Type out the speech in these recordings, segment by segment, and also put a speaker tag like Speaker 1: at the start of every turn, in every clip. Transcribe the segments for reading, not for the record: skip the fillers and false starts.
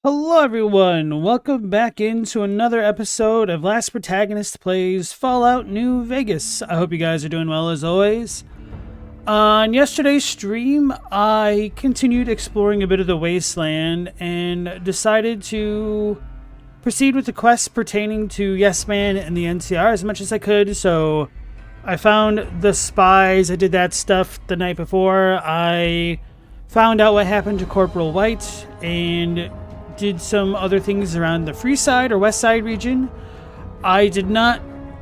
Speaker 1: Hello everyone, welcome back into another episode of Last Protagonist Plays Fallout New Vegas. I hope you guys are doing well as always. On yesterday's stream, I continued exploring a bit of the wasteland and decided to proceed with the quests pertaining to Yes Man and the NCR as much as I could. So I found the spies, I did that stuff the night before. I found out what happened to Corporal White and did some other things around the Free Side or West Side region. I did not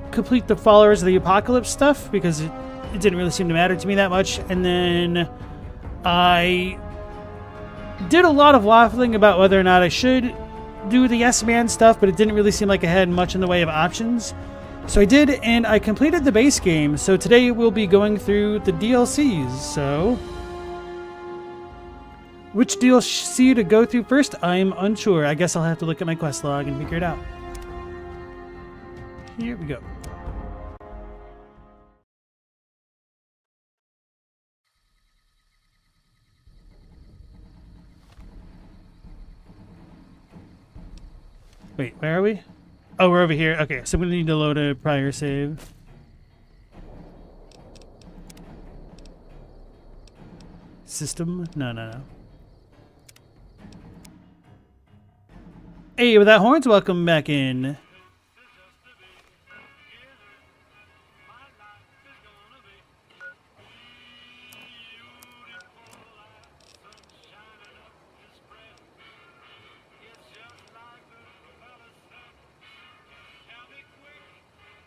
Speaker 1: complete the Followers of the Apocalypse stuff because it didn't really seem to matter to me that much. And then I did a lot of waffling about whether or not I should do the Yes Man stuff, but it didn't really seem like I had much in the way of options. So I did, and I completed the base game. So today we'll be going through the DLCs. So which DLC to go through first? I'm unsure. I guess I'll have to look at my quest log and figure it out. Here we go. Wait, where are we? Oh, we're over here. Okay, so I'm going to need to load a prior save. System? No. Hey, with that horns, welcome back in.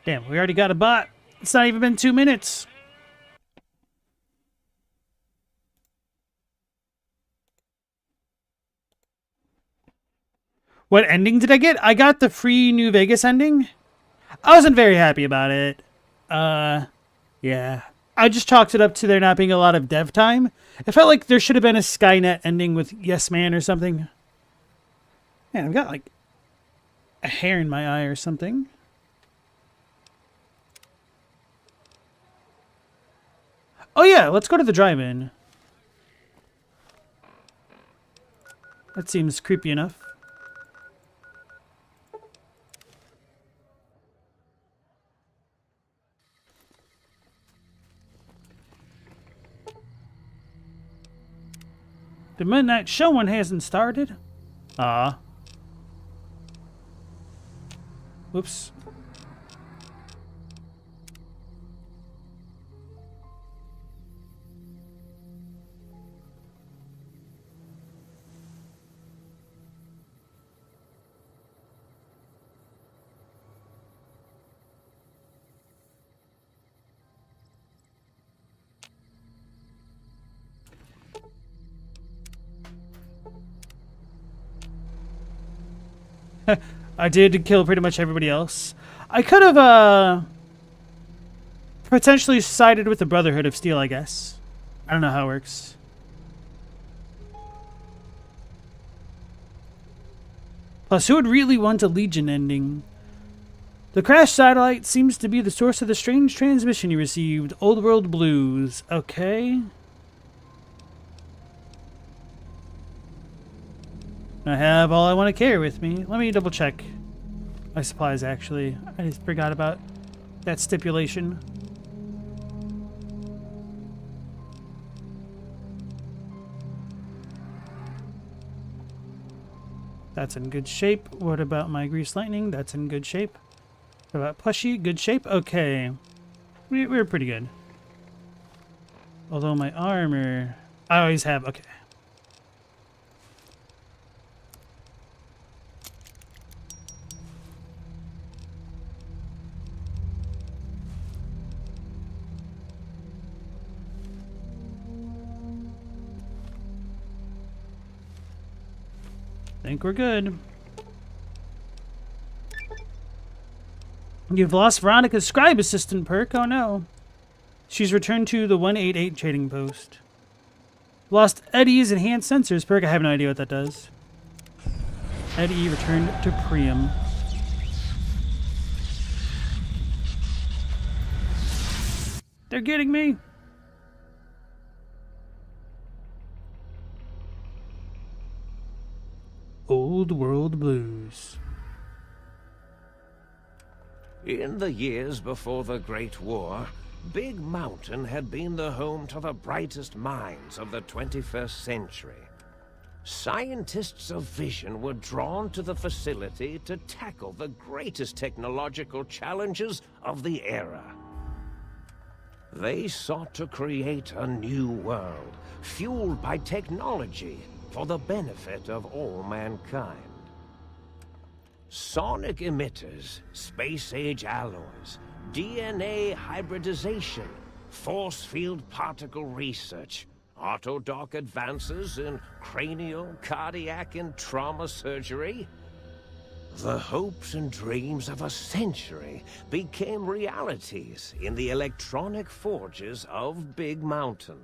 Speaker 1: Damn, we already got a bot. It's not even been 2 minutes. What ending did I get? I got the free New Vegas ending. I wasn't very happy about it. Yeah. I just chalked it up to there not being a lot of dev time. It felt like there should have been a Skynet ending with Yes Man or something. Man, I've got like a hair in my eye or something. Oh yeah, let's go to the drive-in. That seems creepy enough. The midnight showing hasn't started. Ah. Whoops. I did kill pretty much everybody else. I could have, potentially sided with the Brotherhood of Steel, I guess. I don't know how it works. Plus, who would really want a Legion ending? The crash satellite seems to be the source of the strange transmission you received. Old World Blues. Okay. I have all I want to carry with me. Let me double check my supplies, actually. I just forgot about that stipulation. That's in good shape. What about my Grease Lightning? That's in good shape. What about Plushy? Good shape? Okay. We're pretty good. Although my armor... I always have... Okay. I think we're good. You've lost Veronica's scribe assistant perk. Oh no. She's returned to the 188 trading post. Lost Eddie's enhanced sensors perk. I have no idea what that does. Eddie returned to Priam. They're getting me. Oh, old world blues.
Speaker 2: In the years before the Great War, Big Mountain had been the home to the brightest minds of the 21st century. Scientists of vision were drawn to the facility to tackle the greatest technological challenges of the era. They sought to create a new world, fueled by technology for the benefit of all mankind. Sonic emitters, space-age alloys, DNA hybridization, force field particle research, autodoc advances in cranial, cardiac, and trauma surgery. The hopes and dreams of a century became realities in the electronic forges of Big Mountain.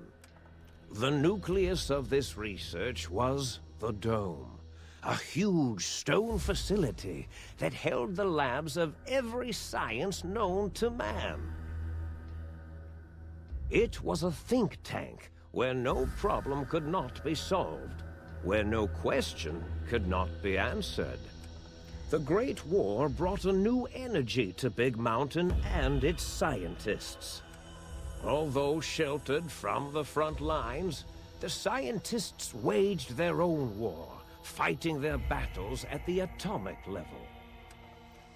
Speaker 2: The nucleus of this research was the Dome, a huge stone facility that held the labs of every science known to man. It was a think tank where no problem could not be solved, where no question could not be answered. The Great War brought a new energy to Big Mountain and its scientists. Although sheltered from the front lines, the scientists waged their own war, fighting their battles at the atomic level.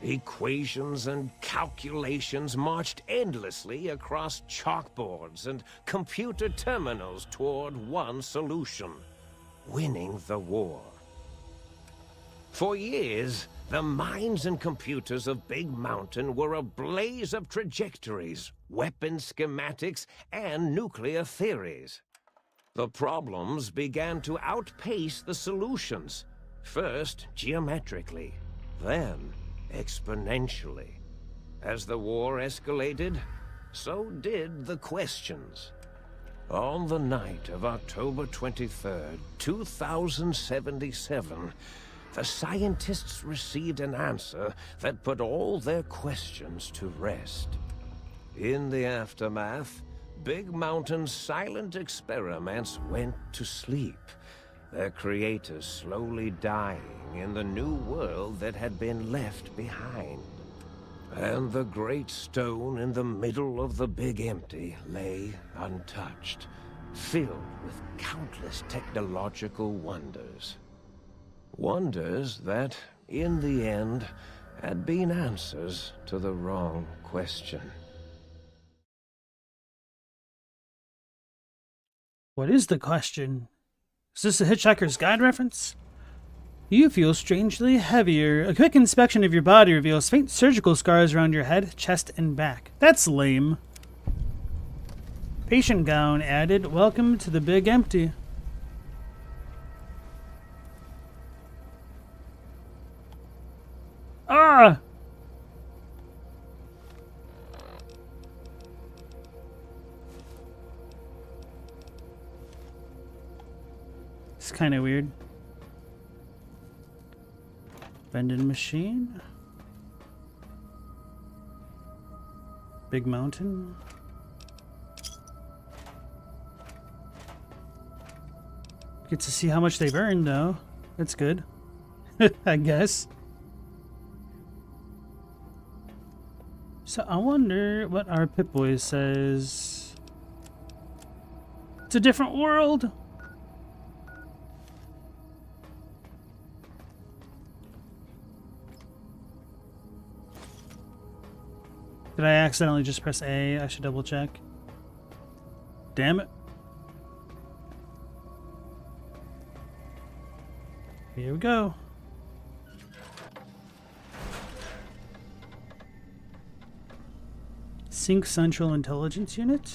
Speaker 2: Equations and calculations marched endlessly across chalkboards and computer terminals toward one solution: winning the war. For years, the minds and computers of Big Mountain were a blaze of trajectories, weapon schematics, and nuclear theories. The problems began to outpace the solutions, first geometrically, then exponentially. As the war escalated, so did the questions. On the night of October 23rd, 2077, the scientists received an answer that put all their questions to rest. In the aftermath, Big Mountain's silent experiments went to sleep, their creators slowly dying in the new world that had been left behind. And the great stone in the middle of the Big Empty lay untouched, filled with countless technological wonders. Wonders that, in the end, had been answers to the wrong question.
Speaker 1: What is the question? Is this a Hitchhiker's Guide reference? You feel strangely heavier. A quick inspection of your body reveals faint surgical scars around your head, chest, and back. That's lame. Patient gown added. Welcome to the Big Empty. Ah! It's kind of weird. Vending machine. Big Mountain. Get to see how much they've earned, though. That's good. I guess. So I wonder what our Pip-Boy says. It's a different world. Did I accidentally just press A? I should double check. Damn it. Here we go. Sync Central Intelligence Unit.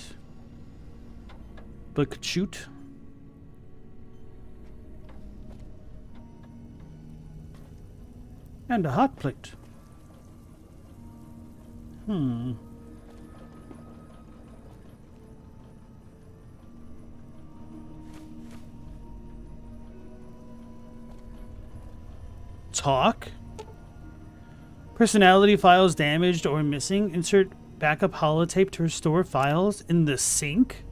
Speaker 1: Shoot. And a hot plate. Talk. Personality files damaged or missing. Insert backup holotape to restore files in the sink.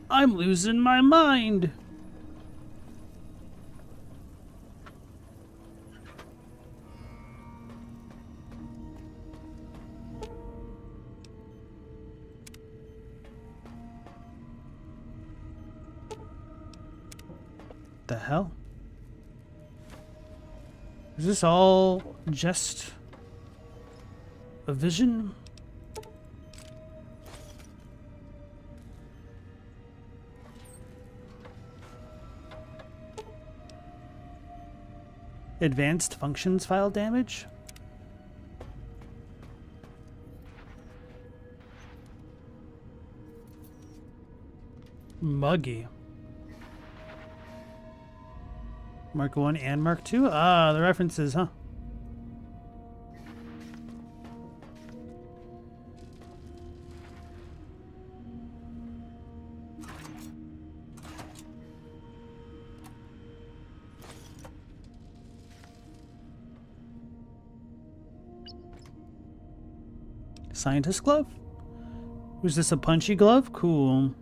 Speaker 1: I'm losing my mind. the hell? Is this all just a vision? Advanced functions file damage? Muggy. Mark 1 and Mark 2? Ah, the references, huh? Scientist glove? Was this a punchy glove? Cool.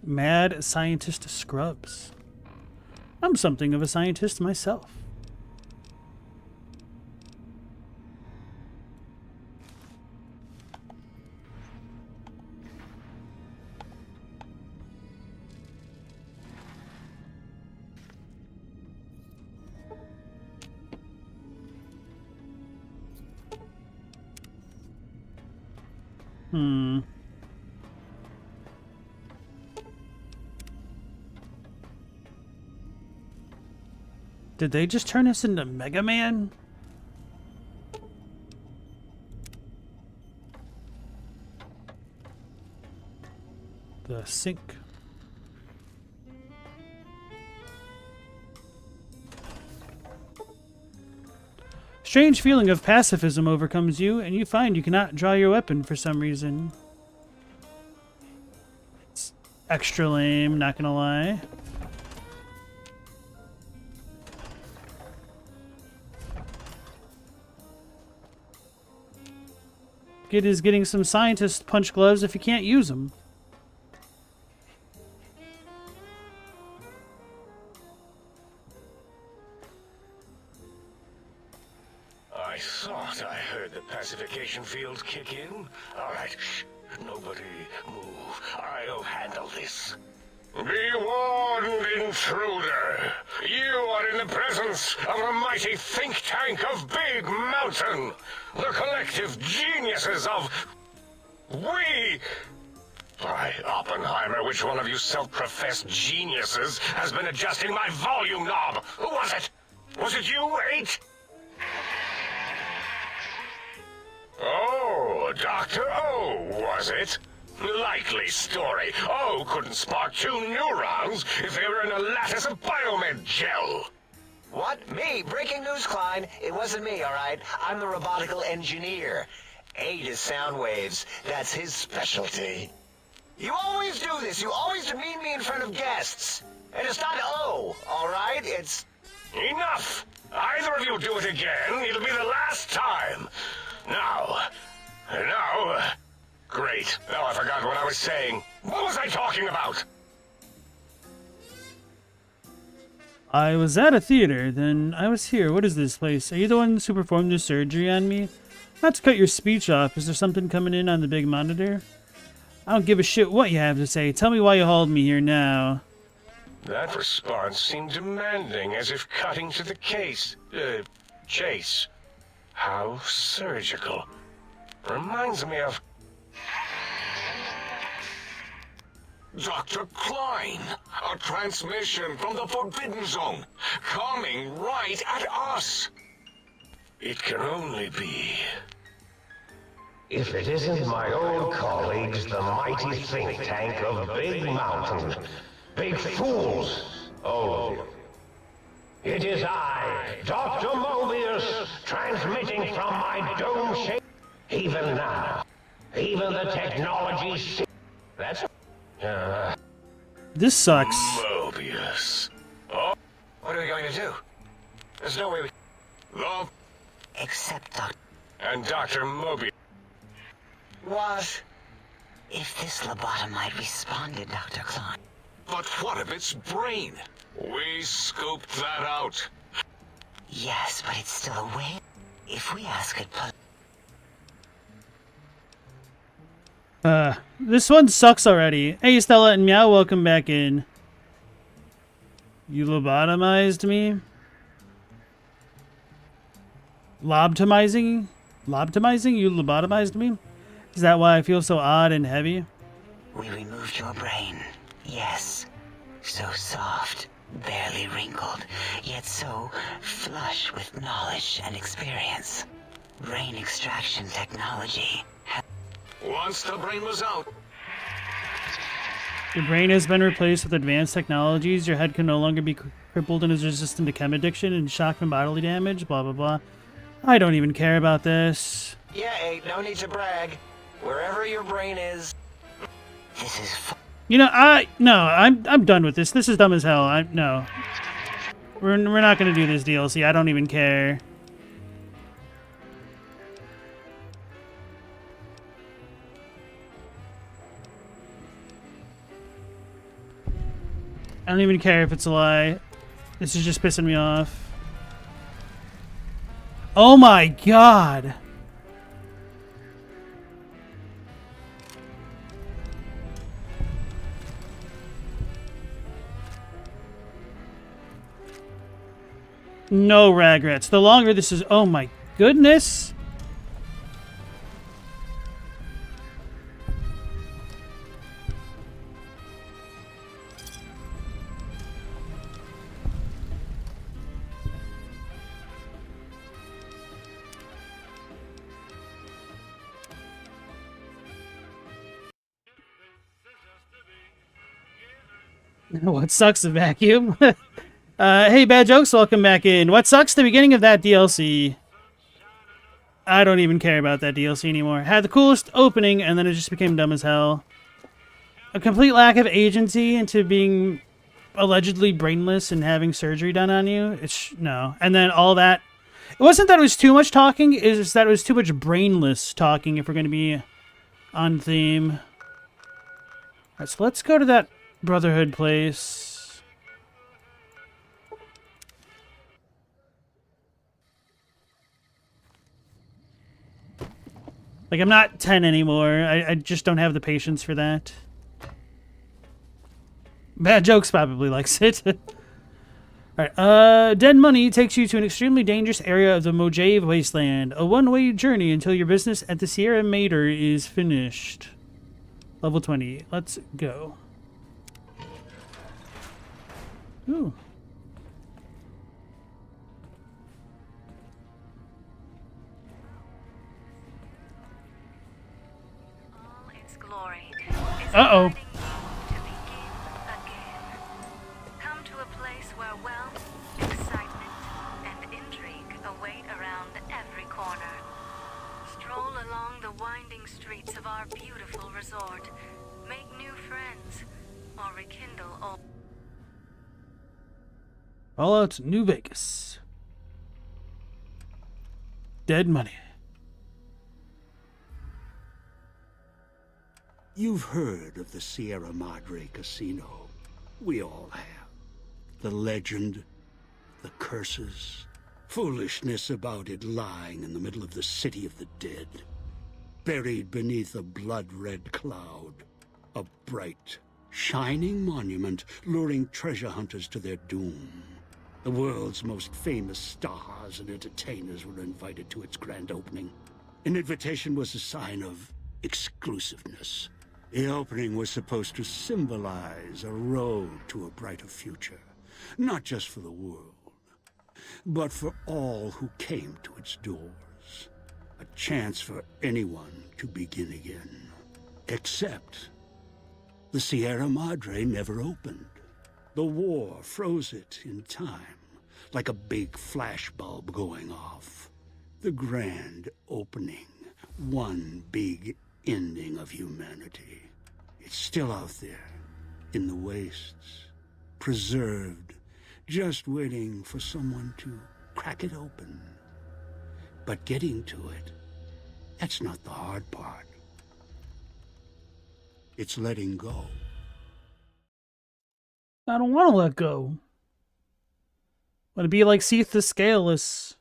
Speaker 1: Mad scientist scrubs. I'm something of a scientist myself. Did they just turn us into Mega Man? The sink. Strange feeling of pacifism overcomes you, and you find you cannot draw your weapon for some reason. It's extra lame, not gonna lie. Kid is getting some scientist punch gloves if you can't use them.
Speaker 3: I thought I heard the pacification field kick in. All right, shh. Nobody move. I'll handle this. Be warned, intruder. You are in the presence of a mighty think tank of Big Mountain. The collective geniuses of... We... By Oppenheimer, which one of you self-professed geniuses has been adjusting my volume knob? Who was it? Was it you, 8? Oh, Dr. O, was it? Likely story. O couldn't spark 2 neurons if they were in a lattice of biomed gel.
Speaker 4: What? Me? Breaking news, Klein. It wasn't me, all right? I'm the robotical engineer. 8 is sound waves. That's his specialty. You always do this. You always demean me in front of guests. And it's not O, all right? It's...
Speaker 3: Enough! Either of you do it again, it'll be the last time. Now... Great. Now I forgot what I was saying. What was I talking about?
Speaker 1: I was at a theater, then I was here. What is this place? Are you the ones who performed the surgery on me? Not to cut your speech off, is there something coming in on the big monitor? I don't give a shit what you have to say. Tell me why you hauled me here now.
Speaker 3: That response seemed demanding, as if cutting to the chase. How surgical. Reminds me of... Dr. Klein, a transmission from the Forbidden Zone, coming right at us. It can only be...
Speaker 2: If it isn't my old colleagues, the mighty think tank of Big Mountain. Big fools, all of you. It is I, Dr. Mobius, transmitting from my dome shape. Even now, even the technology... That's...
Speaker 1: This sucks.
Speaker 3: Mobius. Oh,
Speaker 4: What are we going to do? There's no way we...
Speaker 3: the...
Speaker 4: Except, Doc...
Speaker 3: And Dr. Mobius.
Speaker 4: What? If this lobotomite responded, Dr. Klein...
Speaker 3: But what of its brain? We scooped that out.
Speaker 4: Yes, but it's still awake. If we ask it,
Speaker 1: This one sucks already. Hey, Stella and Meow, welcome back in. You lobotomized me? Lobtomizing? Lobtomizing? You lobotomized me? Is that why I feel so odd and heavy?
Speaker 4: we removed your brain. Yes. So soft, barely wrinkled, yet so flush with knowledge and experience. Brain extraction technology.
Speaker 3: Once the brain was out,
Speaker 1: Your brain has been replaced with advanced technologies. Your head can no longer be crippled and is resistant to chem addiction and shock from bodily damage. Blah, blah, blah. I don't even care about this.
Speaker 4: Yeah, ain't no need to brag. Wherever your brain is. This is
Speaker 1: You know, I'm done with this. This is dumb as hell. No. We're not gonna do this DLC. I don't even care. I don't even care if it's a lie. This is just pissing me off. Oh my god! No regrets. The longer this is... Oh my goodness! What sucks, the vacuum? Hey, Bad Jokes, welcome back in. What sucks, the beginning of that DLC. I don't even care about that DLC anymore. Had the coolest opening, and then it just became dumb as hell. A complete lack of agency into being allegedly brainless and having surgery done on you. No. And then all that. It wasn't that it was too much talking, it's that it was too much brainless talking if we're going to be on theme. Alright, so let's go to that Brotherhood place. Like, I'm not 10 anymore. I just don't have the patience for that. Bad Jokes probably likes it. Alright, Dead Money takes you to an extremely dangerous area of the Mojave Wasteland. A one-way journey until your business at the Sierra Mater is finished. Level 20. Let's go. Ooh.
Speaker 5: All its glory is
Speaker 1: Uh-oh.
Speaker 5: inviting you to begin again. Come to a place where wealth, excitement, and intrigue await around every corner. Stroll along the winding streets of our beautiful resort. Make new friends, or rekindle old.
Speaker 1: Fallout New Vegas. Dead Money.
Speaker 6: You've heard of the Sierra Madre Casino. We all have. The legend, the curses, foolishness about it lying in the middle of the city of the dead. Buried beneath a blood-red cloud. A bright, shining monument luring treasure hunters to their doom. The world's most famous stars and entertainers were invited to its grand opening. An invitation was a sign of exclusiveness. The opening was supposed to symbolize a road to a brighter future. Not just for the world, but for all who came to its doors. A chance for anyone to begin again. Except the Sierra Madre never opened. The war froze it in time, like a big flashbulb going off. The grand opening, one big ending of humanity. It's still out there, in the wastes, preserved, just waiting for someone to crack it open. But getting to it, that's not the hard part. It's letting go.
Speaker 1: I don't want to let go. Want to be like Seath the Scaleless.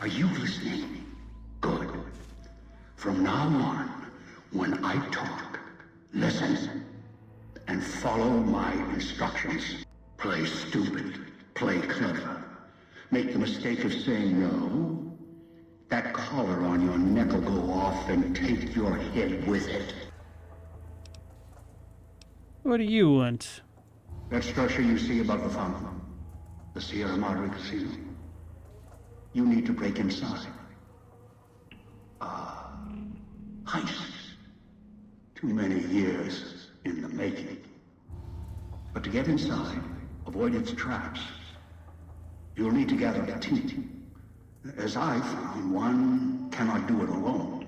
Speaker 6: Are you listening? Good. From now on, when I talk, listen and follow my instructions. Play stupid. Play clever. Make the mistake of saying no. That collar on your neck will go off and take your head with it.
Speaker 1: What do you want?
Speaker 6: That structure you see above the fountain, the Sierra Madre Casino. You need to break inside. Heist. Too many years in the making. But to get inside, avoid its traps, you'll need to gather a team. As I found, one cannot do it alone.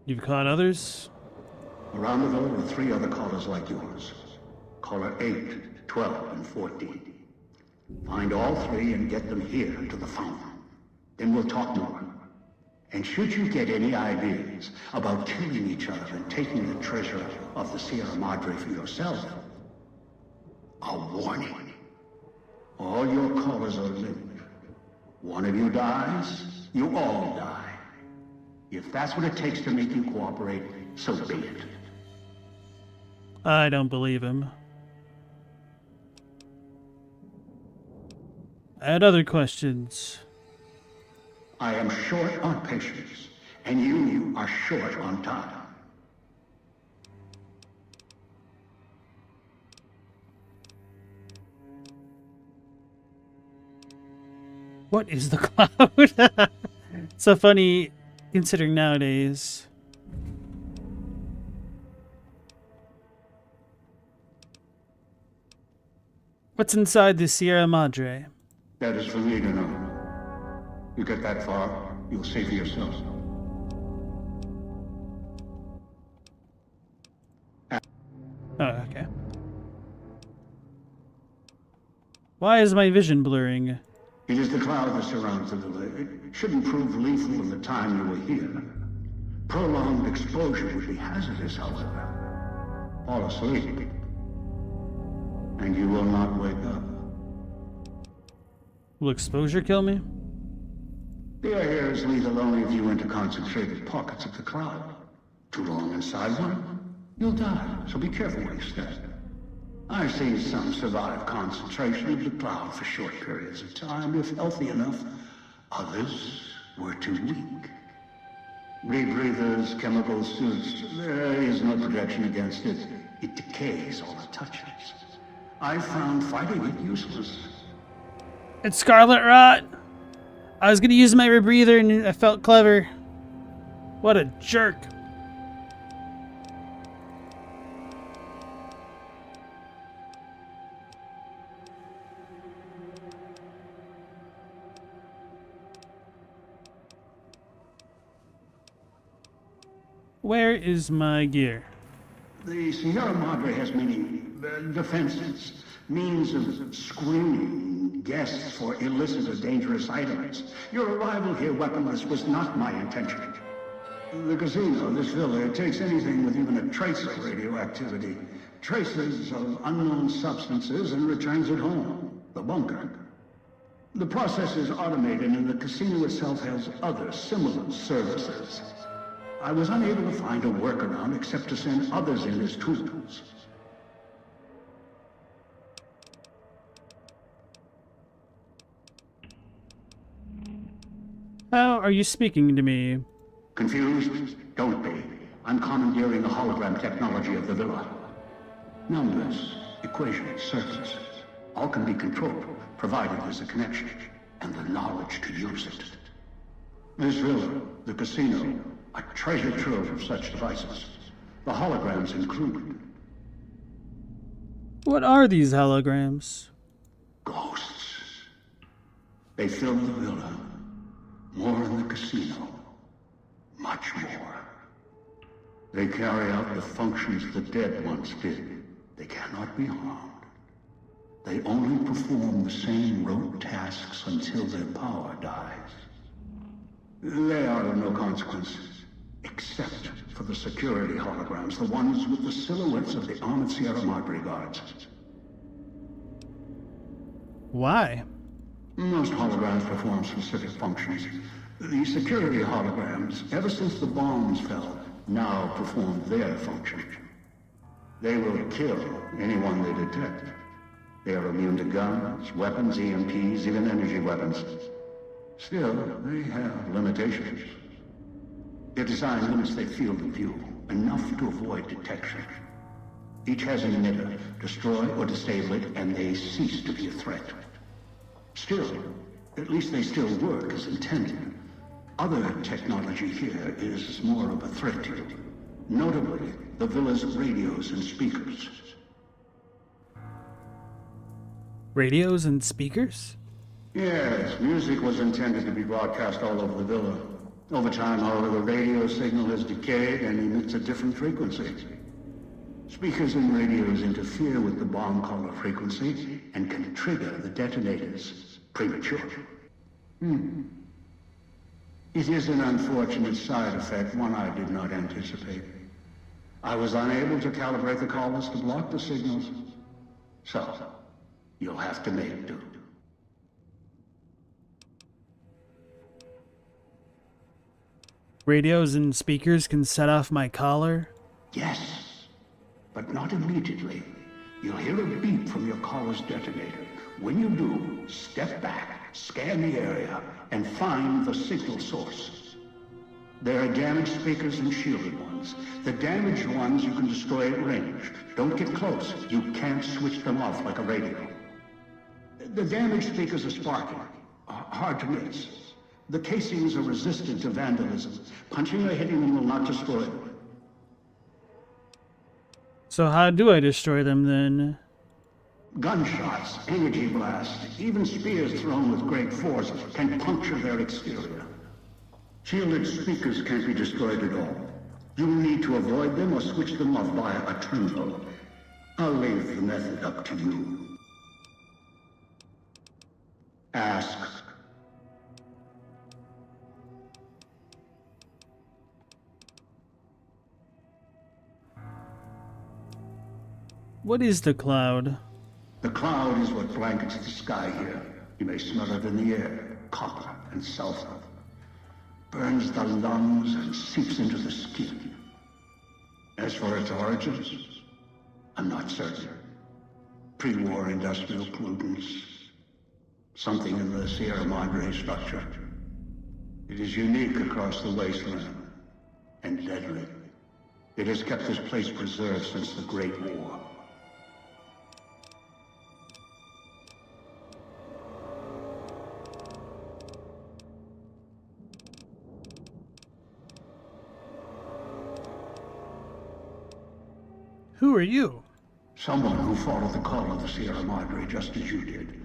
Speaker 1: You've caught others?
Speaker 6: Around the villa are 3 other callers like yours. Caller 8, 12, and 14. Find all 3 and get them here to the fountain. Then we'll talk more. And should you get any ideas about killing each other and taking the treasure of the Sierra Madre for yourself, a warning. All your callers are linked. One of you dies, you all die. If that's what it takes to make you cooperate, so be it.
Speaker 1: I don't believe him. I had other questions.
Speaker 6: I am short on patience, and you are short on time.
Speaker 1: What is the cloud? So funny considering nowadays. What's inside the Sierra Madre?
Speaker 6: That is for me to know. You get that far, you'll see for yourself.
Speaker 1: Oh, okay. Why is my vision blurring?
Speaker 6: It is the cloud that surrounds the villa. It shouldn't prove lethal in the time you were here. Prolonged exposure would be hazardous, however. Fall asleep, and you will not wake up.
Speaker 1: Will exposure kill me?
Speaker 6: The air is lethal only if you enter concentrated pockets of the cloud. Too long inside one, you'll die, so be careful where you step. I've seen some survive concentration of the cloud for short periods of time, if healthy enough. Others were too weak. Rebreathers, chemical suits, there is no protection against it. It decays all it touches. I found fighting it useless.
Speaker 1: It's Scarlet Rot! I was gonna use my rebreather and I felt clever. What a jerk. Where is my gear?
Speaker 6: The Sierra Madre has many defenses, means of screening guests for illicit or dangerous items. Your arrival here weaponless was not my intention. The casino, this villa, it takes anything with even a trace of radioactivity, traces of unknown substances, and returns it home, the bunker. The process is automated, and the casino itself has other similar services. I was unable to find a workaround except to send others in as tools.
Speaker 1: How are you speaking to me?
Speaker 6: Confused? Don't be. I'm commandeering the hologram technology of the villa. Numbers, equations, circuits, all can be controlled, provided there's a connection, and the knowledge to use it. This villa, the casino, a treasure trove of such devices. The holograms included.
Speaker 1: What are these holograms?
Speaker 6: Ghosts. They fill the villa. More in the casino. Much more. They carry out the functions the dead once did. They cannot be harmed. They only perform the same rote tasks until their power dies. They are of no consequence, except for for the security holograms, the ones with the silhouettes of the armored Sierra Madre guards.
Speaker 1: Why?
Speaker 6: Most holograms perform specific functions. The security holograms, ever since the bombs fell, now perform their function. They will kill anyone they detect. They are immune to guns, weapons, EMPs, even energy weapons. Still, they have limitations. Their design limits their field of view, enough to avoid detection. Each has an emitter. Destroy or disable it, and they cease to be a threat. Still, at least they still work as intended. Other technology here is more of a threat to you. Notably, the villa's radios and speakers.
Speaker 1: Radios and speakers?
Speaker 6: Yes, music was intended to be broadcast all over the villa. Over time, however, the radio signal has decayed and emits a different frequency. Speakers and radios interfere with the bomb caller frequency and can trigger the detonators premature. It is an unfortunate side effect, one I did not anticipate. I was unable to calibrate the callers to block the signals. So, you'll have to make do.
Speaker 1: Radios and speakers can set off my collar?
Speaker 6: Yes, but not immediately. You'll hear a beep from your collar's detonator. When you do, step back, scan the area, and find the signal source. There are damaged speakers and shielded ones. The damaged ones you can destroy at range. Don't get close. You can't switch them off like a radio. The damaged speakers are sparking. Hard to miss. The casings are resistant to vandalism. Punching or hitting them will not destroy them.
Speaker 1: So how do I destroy them then?
Speaker 6: Gunshots, energy blasts, even spears thrown with great force can puncture their exterior. Shielded speakers can't be destroyed at all. You'll need to avoid them or switch them off via a terminal. I'll leave the method up to you. Ask.
Speaker 1: What is the cloud?
Speaker 6: The cloud is what blankets the sky here. You may smell it in the air, copper and sulfur. Burns the lungs and seeps into the skin. As for its origins, I'm not certain. Pre-war industrial pollutants. Something in the Sierra Madre structure. It is unique across the wasteland, and deadly. It has kept this place preserved since the Great War.
Speaker 1: Who are you?
Speaker 6: Someone who followed the call of the Sierra Madre just as you did.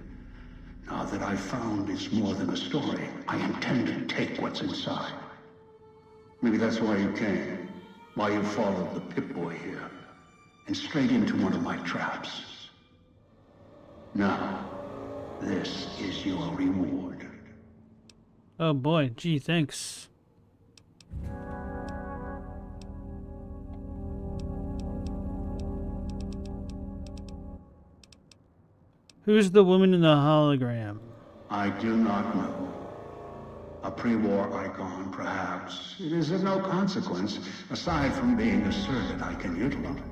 Speaker 6: Now that I've found it's more than a story, I intend to take what's inside. Maybe that's why you came. Why you followed the Pip-Boy here. And straight into one of my traps. Now, this is your reward.
Speaker 1: Oh boy, gee, thanks. Who's the woman in the hologram?
Speaker 6: I do not know. A pre-war icon, perhaps. It is of no consequence, aside from being a servant I can utilize.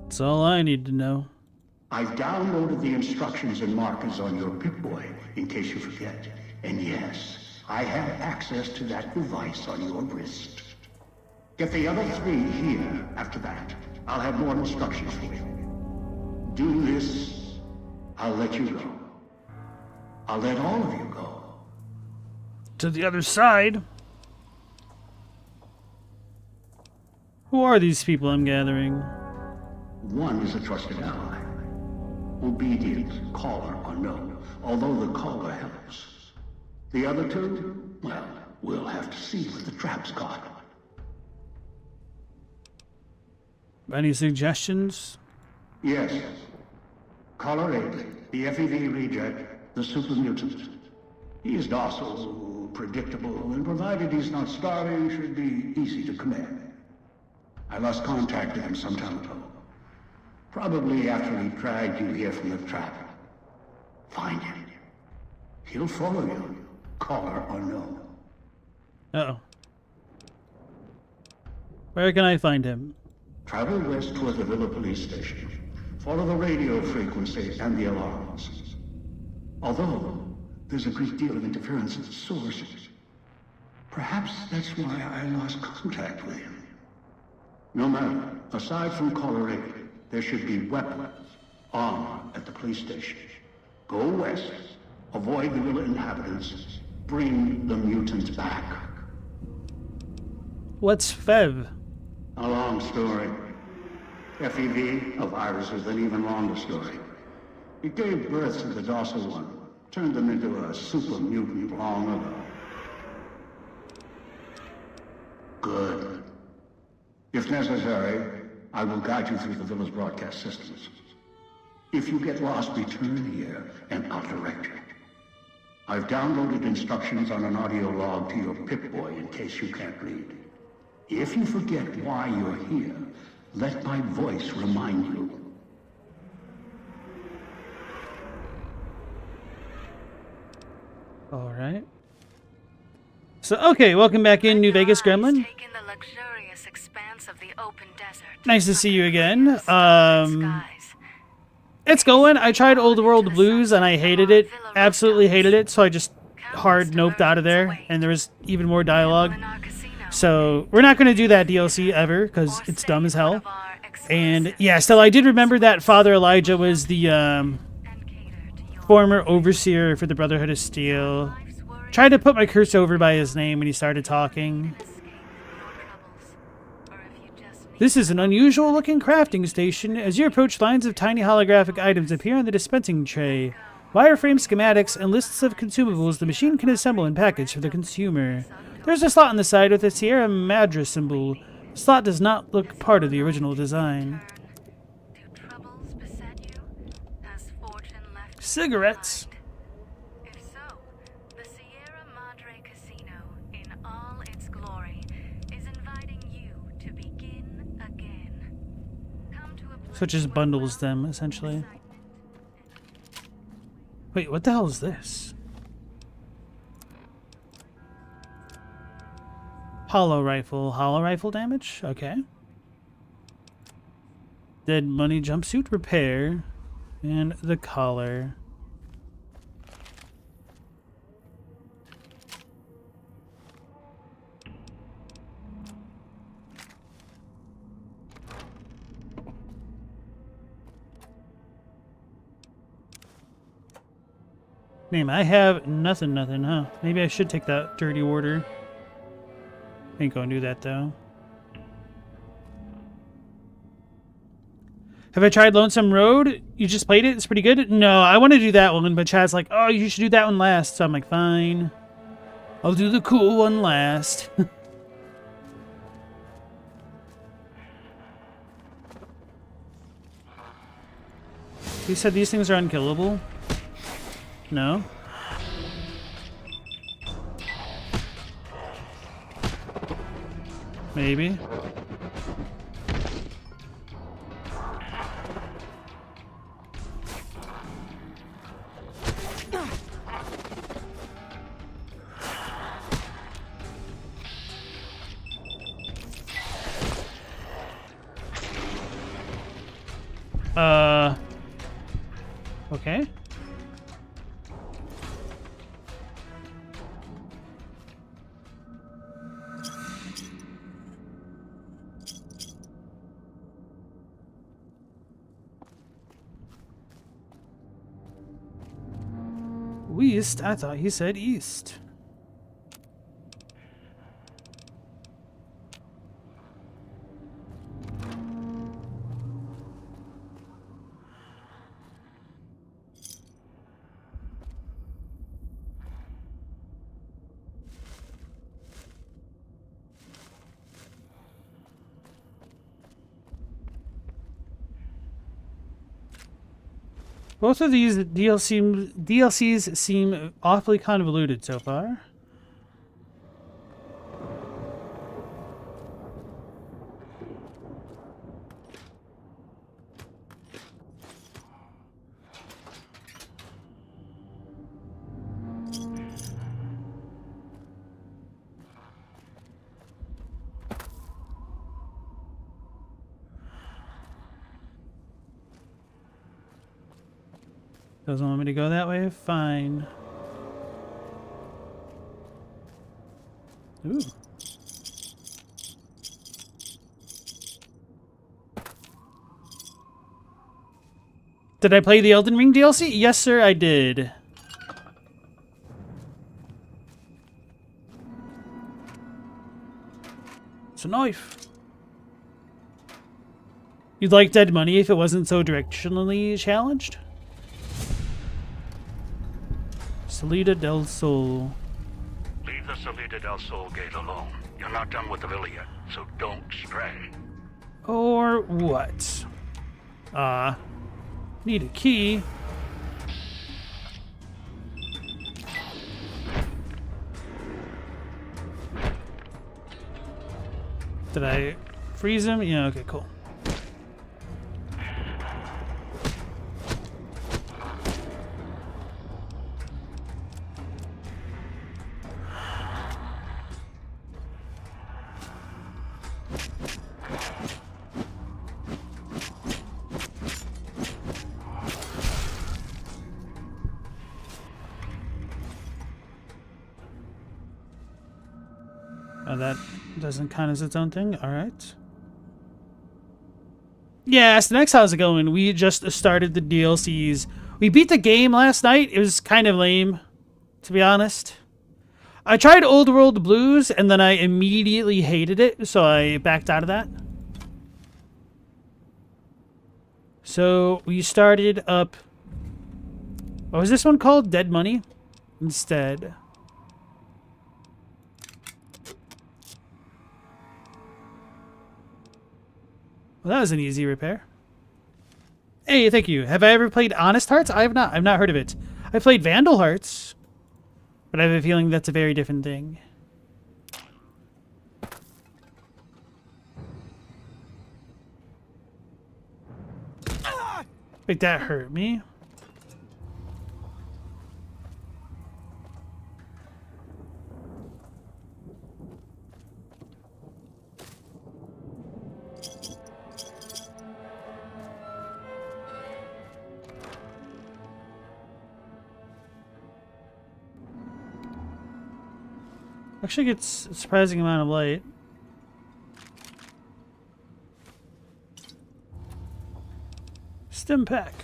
Speaker 1: That's all I need to know.
Speaker 6: I downloaded the instructions and markers on your Pip-Boy, in case you forget. And yes, I have access to that device on your wrist. Get the other three here after that. I'll have more instructions for you. Do this, I'll let you go. I'll let all of you go.
Speaker 1: To the other side? Who are these people I'm gathering?
Speaker 6: One is a trusted ally. Obedient, caller, or no, although the caller helps. The other two, well, we'll have to see what the trap's got.
Speaker 1: Any suggestions?
Speaker 6: Yes. Caller 8, the FEV reject, the super mutant. He is docile, predictable, and provided he's not starving, should be easy to command. I lost contact with him some time ago. Probably after he dragged you here from the trap. Find him. He'll follow you, caller or no.
Speaker 1: Uh-oh. Where can I find him?
Speaker 6: Travel west toward the Villa police station. Follow the radio frequency and the alarms. Although, there's a great deal of interference at the source. Perhaps that's why I lost contact with him. No matter. Aside from caller 8, there should be weapons, armor at the police station. Go west. Avoid the Villa inhabitants. Bring the mutants back.
Speaker 1: What's FEV?
Speaker 6: A long story. FEV, a virus, is an even longer story. It gave birth to the docile one, turned them into a super mutant long ago. Good. If necessary, I will guide you through the Villa's broadcast systems. If you get lost, return here, and I'll direct you. I've downloaded instructions on an audio log to your Pip-Boy in case you can't read. If you forget why you're here, let my voice remind you.
Speaker 1: All right. So, okay, welcome back in, New Vegas Gremlin.
Speaker 5: Take in the luxurious expanse of the open desert.
Speaker 1: Nice to see you again. It's going. I tried Old World Blues and I hated it. Absolutely hated it. So I just hard noped out of there. And there was even more dialogue. So we're not going to do that DLC ever because it's dumb as hell. And yeah, still I did remember that Father Elijah was the former overseer for the Brotherhood of Steel. Tried to put my cursor over by his name when he started talking. This is an unusual looking crafting station. As you approach, lines of tiny holographic items appear on the dispensing tray. Wireframe schematics and lists of consumables the machine can assemble and package for the consumer. There's a slot on the side with a Sierra Madre symbol. The slot does not look part of the original design. Cigarettes.
Speaker 5: If so, the Sierra Madre Casino, in all its glory, is inviting you to begin again. Come to a
Speaker 1: So it just bundles them, essentially. Wait, what the hell is this? Hollow rifle damage? Okay. Dead money jumpsuit repair. And the collar. Name, I have nothing, huh? Maybe I should take that dirty order. Ain't gonna do that, though. Have I tried Lonesome Road? You just played it? It's pretty good? No, I want to do that one, but Chad's like, oh, you should do that one last. So I'm like, fine. I'll do the cool one last. You said these things are unkillable? No? Maybe. Okay. West? I thought he said east. Both of these DLCs seem awfully convoluted so far. Doesn't want me to go that way? Fine. Ooh. Did I play the Elden Ring DLC? Yes, sir, I did. It's a knife. You'd like Dead Money if it wasn't so directionally challenged? Salida del Sol.
Speaker 3: Leave the Salida del Sol gate alone. You're not done with the villa yet, so don't stray.
Speaker 1: Or what? Need a key. Did I freeze him? Yeah, okay, cool. Oh, that doesn't count as its own thing. All right. Yeah, so next, how's it going? We just started the DLCs. We beat the game last night. It was kind of lame, to be honest. I tried Old World Blues, and then I immediately hated it, so I backed out of that. So we started up... What was this one called? Dead Money? Instead. Well, that was an easy repair. Hey, thank you. Have I ever played Honest Hearts? I have not. I've not heard of it. I played Vandal Hearts, but I have a feeling that's a very different thing. Wait, that hurt me. Actually gets a surprising amount of light. Stim pack.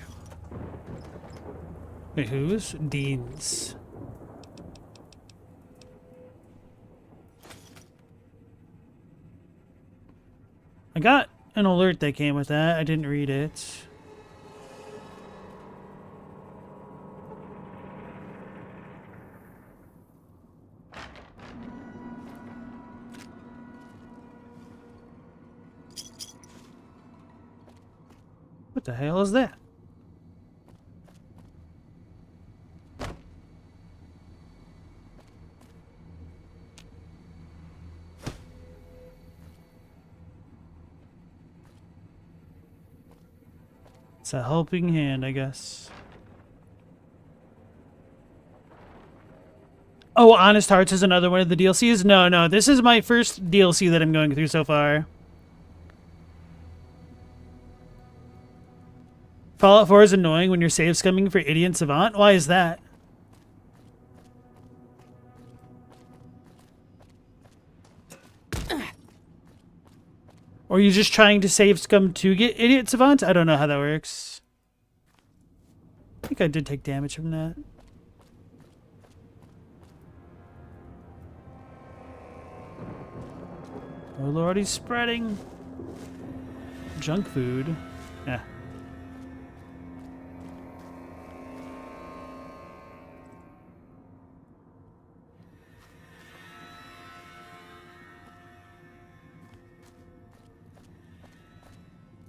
Speaker 1: Wait, who's? Dean's. I got an alert that came with that. I didn't read it. What the hell is that? It's a helping hand, I guess. Oh, Honest Hearts is another one of the DLCs? No, this is my first DLC that I'm going through so far. Fallout 4 is annoying when your save's coming for Idiot Savant. Why is that? Or are you just trying to save scum to get Idiot Savant? I don't know how that works. I think I did take damage from that. Oh lord, he's spreading. Junk food. Yeah.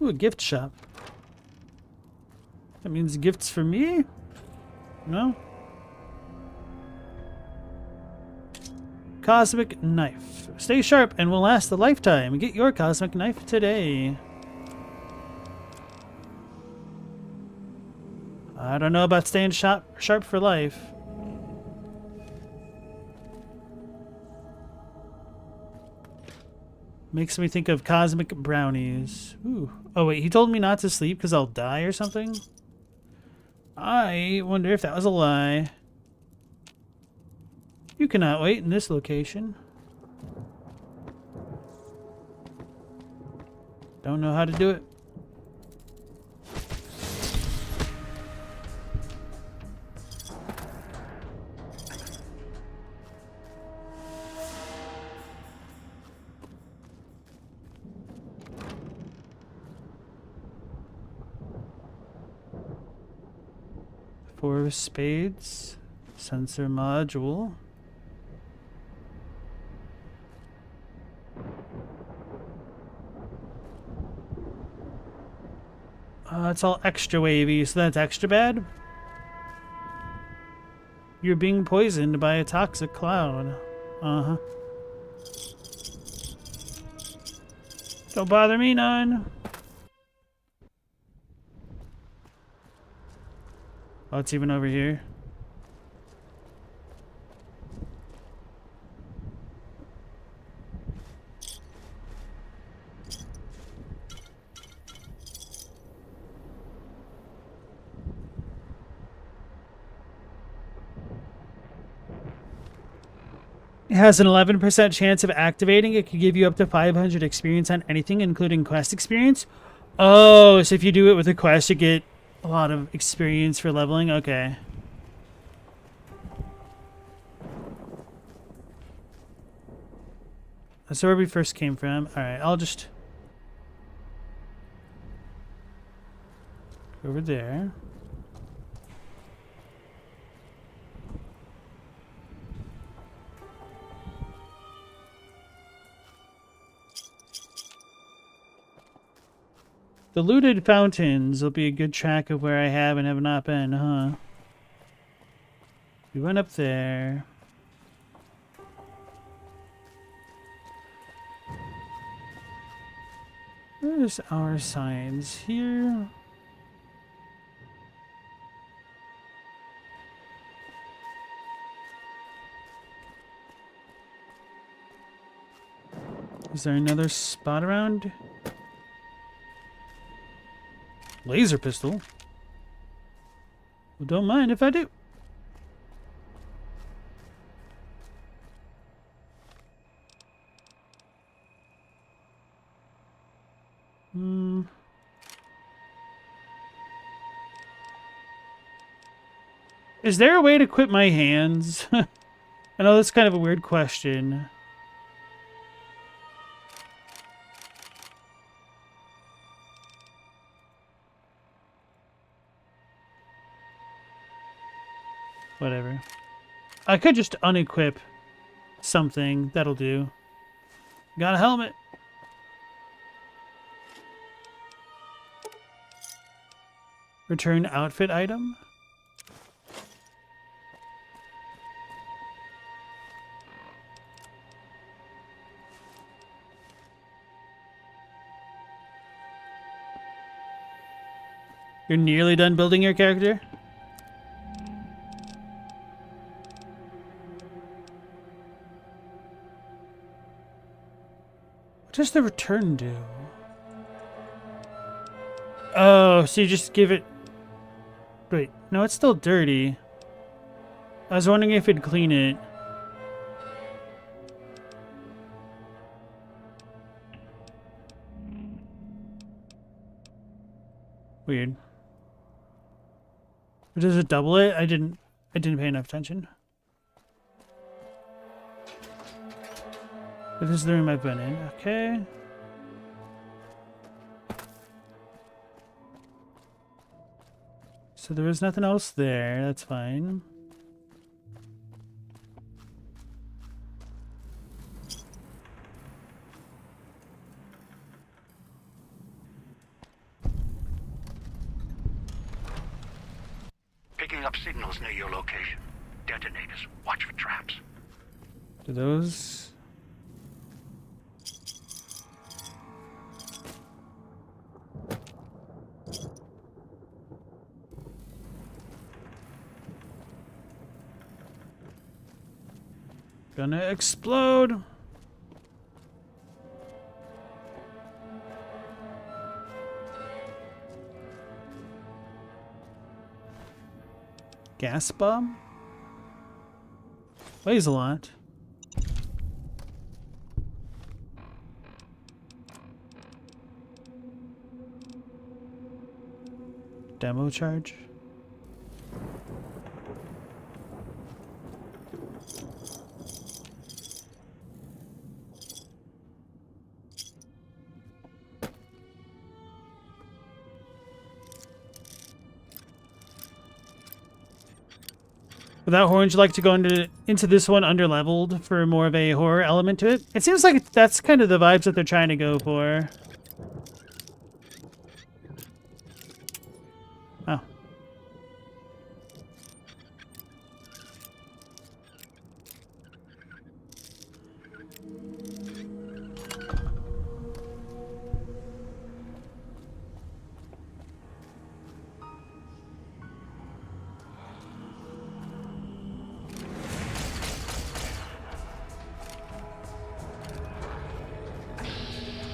Speaker 1: Ooh, a gift shop. That means gifts for me? No? Cosmic Knife. Stay sharp and will last a lifetime. Get your Cosmic Knife today. I don't know about staying sharp for life. Makes me think of cosmic brownies. Ooh. Oh wait, he told me not to sleep because I'll die or something? I wonder if that was a lie. You cannot wait in this location. Don't know how to do it. Four of spades, sensor module. It's all extra wavy, so that's extra bad. You're being poisoned by a toxic cloud. Uh-huh. Don't bother me none. Oh, it's even over here. It has an 11% chance of activating. It could give you up to 500 experience on anything, including quest experience. Oh, so if you do it with a quest, you get a lot of experience for leveling. Okay. That's where we first came from. Alright, I'll just go over there. The looted fountains will be a good track of where I have and have not been, huh? We went up there. Where's our signs? Here. Is there another spot around? Laser pistol? Well, don't mind if I do. Is there a way to quit my hands? I know that's kind of a weird question. Whatever. I could just unequip something. That'll do. Got a helmet. Return outfit item. You're nearly done building your character? What does the return do? Oh, so you just give it... Wait, no, it's still dirty. I was wondering if it'd clean it. Weird. Or does it double it? I didn't pay enough attention. But this is the room I've been in. Okay. So there was nothing else there. That's fine.
Speaker 3: Picking up signals near your location. Detonators. Watch for traps.
Speaker 1: Do those... Gonna explode. Gas bomb? Weighs a lot. Demo charge? Without horror, would you like to go into this one underleveled for more of a horror element to it? It seems like that's kind of the vibes that they're trying to go for. Oh.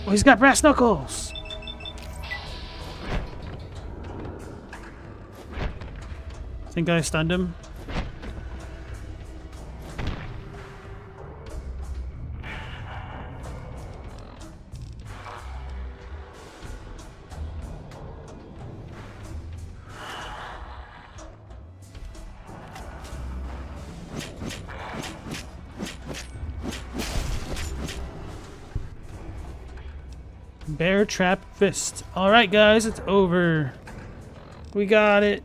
Speaker 1: Oh, he's got brass knuckles! Think I stunned him? Bear trap fist. Alright guys, it's over. We got it.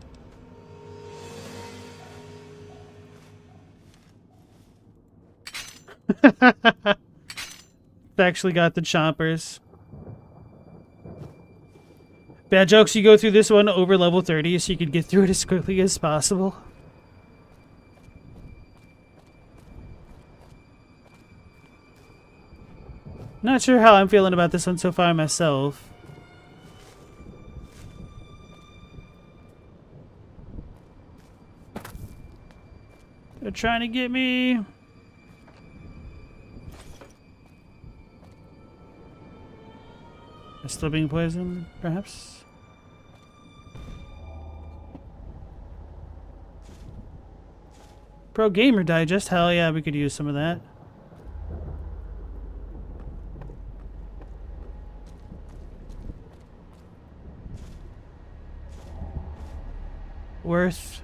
Speaker 1: Actually got the chompers. Bad jokes, you go through this one over level 30 so you could get through it as quickly as possible. Not sure how I'm feeling about this one so far myself. They're trying to get me. Am I still being poisoned, perhaps? Pro Gamer Digest? Hell yeah, we could use some of that. Worth.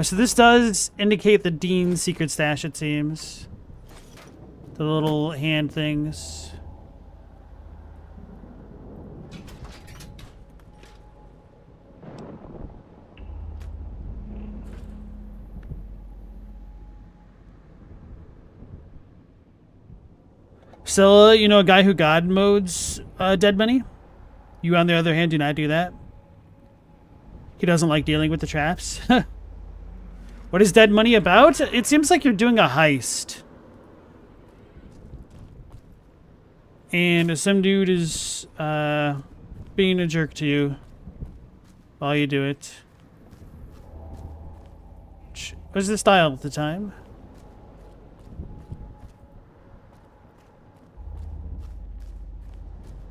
Speaker 1: So this does indicate the Dean's secret stash, it seems. The little hand things. Still, you know, a guy who God modes dead money. You, on the other hand, do not do that. He doesn't like dealing with the traps. What is dead money about? It seems like you're doing a heist. And some dude is being a jerk to you while you do it. What was the style at the time?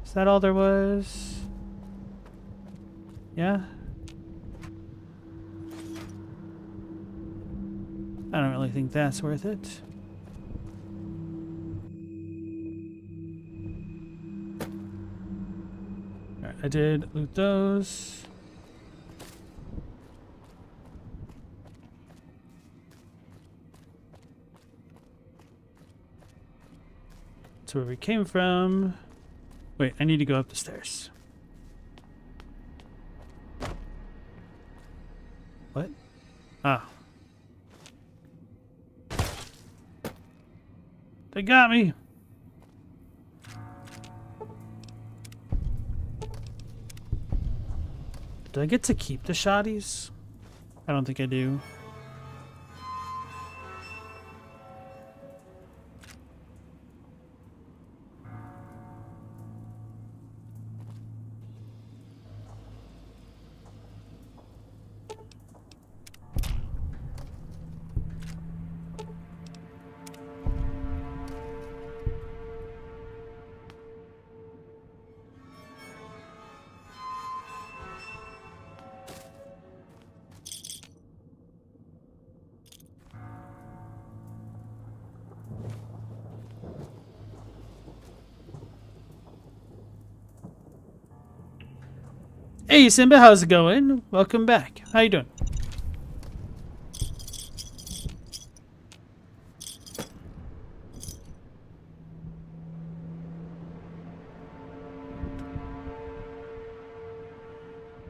Speaker 1: Is that all there was? Yeah? I don't really think that's worth it. Alright, I did loot those. That's where we came from. Wait, I need to go up the stairs. What? Ah. They got me. Do I get to keep the shotties? I don't think I do. Hey Simba, how's it going? Welcome back. How you doing?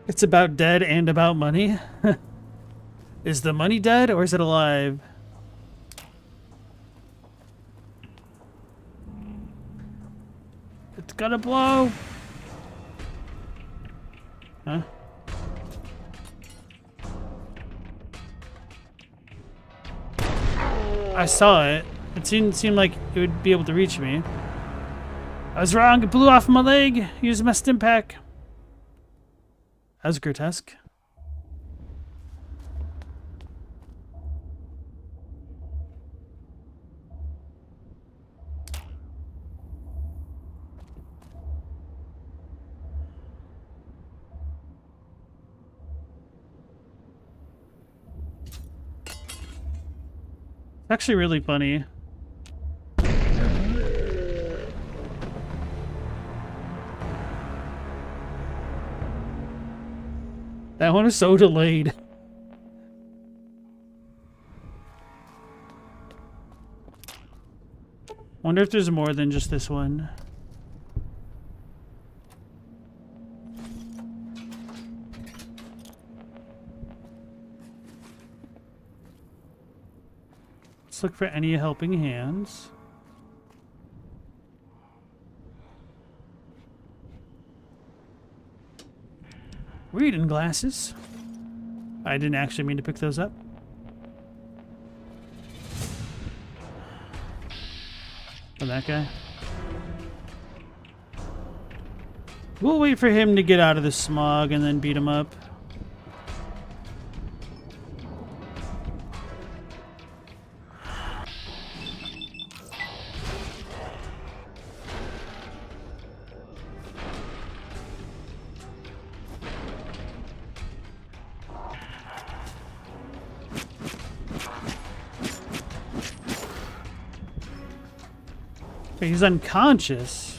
Speaker 1: It's about dead and about money. Is the money dead or is it alive? It's gonna blow. Huh? I saw it. It seemed like it would be able to reach me. I was wrong. It blew off my leg. Used my stim pack. That was grotesque. It's actually really funny. That one is so delayed. Wonder if there's more than just this one. Let's look for any helping hands. Reading glasses. I didn't actually mean to pick those up. Oh, that guy. We'll wait for him to get out of the smog and then beat him up. He's unconscious.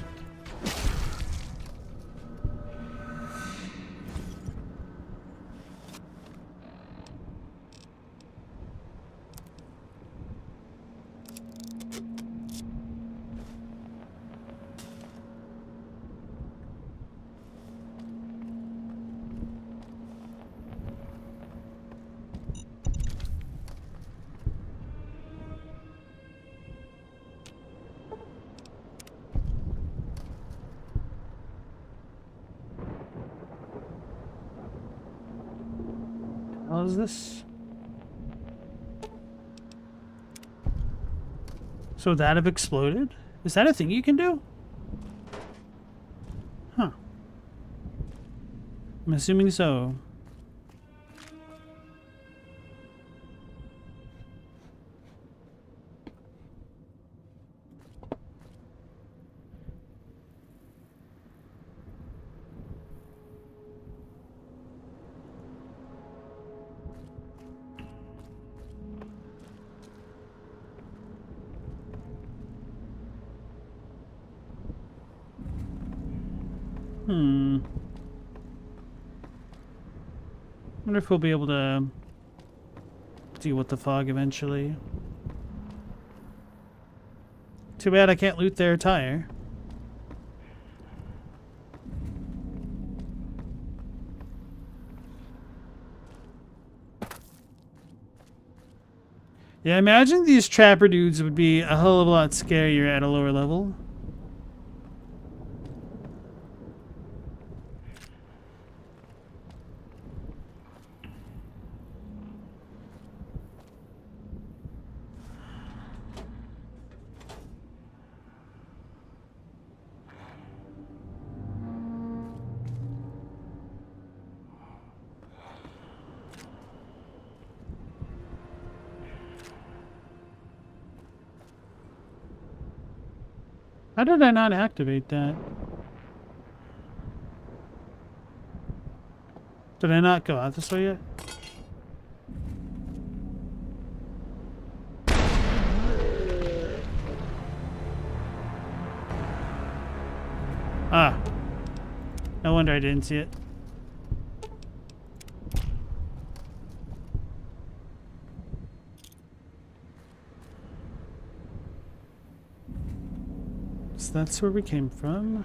Speaker 1: What is this? So that have exploded? Is that a thing you can do? Huh. I'm assuming so. Wonder if we'll be able to deal with the fog eventually. Too bad I can't loot their tire. Yeah, I imagine these trapper dudes would be a hell of a lot scarier at a lower level. How did I not activate that? Did I not go out this way yet? Ah. No wonder I didn't see it. So that's where we came from.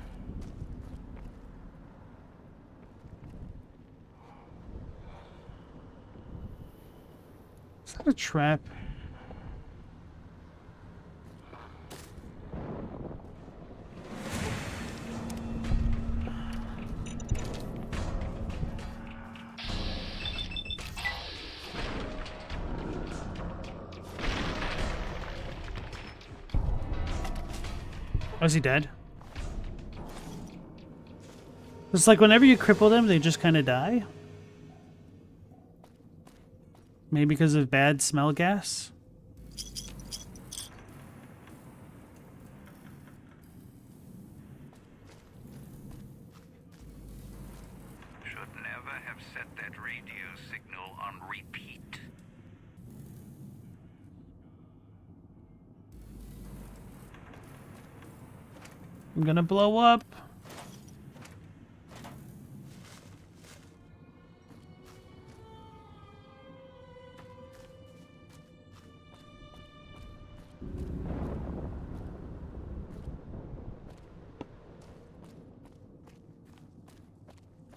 Speaker 1: Is that a trap? Oh, is he dead? It's like whenever you cripple them, they just kind of die. Maybe because of bad smell gas?
Speaker 3: Should never have set that radio signal on repeat.
Speaker 1: I'm gonna blow up.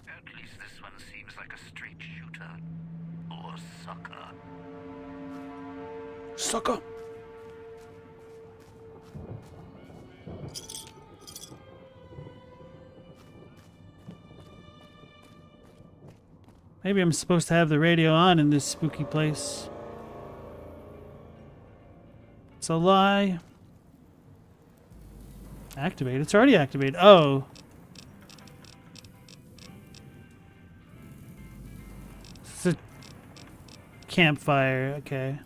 Speaker 3: At least this one seems like a straight shooter. Or sucker.
Speaker 1: Sucker. Maybe I'm supposed to have the radio on in this spooky place. It's a lie. Activate. It's already activated. Oh. It's a campfire. Okay.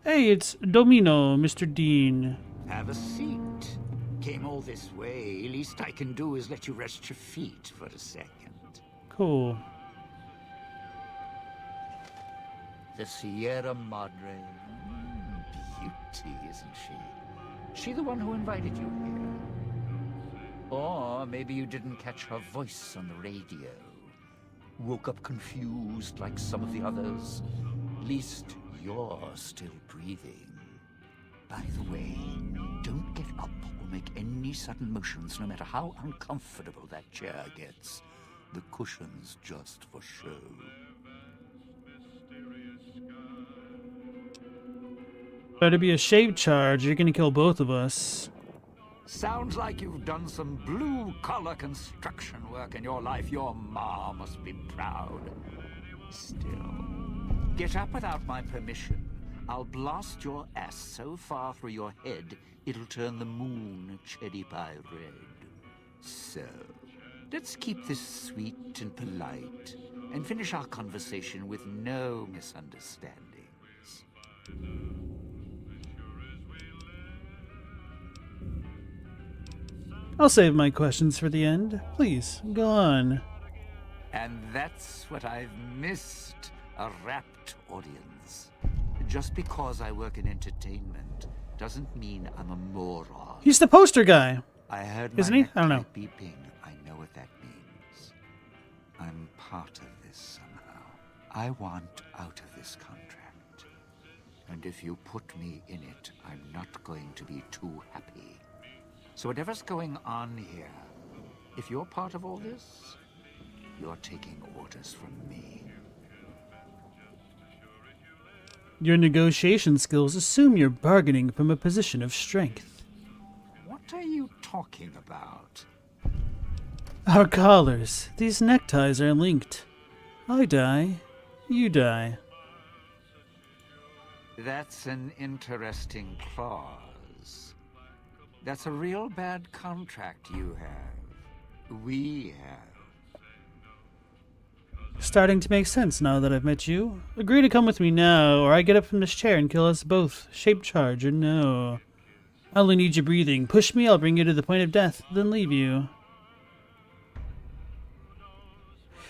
Speaker 1: Hey, it's Domino, Mr. Dean.
Speaker 7: Have a seat. Came all this way. Least I can do is let you rest your feet for a second.
Speaker 1: Cool.
Speaker 7: The Sierra Madre. Beauty, isn't she? She the one who invited you here? Or maybe you didn't catch her voice on the radio. Woke up confused like some of the others. Least you're still breathing. By the way, don't get up or make any sudden motions, no matter how uncomfortable that chair gets. The cushion's just for show.
Speaker 1: Better be a shape charge. You're gonna kill both of us.
Speaker 7: Sounds like you've done some blue-collar construction work in your life. Your ma must be proud. Still, get up without my permission. I'll blast your ass so far through your head, it'll turn the moon cherry pie red. So, let's keep this sweet and polite, and finish our conversation with no misunderstandings.
Speaker 1: I'll save my questions for the end. Please, go on.
Speaker 7: And that's what I've missed, a rapt audience. Just because I work in entertainment doesn't mean I'm a moron.
Speaker 1: He's the poster guy.
Speaker 7: I heard
Speaker 1: Isn't
Speaker 7: my
Speaker 1: he? I don't know.
Speaker 7: necktie beeping. I know what that means. I'm part of this somehow. I want out of this contract. And if you put me in it, I'm not going to be too happy. So whatever's going on here, if you're part of all this, you're taking orders from me.
Speaker 1: Your negotiation skills assume you're bargaining from a position of strength.
Speaker 7: What are you talking about?
Speaker 1: Our collars. These neckties are linked. I die. You die.
Speaker 7: That's an interesting clause. That's a real bad contract you have. We have.
Speaker 1: Starting to make sense now that I've met you. Agree to come with me now, or I get up from this chair and kill us both. Shape charge or no. I only need you breathing. Push me, I'll bring you to the point of death, then leave you.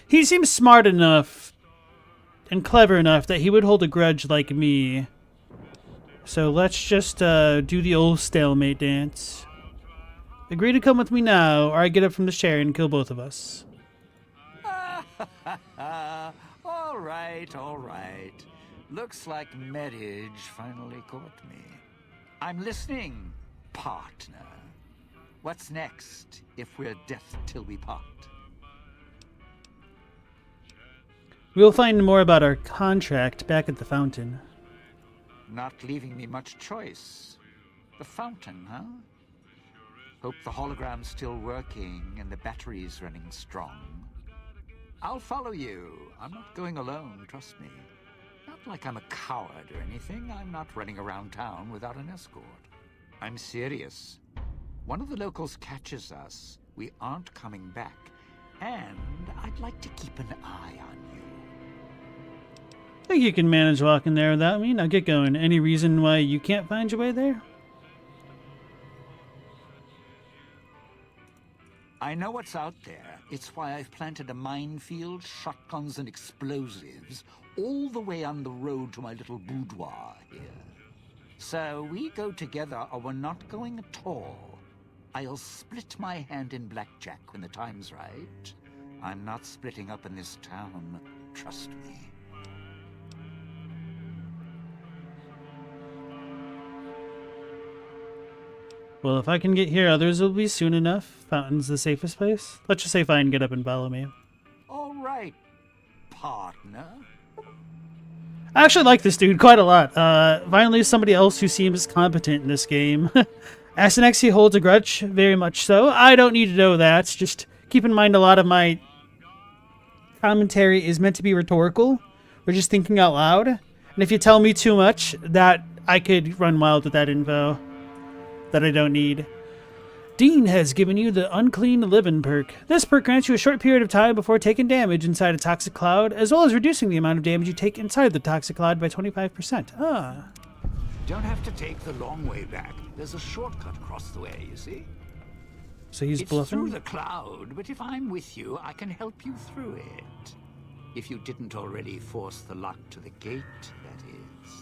Speaker 1: He seems smart enough and clever enough that he would hold a grudge like me So let's just do the old stalemate dance. Agree to come with me now, or I get up from the chair and kill both of us.
Speaker 7: All right, all right. Looks like marriage finally caught me. I'm listening, partner. What's next, if we're death till we part?
Speaker 1: We'll find more about our contract back at the fountain.
Speaker 7: Not leaving me much choice. The fountain, huh? Hope the hologram's still working and the battery's running strong. I'll follow you. I'm not going alone, trust me. Not like I'm a coward or anything. I'm not running around town without an escort. I'm serious. One of the locals catches us, we aren't coming back. And I'd like to keep an eye on you.
Speaker 1: I think you can manage walking there without me. Now get going. Any reason why you can't find your way there?
Speaker 7: I know what's out there. It's why I've planted a minefield, shotguns, and explosives all the way on the road to my little boudoir here. So we go together or we're not going at all. I'll split my hand in blackjack when the time's right. I'm not splitting up in this town, trust me.
Speaker 1: Well, if I can get here, others will be soon enough. Fountain's the safest place. Let's just say fine, get up and follow me.
Speaker 7: All right, partner.
Speaker 1: I actually like this dude quite a lot. Finally, somebody else who seems competent in this game. Asenex, he holds a grudge, very much so. I don't need to know that. Just keep in mind a lot of my commentary is meant to be rhetorical. We're just thinking out loud. And if you tell me too much, that I could run wild with that info that I don't need. Dean has given you the Unclean Living perk. This perk grants you a short period of time before taking damage inside a toxic cloud, as well as reducing the amount of damage you take inside the toxic cloud by 25%. Ah.
Speaker 7: Don't have to take the long way back. There's a shortcut across the way, you see?
Speaker 1: So he's bluffing?
Speaker 7: It's through the cloud, but if I'm with you, I can help you through it. If you didn't already force the lock to the gate, that is.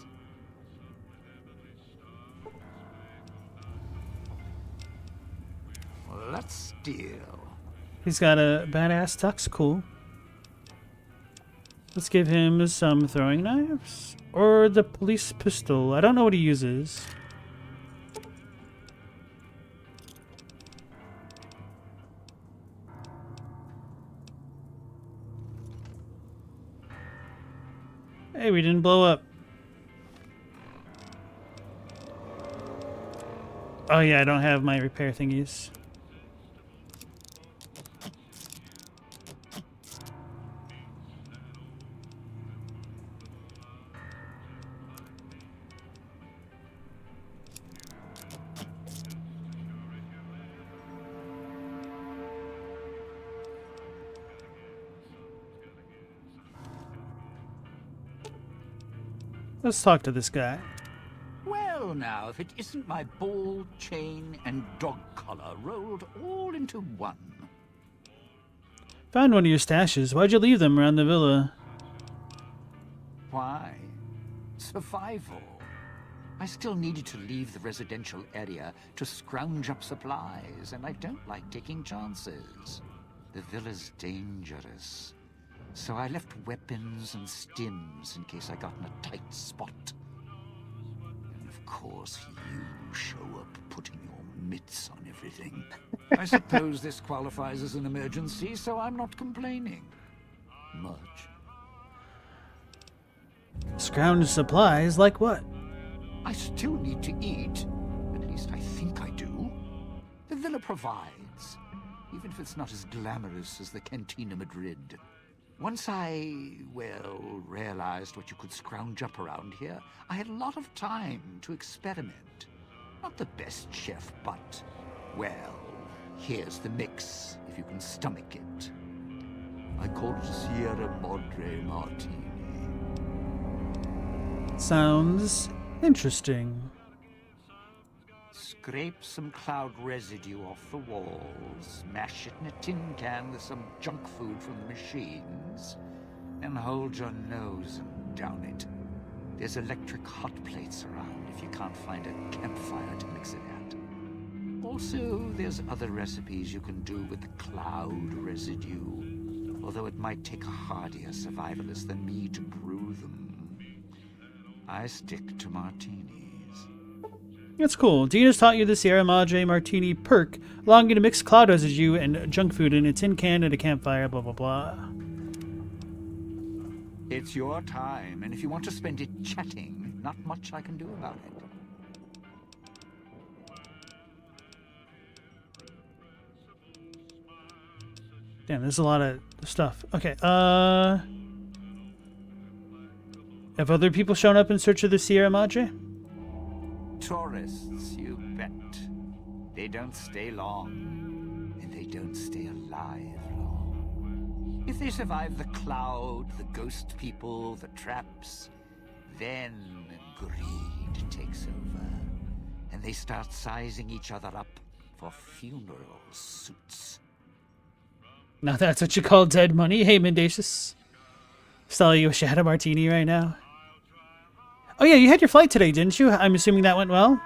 Speaker 7: Let's deal.
Speaker 1: He's got a badass tux, cool. Let's give him some throwing knives. Or the police pistol. I don't know what he uses. Hey, we didn't blow up. Oh yeah, I don't have my repair thingies. Let's talk to this guy.
Speaker 7: Well now, if it isn't my ball, chain, and dog collar rolled all into one.
Speaker 1: Found one of your stashes. Why'd you leave them around the villa?
Speaker 7: Why? Survival. I still needed to leave the residential area to scrounge up supplies, and I don't like taking chances. The villa's dangerous. So I left weapons and stims in case I got in a tight spot. And of course, you show up putting your mitts on everything. I suppose this qualifies as an emergency, so I'm not complaining. Much.
Speaker 1: Scrounge supplies? Like what?
Speaker 7: I still need to eat. At least I think I do. The villa provides, even if it's not as glamorous as the Cantina Madrid. Once I, well, realized what you could scrounge up around here, I had a lot of time to experiment. Not the best chef, but, well, here's the mix, if you can stomach it. I call it Sierra Madre Martini.
Speaker 1: Sounds interesting.
Speaker 7: Scrape some cloud residue off the walls, mash it in a tin can with some junk food from the machines, and hold your nose and down it. There's electric hot plates around if you can't find a campfire to mix it at. Also, there's other recipes you can do with the cloud residue, although it might take a hardier survivalist than me to brew them. I stick to martinis.
Speaker 1: That's cool. Dina's taught you the Sierra Madre Martini perk, allowing you to mix cloud residue and junk food in a tin can at a campfire, blah, blah, blah.
Speaker 7: It's your time, and if you want to spend it chatting, not much I can do about it.
Speaker 1: Damn, there's a lot of stuff. Okay, have other people shown up in search of the Sierra Madre?
Speaker 7: Tourists, you bet. They don't stay long, and they don't stay alive long. If they survive the cloud, the ghost people, the traps, then greed takes over, and they start sizing each other up for funeral suits.
Speaker 1: Now that's what you call dead money? Hey, Mendacious. Selling you a Shadow Martini right now. Oh yeah, you had your flight today, didn't you? I'm assuming that went well?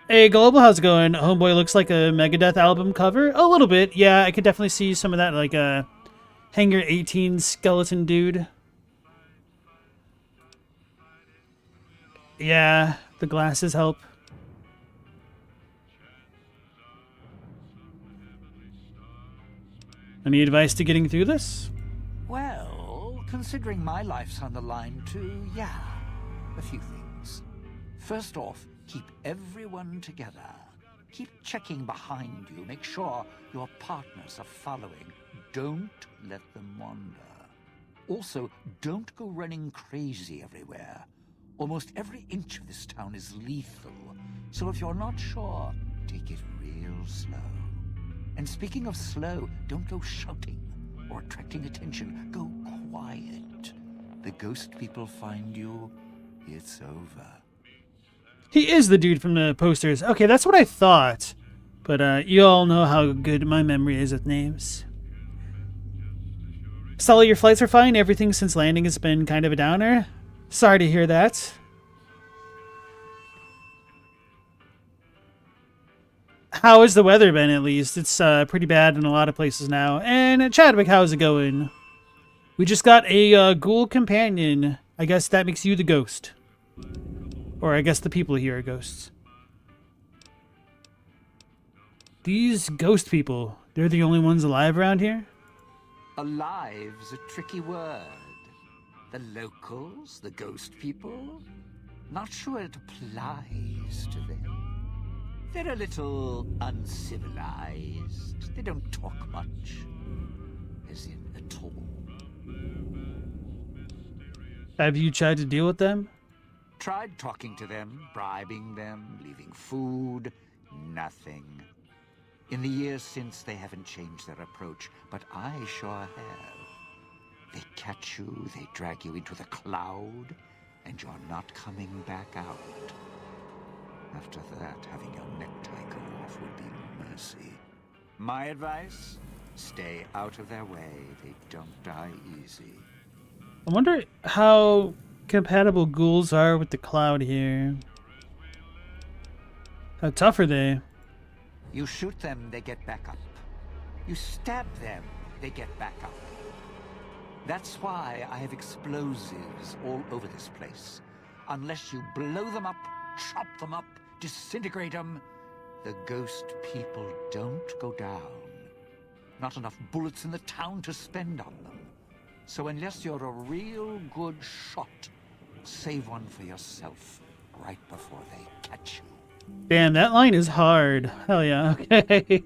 Speaker 1: Hey, Global, how's it going? Homeboy looks like a Megadeth album cover. A little bit, yeah. I could definitely see some of that, like a Hangar 18 skeleton dude. Yeah, the glasses help. Any advice to getting through this?
Speaker 7: Well, considering my life's on the line too, yeah, a few things. First off, keep everyone together. Keep checking behind you. Make sure your partners are following. Don't let them wander. Also, don't go running crazy everywhere. Almost every inch of this town is lethal. So if you're not sure, take it real slow. And speaking of slow, don't go shouting or attracting attention. Go quiet. The ghost people find you, it's over.
Speaker 1: He is the dude from the posters. Okay, that's what I thought. But you all know how good my memory is with names. Sully, your flights are fine? Everything since landing has been kind of a downer? Sorry to hear that. How has the weather been, at least? It's pretty bad in a lot of places now. And Chadwick, how's it going? We just got a ghoul companion. I guess that makes you the ghost. Or I guess the people here are ghosts. These ghost people, they're the only ones alive around here?
Speaker 7: Alive's a tricky word. The locals, the ghost people, not sure it applies to them. They're a little uncivilized. They don't talk much. As in, at all.
Speaker 1: Have you tried to deal with them?
Speaker 7: Tried talking to them, bribing them, leaving food. Nothing. In the years since, they haven't changed their approach, but I sure have. They catch you, they drag you into the cloud, and you're not coming back out. After that, having your necktie go off would be mercy. My advice? Stay out of their way. They don't die easy.
Speaker 1: I wonder how compatible ghouls are with the cloud here. How tough are they?
Speaker 7: You shoot them, they get back up. You stab them, they get back up. That's why I have explosives all over this place. Unless you blow them up, chop them up, disintegrate them, the ghost people don't go down. Not enough bullets in the town to spend on them. So unless you're a real good shot, save one for yourself right before they catch you.
Speaker 1: Damn, that line is hard. Hell yeah, okay.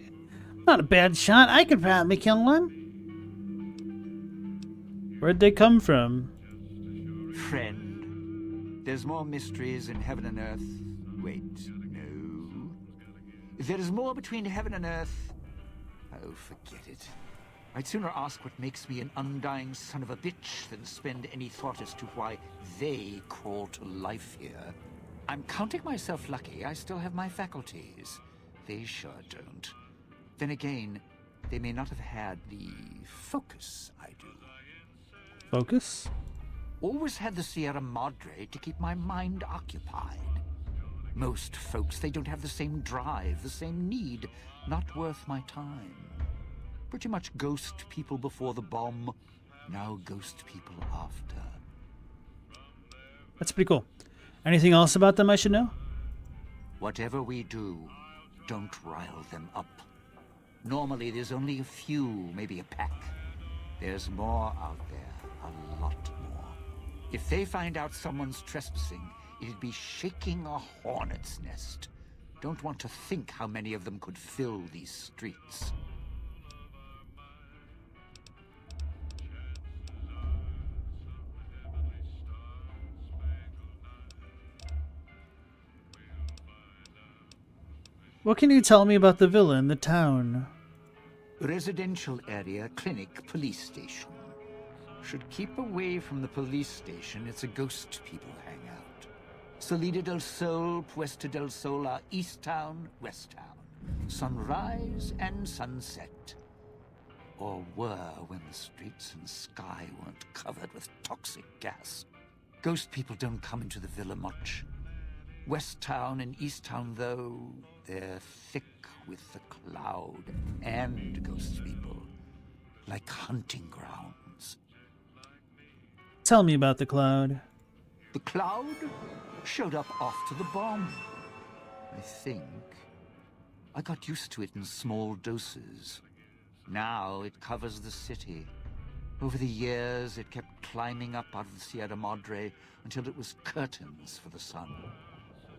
Speaker 1: Not a bad shot. I could probably kill one. Where'd they come from?
Speaker 7: Friend, there's more mysteries in heaven and earth. Wait, no. There is more between heaven and earth. Oh, forget it. I'd sooner ask what makes me an undying son of a bitch than spend any thought as to why they crawl to life here. I'm counting myself lucky I still have my faculties. They sure don't. Then again, they may not have had the focus I do.
Speaker 1: Focus?
Speaker 7: Always had the Sierra Madre to keep my mind occupied. Most folks, they don't have the same drive, the same need. Not worth my time. Pretty much ghost people before the bomb, now ghost people after.
Speaker 1: That's pretty cool. Anything else about them I should know?
Speaker 7: Whatever we do, don't rile them up. Normally there's only a few, maybe a pack. There's more out there, a lot more. If they find out someone's trespassing, it'd be shaking a hornet's nest. Don't want to think how many of them could fill these streets.
Speaker 1: What can you tell me about the villa in the town?
Speaker 7: Residential area, clinic, police station. Should keep away from the police station. It's a ghost people hangout. Salida del Sol, Puesta del Sol are East Town, West Town. Sunrise and sunset. Or were when the streets and sky weren't covered with toxic gas. Ghost people don't come into the villa much. West Town and East Town, though, they're thick with the cloud and ghost people. Like hunting grounds.
Speaker 1: Tell me about the cloud.
Speaker 7: The cloud showed up after the bomb, I think. I got used to it in small doses. Now it covers the city. Over the years, it kept climbing up out of the Sierra Madre until it was curtains for the sun.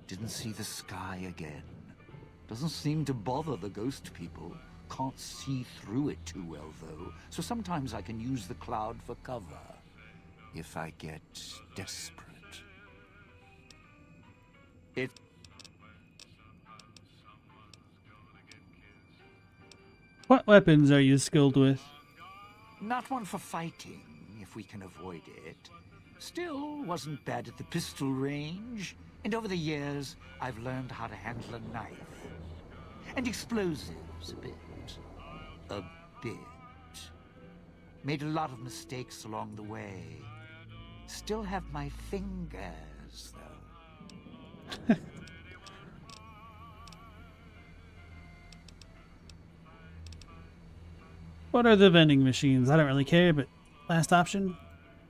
Speaker 7: Didn't see the sky again. Doesn't seem to bother the ghost people. Can't see through it too well, though. So sometimes I can use the cloud for cover. If I get desperate.
Speaker 1: What weapons are you skilled with?
Speaker 7: Not one for fighting, if we can avoid it. Still, wasn't bad at the pistol range. And over the years, I've learned how to handle a knife. And explosives, a bit. A bit. Made a lot of mistakes along the way. Still have my fingers, though.
Speaker 1: What are the vending machines? I don't really care, but last option?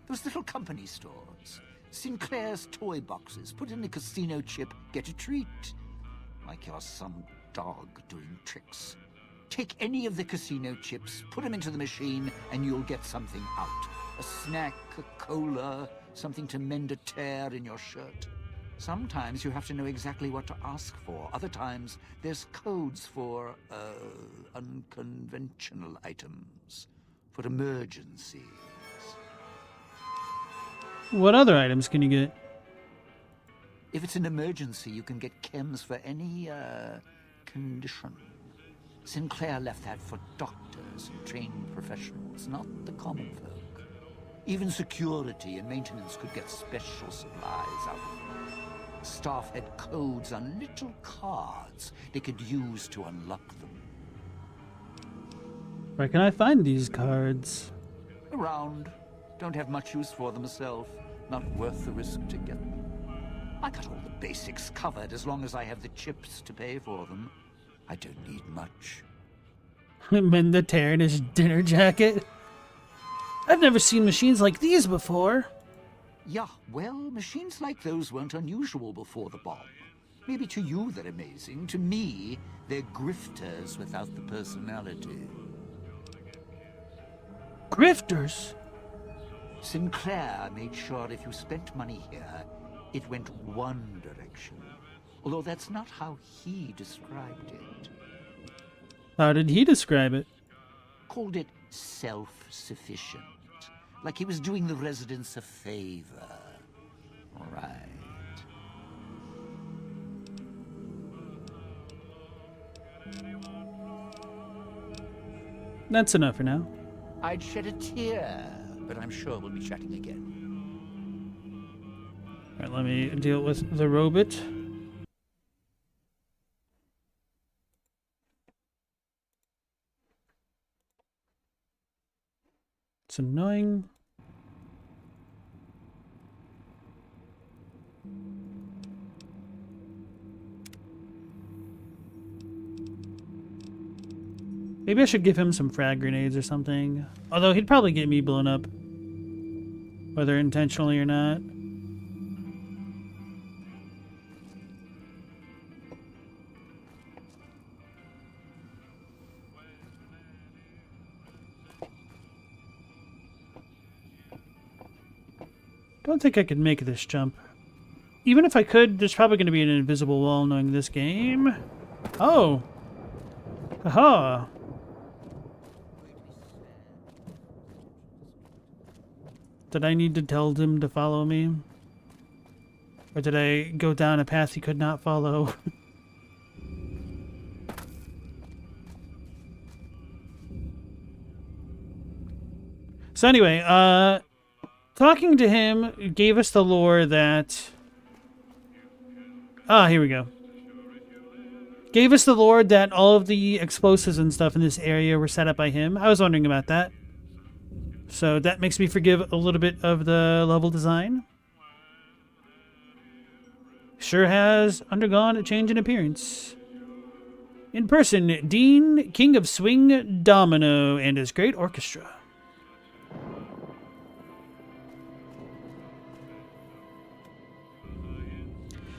Speaker 7: Those little company stores. Sinclair's toy boxes. Put in a casino chip, get a treat. Like you're some dog doing tricks. Take any of the casino chips, put them into the machine, and you'll get something out. A snack, a cola, something to mend a tear in your shirt. Sometimes you have to know exactly what to ask for. Other times, there's codes for, unconventional items. For emergencies.
Speaker 1: What other items can you get?
Speaker 7: If it's an emergency, you can get chems for any, condition. Sinclair left that for doctors and trained professionals, not the common folk. Even security and maintenance could get special supplies out of them. Staff had codes on little cards they could use to unlock them.
Speaker 1: Where can I find these cards?
Speaker 7: Around. Don't have much use for them myself. Not worth the risk to get them. I got all the basics covered as long as I have the chips to pay for them. I don't need much.
Speaker 1: Mend the tear in his dinner jacket? I've never seen machines like these before.
Speaker 7: Yeah, well, machines like those weren't unusual before the bomb. Maybe to you they're amazing. To me, they're grifters without the personality.
Speaker 1: Grifters?
Speaker 7: Sinclair made sure if you spent money here, it went one direction. Although that's not how he described it.
Speaker 1: How did he describe it?
Speaker 7: Called it self-sufficient. Like he was doing the residents a favor. Right.
Speaker 1: That's enough for now.
Speaker 7: I'd shed a tear, but I'm sure we'll be chatting again.
Speaker 1: Alright, let me deal with the robot. It's annoying. Maybe I should give him some frag grenades or something. Although he'd probably get me blown up. Whether intentionally or not. Don't think I could make this jump. Even if I could, there's probably going to be an invisible wall knowing this game. Oh! Aha! Did I need to tell him to follow me? Or did I go down a path he could not follow? So anyway, talking to him gave us the lore that... Ah, here we go. Gave us the lore that all of the explosives and stuff in this area were set up by him. I was wondering about that. So that makes me forgive a little bit of the level design. Sure has undergone a change in appearance. In person, Dean, King of Swing Domino, and his great orchestra.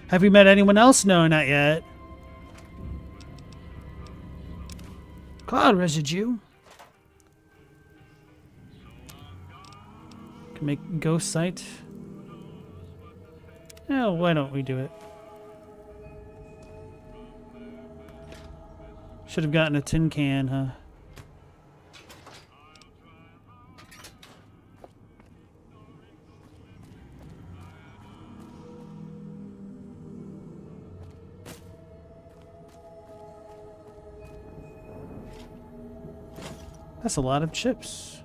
Speaker 1: Have we met anyone else? No, not yet. Cloud residue. Can make ghost sight. Oh, why don't we do it? Should have gotten a tin can, huh? That's a lot of chips.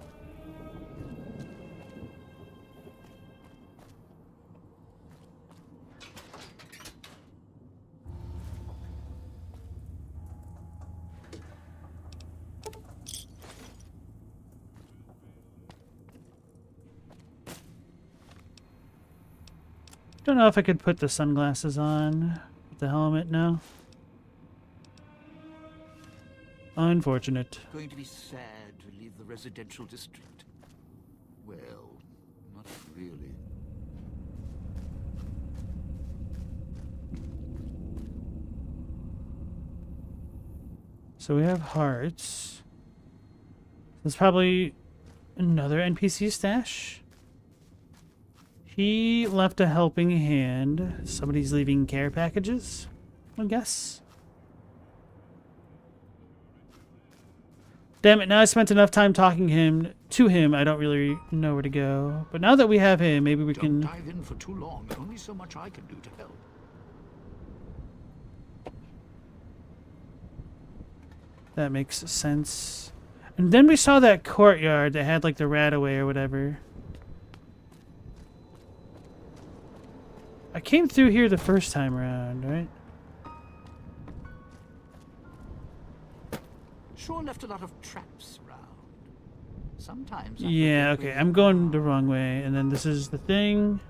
Speaker 1: Don't know if I could put the sunglasses on. The helmet, no. Unfortunate.
Speaker 7: Going to be sad to leave the residential district. Well, not really.
Speaker 1: So we have hearts. There's probably another NPC stash. He left a helping hand. Somebody's leaving care packages, I guess. Damn it, now I spent enough time talking to him, I don't really know where to go. But now that we have him, maybe we can...
Speaker 7: Don't dive in for too long. Only so much I can do to help.
Speaker 1: That makes sense. And then we saw that courtyard that had like the rat-away or whatever. I came through here the first time around, right?
Speaker 7: Sure left a lot of traps around. Sometimes...
Speaker 1: Yeah, okay, I'm going the wrong way. And then this is the thing.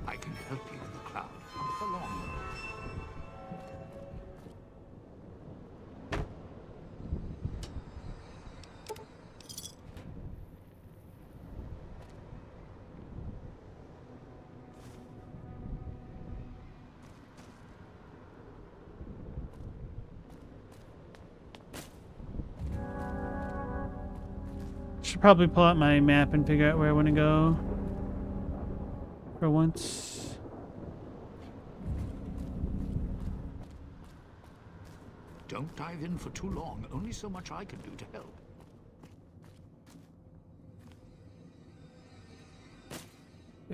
Speaker 7: I can help you in the cloud. Not for long.
Speaker 1: Should probably pull out my map and figure out where I want to go. For once.
Speaker 7: Don't dive in for too long. Only so much I can do to help.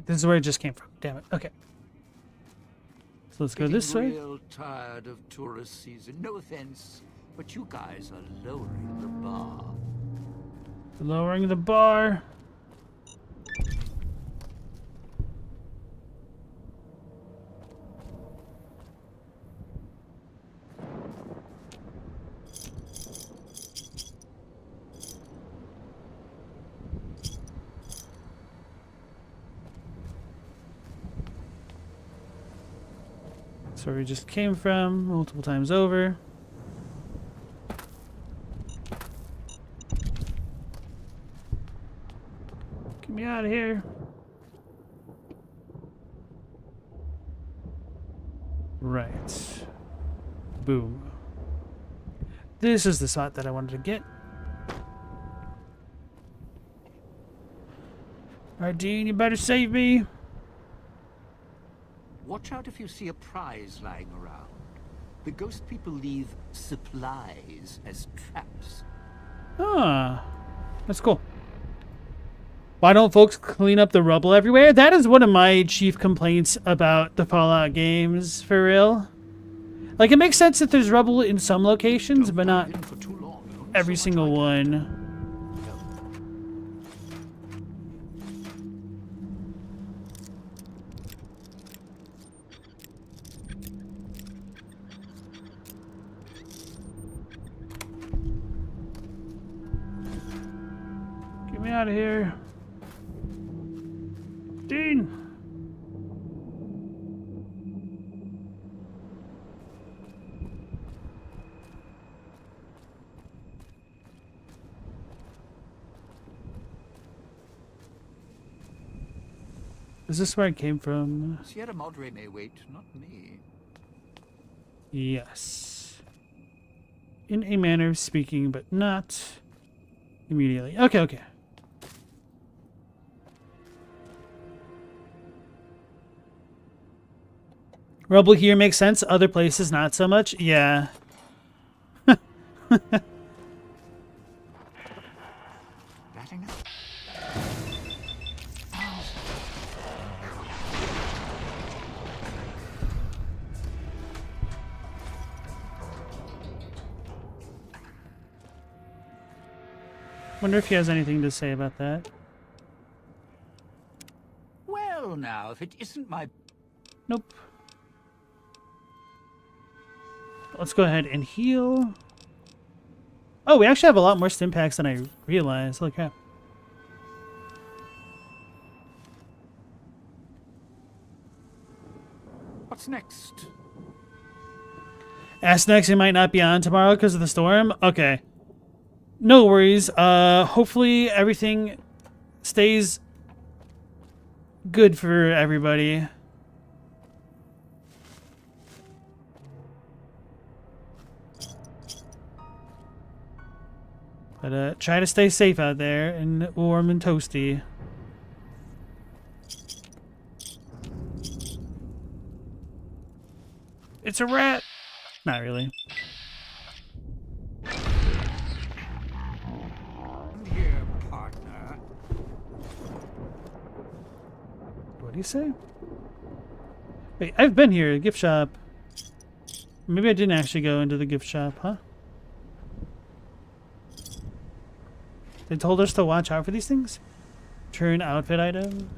Speaker 1: This is where it just came from. Damn it. Okay. So let's go this way.
Speaker 7: Real tired of tourist season. No offense, but you guys are lowering the bar.
Speaker 1: Lowering the bar. That's where we just came from multiple times over. Get me out of here. Right. Boom. This is the spot that I wanted to get. Alright, Dean, you better save me.
Speaker 7: Watch out if you see a prize lying around. The ghost people leave supplies as traps.
Speaker 1: Ah, that's cool. Why don't folks clean up the rubble everywhere? That is one of my chief complaints about the Fallout games, for real. Like, it makes sense that there's rubble in some locations, but not every single one. Get me out of here. Dean! Is this where I came from?
Speaker 7: Sierra Madre may wait, not me.
Speaker 1: Yes. In a manner of speaking, but not immediately. Okay, okay. Rubble here makes sense. Other places, not so much. Yeah.
Speaker 7: Batting up.
Speaker 1: Wonder if he has anything to say about that.
Speaker 7: Well, now, if it isn't my...
Speaker 1: Nope. Let's go ahead and heal. Oh, we actually have a lot more stim packs than I realized. Holy crap.
Speaker 7: What's next?
Speaker 1: Ask next, it might not be on tomorrow because of the storm. Okay. No worries. Hopefully everything stays good for everybody. But try to stay safe out there and warm and toasty. It's a rat! Not really.
Speaker 7: Here, partner.
Speaker 1: What do you say? Wait, I've been here, gift shop. Maybe I didn't actually go into the gift shop, huh? They told us to watch out for these things? Turn outfit item.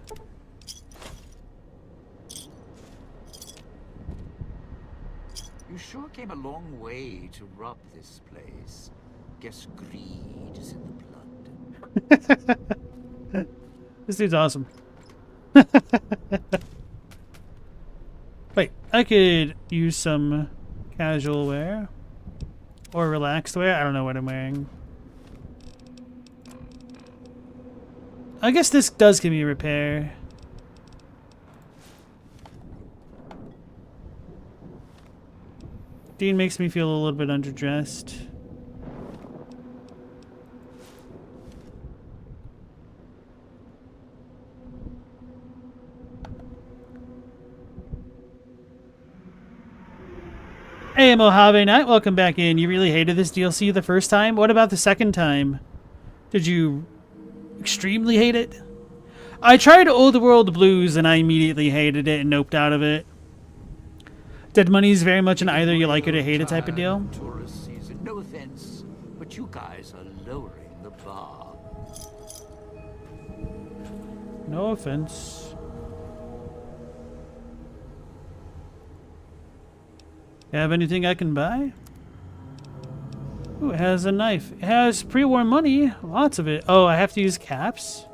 Speaker 7: You sure came a long way to rob this place. Guess greed is in the blood.
Speaker 1: This dude's awesome. Wait, I could use some casual wear. Or relaxed wear. I don't know what I'm wearing. I guess this does give me a repair. Dean makes me feel a little bit underdressed. Hey Mojave Knight, welcome back in. You really hated this DLC the first time? What about the second time? Did you extremely hate it? I tried Old World Blues and I immediately hated it and noped out of it. Dead Money is very much an either you like it or hate it type of deal.
Speaker 7: Tourist season. No offense, but you guys are lowering the bar.
Speaker 1: No offense. You have anything I can buy? Ooh, it has a knife. It has pre-war money. Lots of it. Oh, I have to use caps?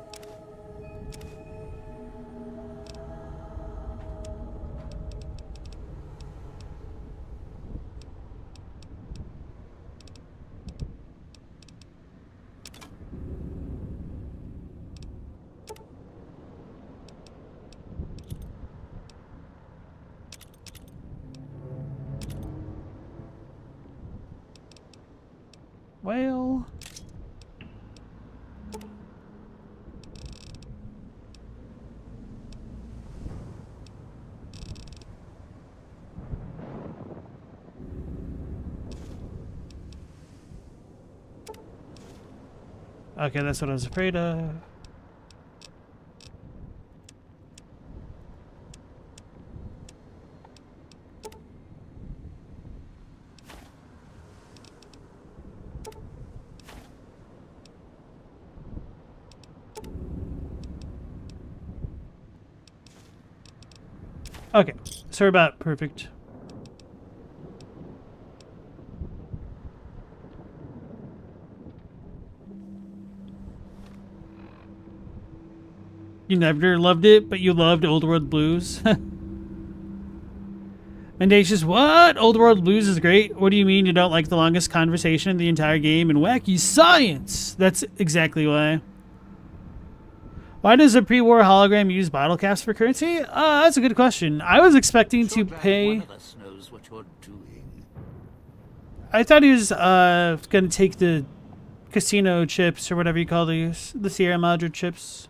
Speaker 1: Well... Okay, that's what I was afraid of. Okay, so we're about perfect. You never loved it, but you loved Old World Blues. Mendacious, what? Old World Blues is great. What do you mean you don't like the longest conversation in the entire game and wacky science? That's exactly why. Why does a pre-war hologram use bottle caps for currency? That's a good question. I was expecting to pay...
Speaker 7: One of us knows what you're doing.
Speaker 1: I thought he was going to take the casino chips or whatever you call these. The Sierra Madre chips.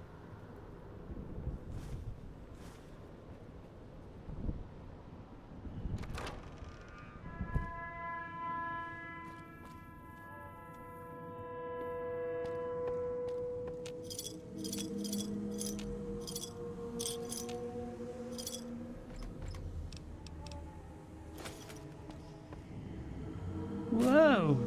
Speaker 1: Whoa.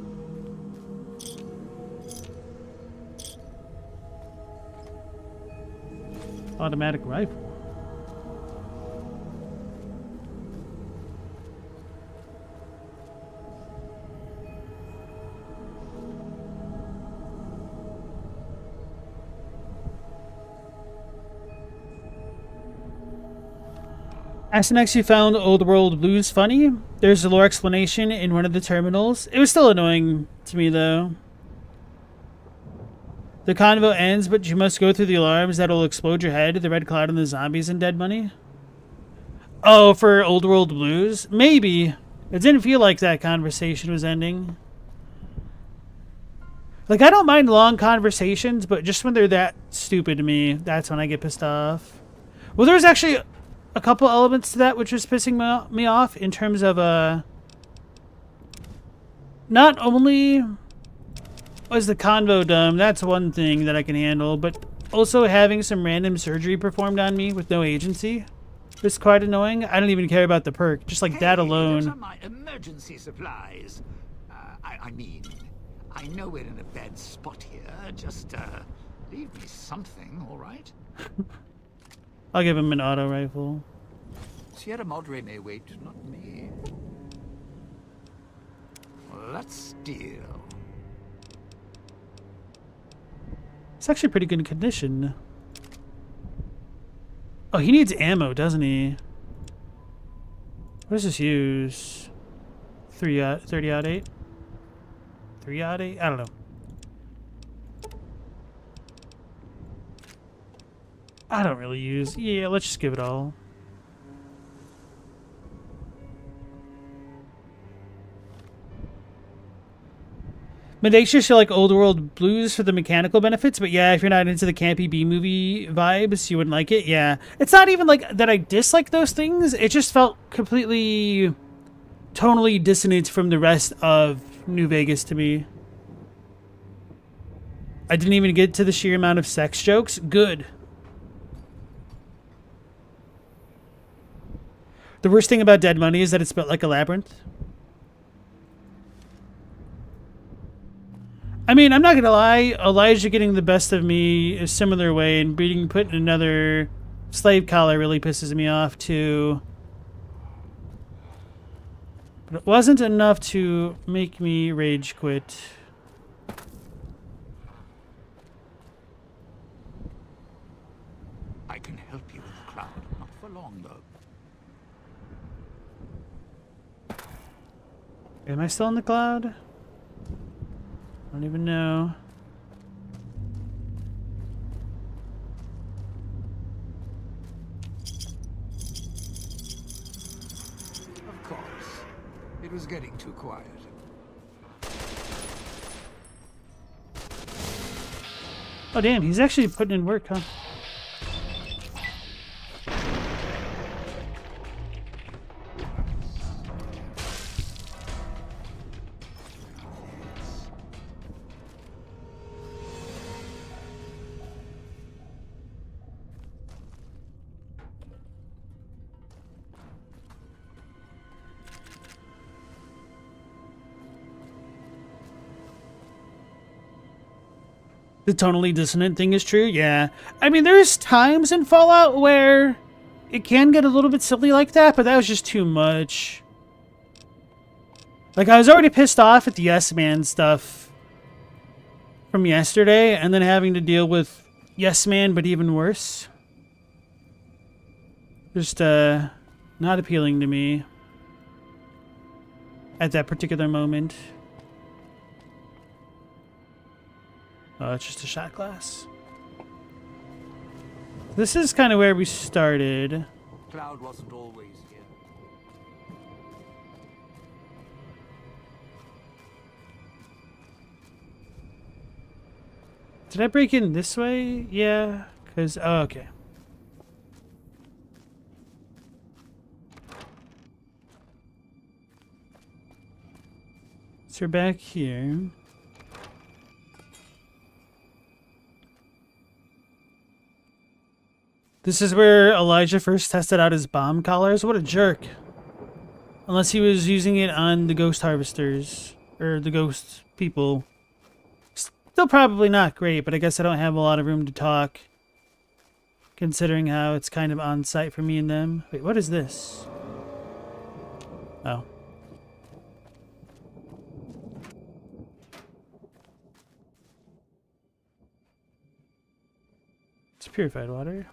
Speaker 1: Automatic rifle. Astynex, you found Old World Blues funny? There's a lore explanation in one of the terminals. It was still annoying to me, though. The convo ends, but you must go through the alarms that'll explode your head, the red cloud and the zombies and dead money. Oh, for Old World Blues? Maybe. It didn't feel like that conversation was ending. Like, I don't mind long conversations, but just when they're that stupid to me, that's when I get pissed off. Well, there's actually a couple elements to that which was pissing me off in terms of not only was the convo dumb, that's one thing that I can handle, but also having some random surgery performed on me with no agency is quite annoying. I don't even care about the perk, just like that alone.
Speaker 7: Those are my emergency supplies. I mean, I know we're in a bad spot here. Just leave me something, all right?
Speaker 1: I'll give him an auto rifle.
Speaker 7: Sierra Madre may wait, not me. Well, let's deal.
Speaker 1: It's actually pretty good condition. Oh, he needs ammo, doesn't he? What does this use? 30-08? 3-8? I don't know. I don't really use... Yeah, let's just give it all. Mendacious, you like Old World Blues for the mechanical benefits, but yeah, if you're not into the campy B-movie vibes, you wouldn't like it. Yeah. It's not even like that I dislike those things. It just felt completely tonally dissonant from the rest of New Vegas to me. I didn't even get to the sheer amount of sex jokes. Good. The worst thing about Dead Money is that it's built like a labyrinth. I mean, I'm not gonna lie, Elijah getting the best of me a similar way and being put in another slave collar really pisses me off too. But it wasn't enough to make me rage quit.
Speaker 7: I can help you in the cloud, not for long though.
Speaker 1: Am I still in the cloud? I don't even know.
Speaker 7: Of course. It was getting too quiet.
Speaker 1: Oh, damn, he's actually putting in work, huh? The tonally dissonant thing is true, yeah. I mean, there's times in Fallout where it can get a little bit silly like that, but that was just too much. Like, I was already pissed off at the Yes Man stuff from yesterday, and then having to deal with Yes Man, but even worse. Just, not appealing to me at that particular moment. Oh, it's just a shot glass. This is kind of where we started.
Speaker 7: Cloud wasn't always here.
Speaker 1: Did I break in this way? Yeah, because... Oh, okay. So we're back here. This is where Elijah first tested out his bomb collars. What a jerk. Unless he was using it on the ghost harvesters. Or the ghost people. Still probably not great, but I guess I don't have a lot of room to talk. Considering how it's kind of on site for me and them. Wait, what is this? Oh. It's purified water.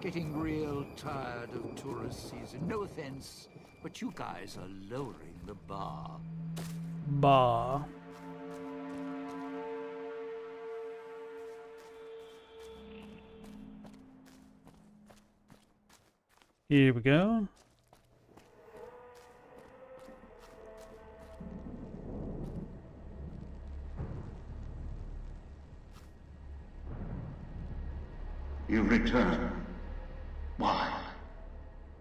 Speaker 7: Getting real tired of tourist season. No offense, but you guys are lowering the bar.
Speaker 1: Bah. Here we go.
Speaker 8: You return. Why?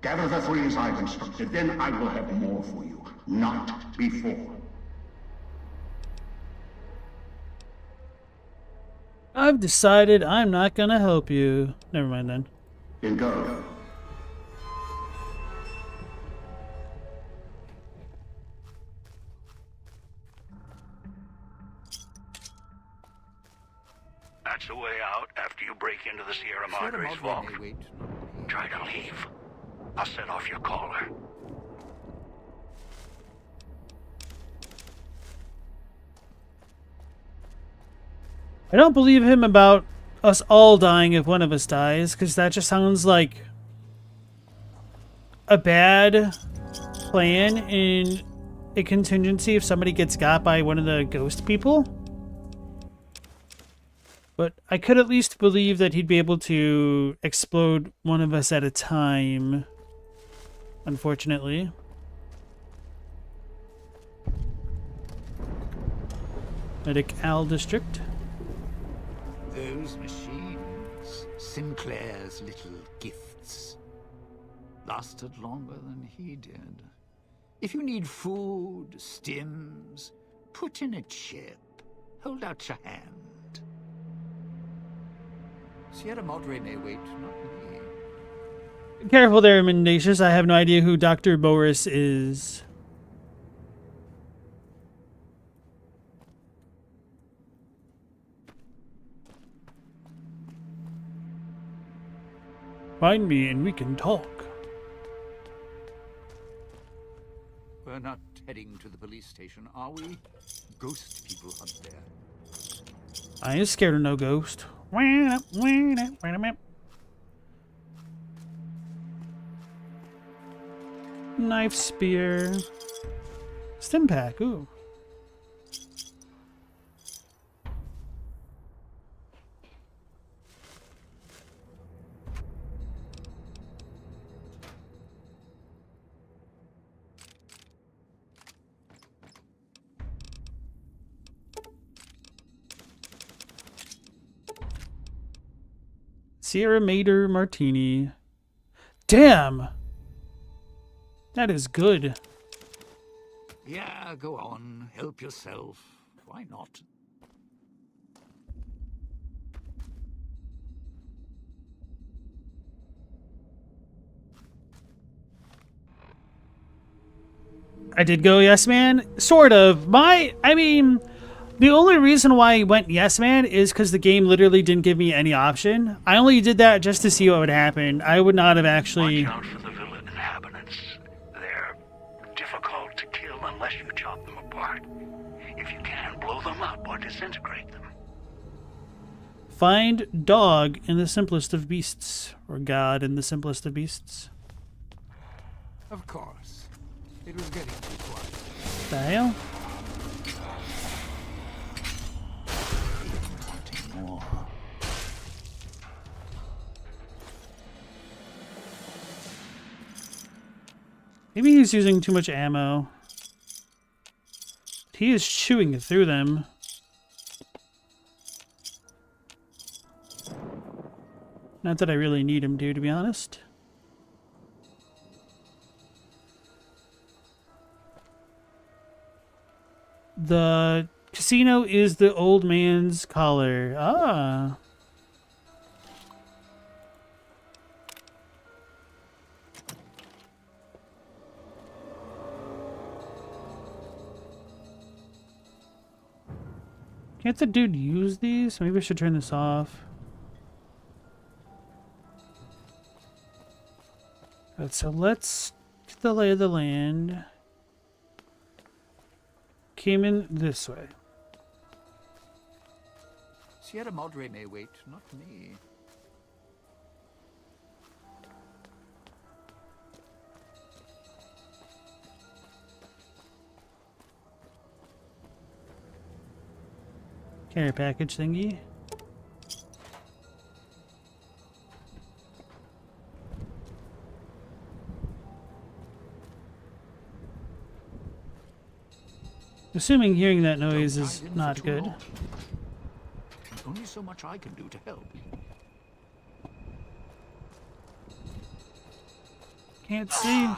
Speaker 8: Gather the threes I've instructed, then I will have more for you. Not before.
Speaker 1: I've decided I'm not gonna help you. Never mind then.
Speaker 8: Then go.
Speaker 3: That's the way out after you break into the Sierra Madre's vault.
Speaker 7: Wait.
Speaker 3: Try to leave. I'll set off your caller.
Speaker 1: I don't believe him about us all dying if one of us dies, because that just sounds like a bad plan in a contingency if somebody gets got by one of the ghost people. But I could at least believe that he'd be able to explode one of us at a time, unfortunately. Medic Al District.
Speaker 7: Those machines, Sinclair's little gifts, lasted longer than he did. If you need food, stims, put in a chip. Hold out your hand. Sierra Madre may wait, not me.
Speaker 1: Careful there, Mendacious. I have no idea who Dr. Boris is. Find me and we can talk.
Speaker 7: We're not heading to the police station, are we? Ghost people hunt there.
Speaker 1: I ain't scared of no ghost. Knife spear. Stim pack, ooh. Sierra Mater Martini. Damn! That is good.
Speaker 7: Yeah, go on. Help yourself. Why not?
Speaker 1: I did go yes man, sort of. I mean, the only reason why I went yes man is because the game literally didn't give me any option. I only did that just to see what would happen. I would not have actually...
Speaker 3: Watch out for the villa inhabitants. They're difficult to kill unless you chop them apart. If you can, blow them up or disintegrate them.
Speaker 1: Find dog in the simplest of beasts. Or God in the simplest of beasts.
Speaker 7: Of course. It was getting too quiet.
Speaker 1: The hell?
Speaker 7: Wanting more.
Speaker 1: Maybe he's using too much ammo. He is chewing through them. Not that I really need him to be honest. The casino is the old man's collar. Ah. Can't the dude use these? Maybe I should turn this off. Right, so let's get the lay of the land. Came in this way.
Speaker 7: Sierra Madre may wait, not me.
Speaker 1: Care package thingy. Assuming hearing that noise is not good.
Speaker 7: There's only so much I can do to help.
Speaker 1: Can't see.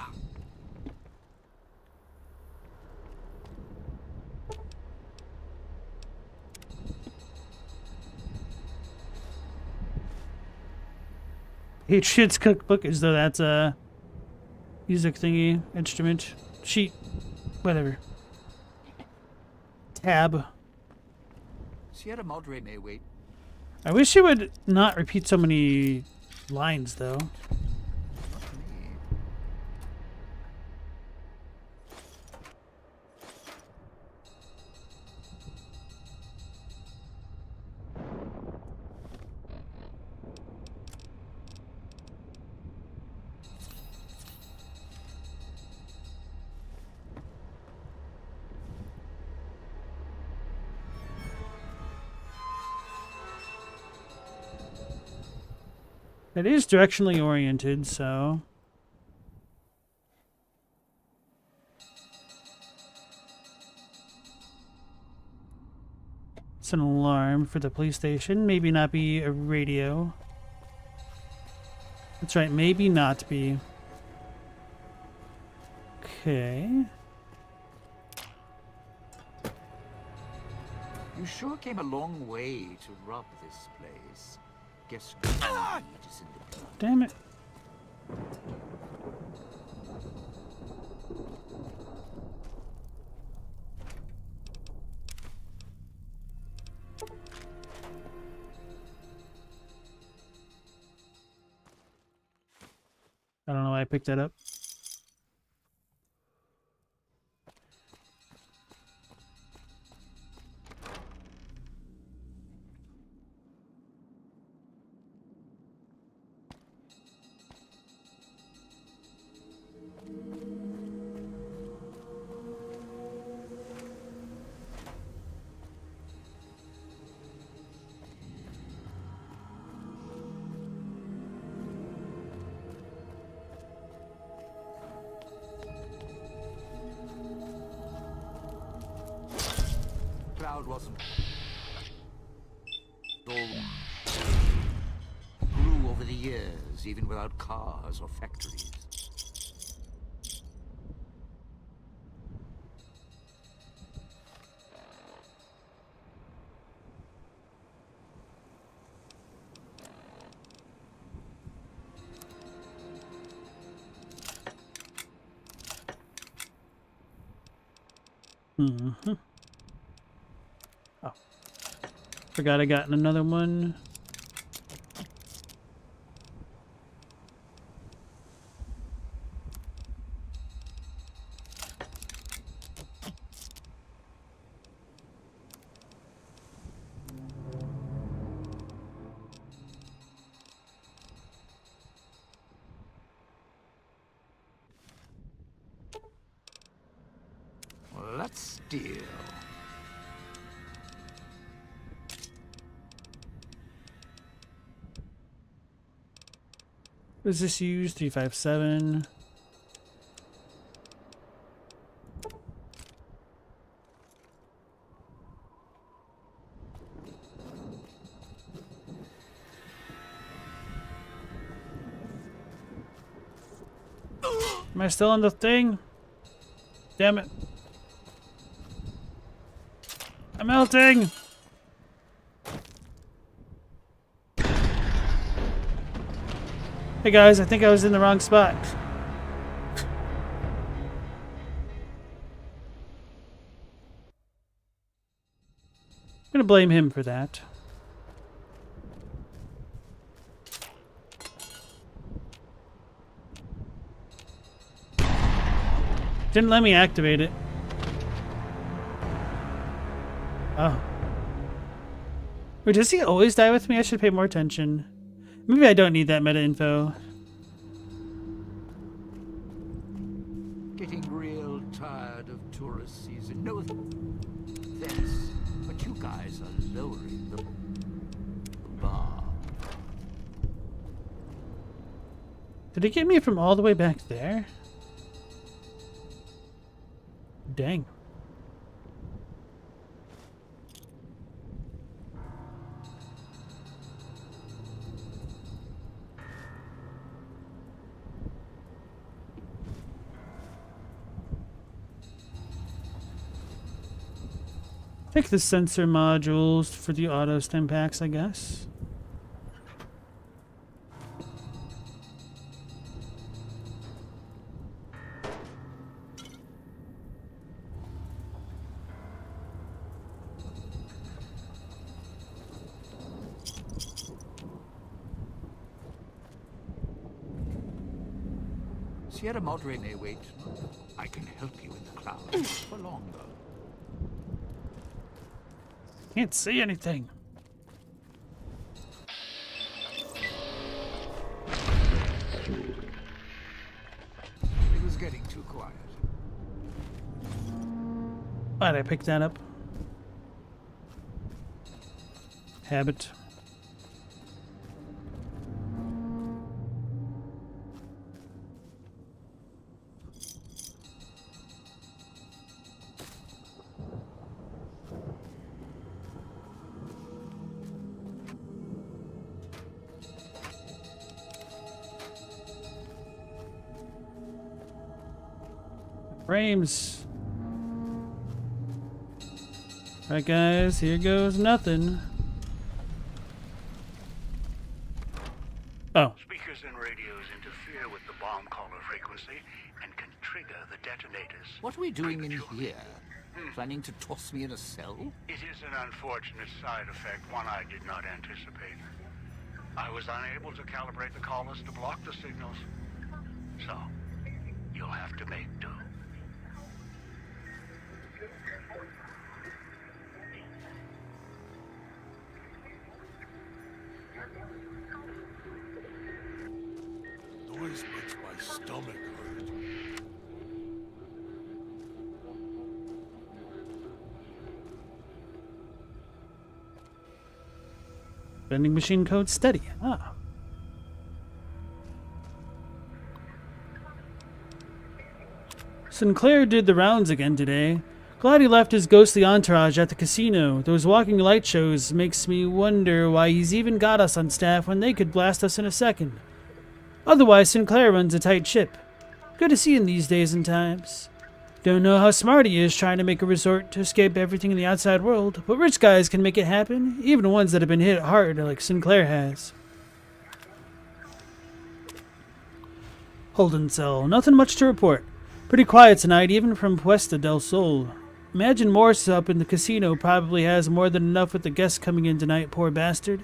Speaker 1: Patriots cookbook, as though that's a music thingy, instrument, sheet, whatever. Tab.
Speaker 7: Sierra Madre may wait.
Speaker 1: I wish it would not repeat so many lines, though.
Speaker 7: Not me.
Speaker 1: It is directionally oriented, so... It's an alarm for the police station. Maybe not be a radio. That's right, maybe not be. Okay.
Speaker 7: You sure came a long way to rob this place. Guess greed is in the blood.
Speaker 1: Damn it. I don't know why I picked that up.
Speaker 7: Cloud wasn't all grew lives even without cars or factories.
Speaker 1: Mm-hmm. Oh. Forgot I got another one.
Speaker 7: Let's deal.
Speaker 1: What does this use? 357. Am I still on the thing? Damn it. I'm melting! Hey guys, I think I was in the wrong spot. I'm gonna blame him for that. Didn't let me activate it. Oh. Wait, does he always die with me? I should pay more attention. Maybe I don't need that meta info.
Speaker 7: Getting real tired of tourist season. No offense, but you guys are lowering the bar.
Speaker 1: Did it get me from all the way back there? Dang. Take the sensor modules for the auto stem packs, I guess.
Speaker 7: Sierra Madre may wait. I can help you in the clouds for longer.
Speaker 1: Can't see anything.
Speaker 7: It was getting too quiet.
Speaker 1: Why'd I pick that up? Habit. Frames. Alright guys, here goes nothing. Oh.
Speaker 3: Speakers and radios interfere with the bomb caller frequency and can trigger the detonators.
Speaker 7: What are we doing in here? Planning to toss me in a cell?
Speaker 3: It is an unfortunate side effect, one I did not anticipate. I was unable to calibrate the callers to block the signals. So, you'll have to make do.
Speaker 9: Noise makes my stomach hurt.
Speaker 1: Vending machine code steady. Ah. Sinclair did the rounds again today. Glad he left his ghostly entourage at the casino. Those walking light shows makes me wonder why he's even got us on staff when they could blast us in a second. Otherwise, Sinclair runs a tight ship. Good to see him these days and times. Don't know how smart he is trying to make a resort to escape everything in the outside world, but rich guys can make it happen, even ones that have been hit hard like Sinclair has. Holden cell. Nothing much to report. Pretty quiet tonight, even from Puesta del Sol. Imagine Morse up in the casino probably has more than enough with the guests coming in tonight, poor bastard.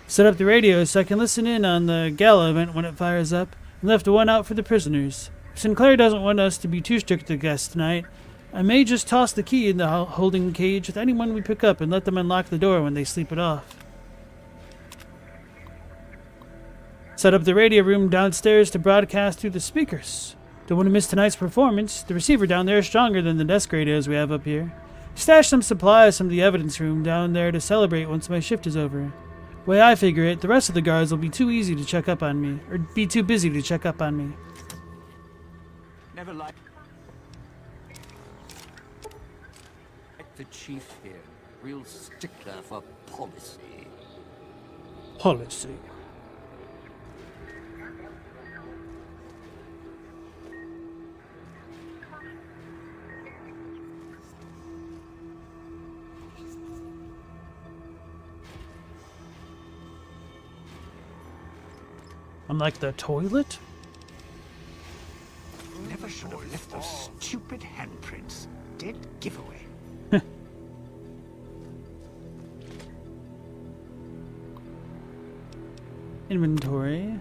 Speaker 1: Set up the radio so I can listen in on the gala event when it fires up, and left one out for the prisoners. If Sinclair doesn't want us to be too strict with the guests tonight, I may just toss the key in the holding cage with anyone we pick up and let them unlock the door when they sleep it off. Set up the radio room downstairs to broadcast through the speakers. Don't want to miss tonight's performance. The receiver down there is stronger than the desk radios we have up here. Stash some supplies from the evidence room down there to celebrate once my shift is over. Way I figure it, the rest of the guards will be too easy to check up on me, or be too busy to check up on me.
Speaker 7: Never like the chief here. Real stickler for policy.
Speaker 1: Policy. I'm like the toilet?
Speaker 7: Never should have left those stupid handprints. Dead giveaway.
Speaker 1: Inventory.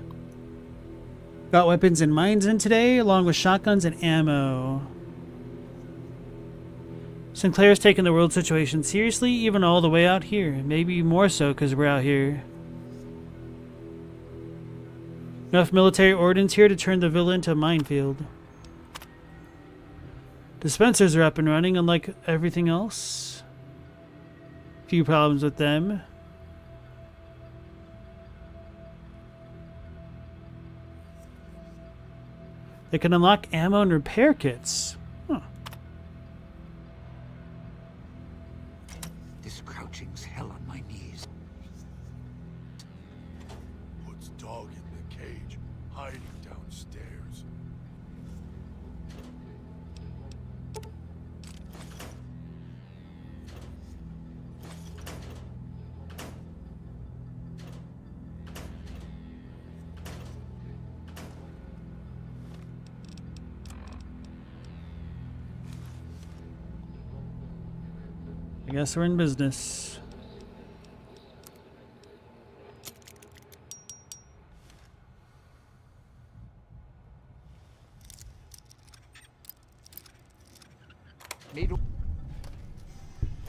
Speaker 1: Got weapons and mines in today, along with shotguns and ammo. Sinclair's taking the world situation seriously, even all the way out here. Maybe more so because we're out here. Enough military ordnance here to turn the villa into a minefield. Dispensers are up and running, unlike everything else. Few problems with them. They can unlock ammo and repair kits. Huh.
Speaker 7: This crouching's hell on my knees.
Speaker 9: Puts dog in the cage, hiding downstairs.
Speaker 1: I guess we're in business.
Speaker 7: Made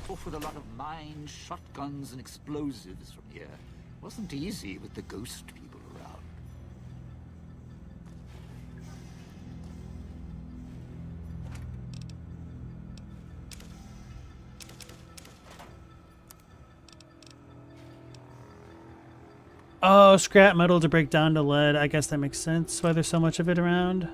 Speaker 7: off with a lot of mines, shotguns, and explosives from here. Wasn't easy with the ghost people around.
Speaker 1: Oh, scrap metal to break down to lead. I guess that makes sense why there's so much of it around.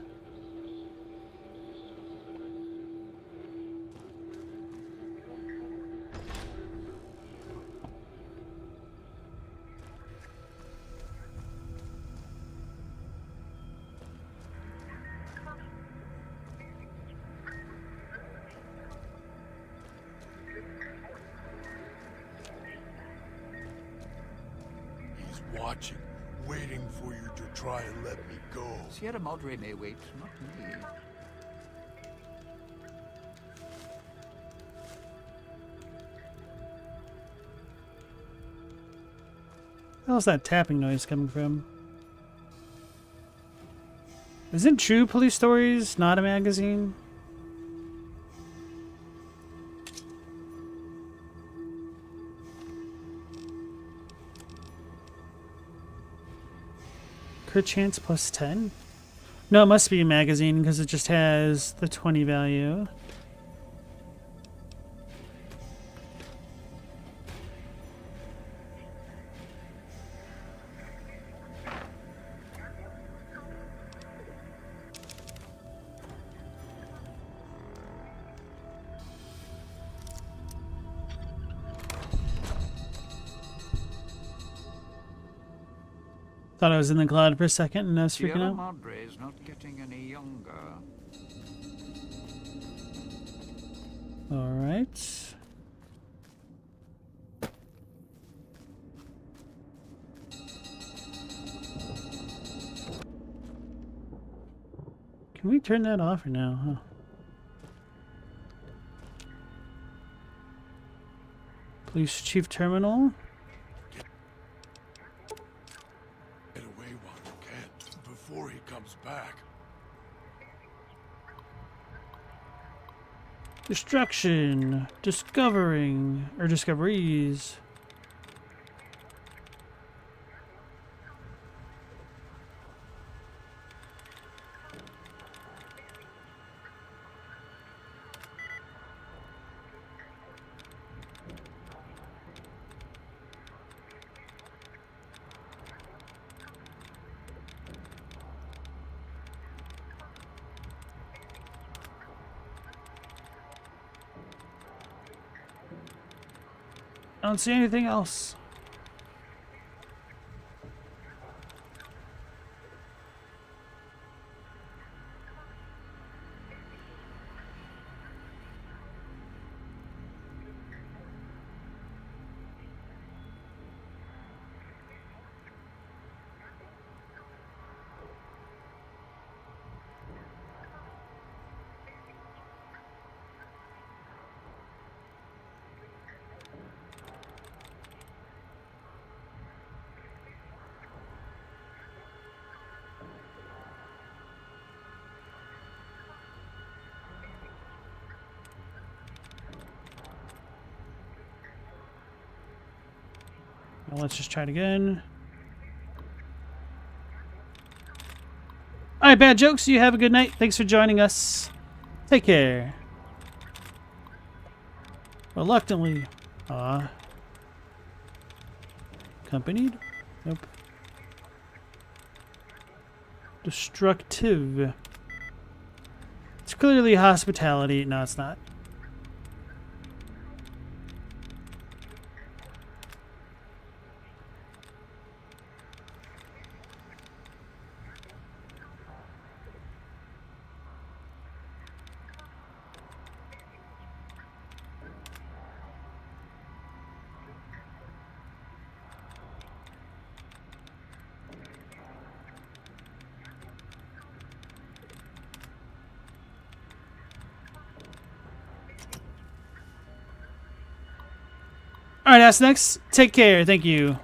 Speaker 9: Watching, waiting for you to try and let me go.
Speaker 7: Sierra Madre may wait, not me.
Speaker 1: Where's that tapping noise coming from? Isn't True Police Stories not a magazine? Crit chance plus 10? No, it must be a magazine because it just has the 20 value. Thought I was in the cloud for a second and I was freaking
Speaker 7: Sierra
Speaker 1: out.
Speaker 7: Madre is not getting any younger.
Speaker 1: Alright. Can we turn that off or no? Huh? Police Chief Terminal.
Speaker 9: Get away while you can, before he comes back.
Speaker 1: Destruction. Discovering. Or discoveries. I don't see anything else. Well, let's just try it again. Alright, Bad Jokes, you have a good night. Thanks for joining us. Take care. Reluctantly. Accompanied? Nope. Destructive. It's clearly hospitality. No, it's not. Alright, that's next. Take care. Thank you.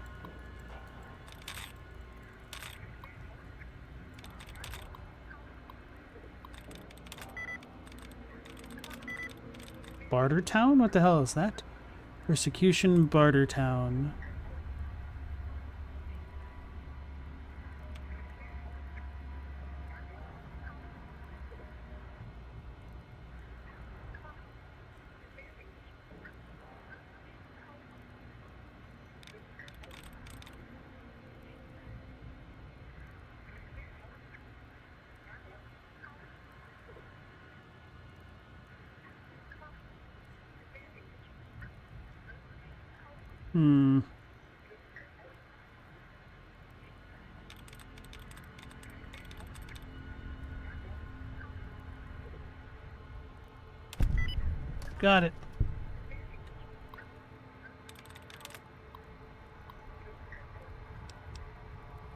Speaker 1: Barter Town? What the hell is that? Persecution Barter Town. Got it.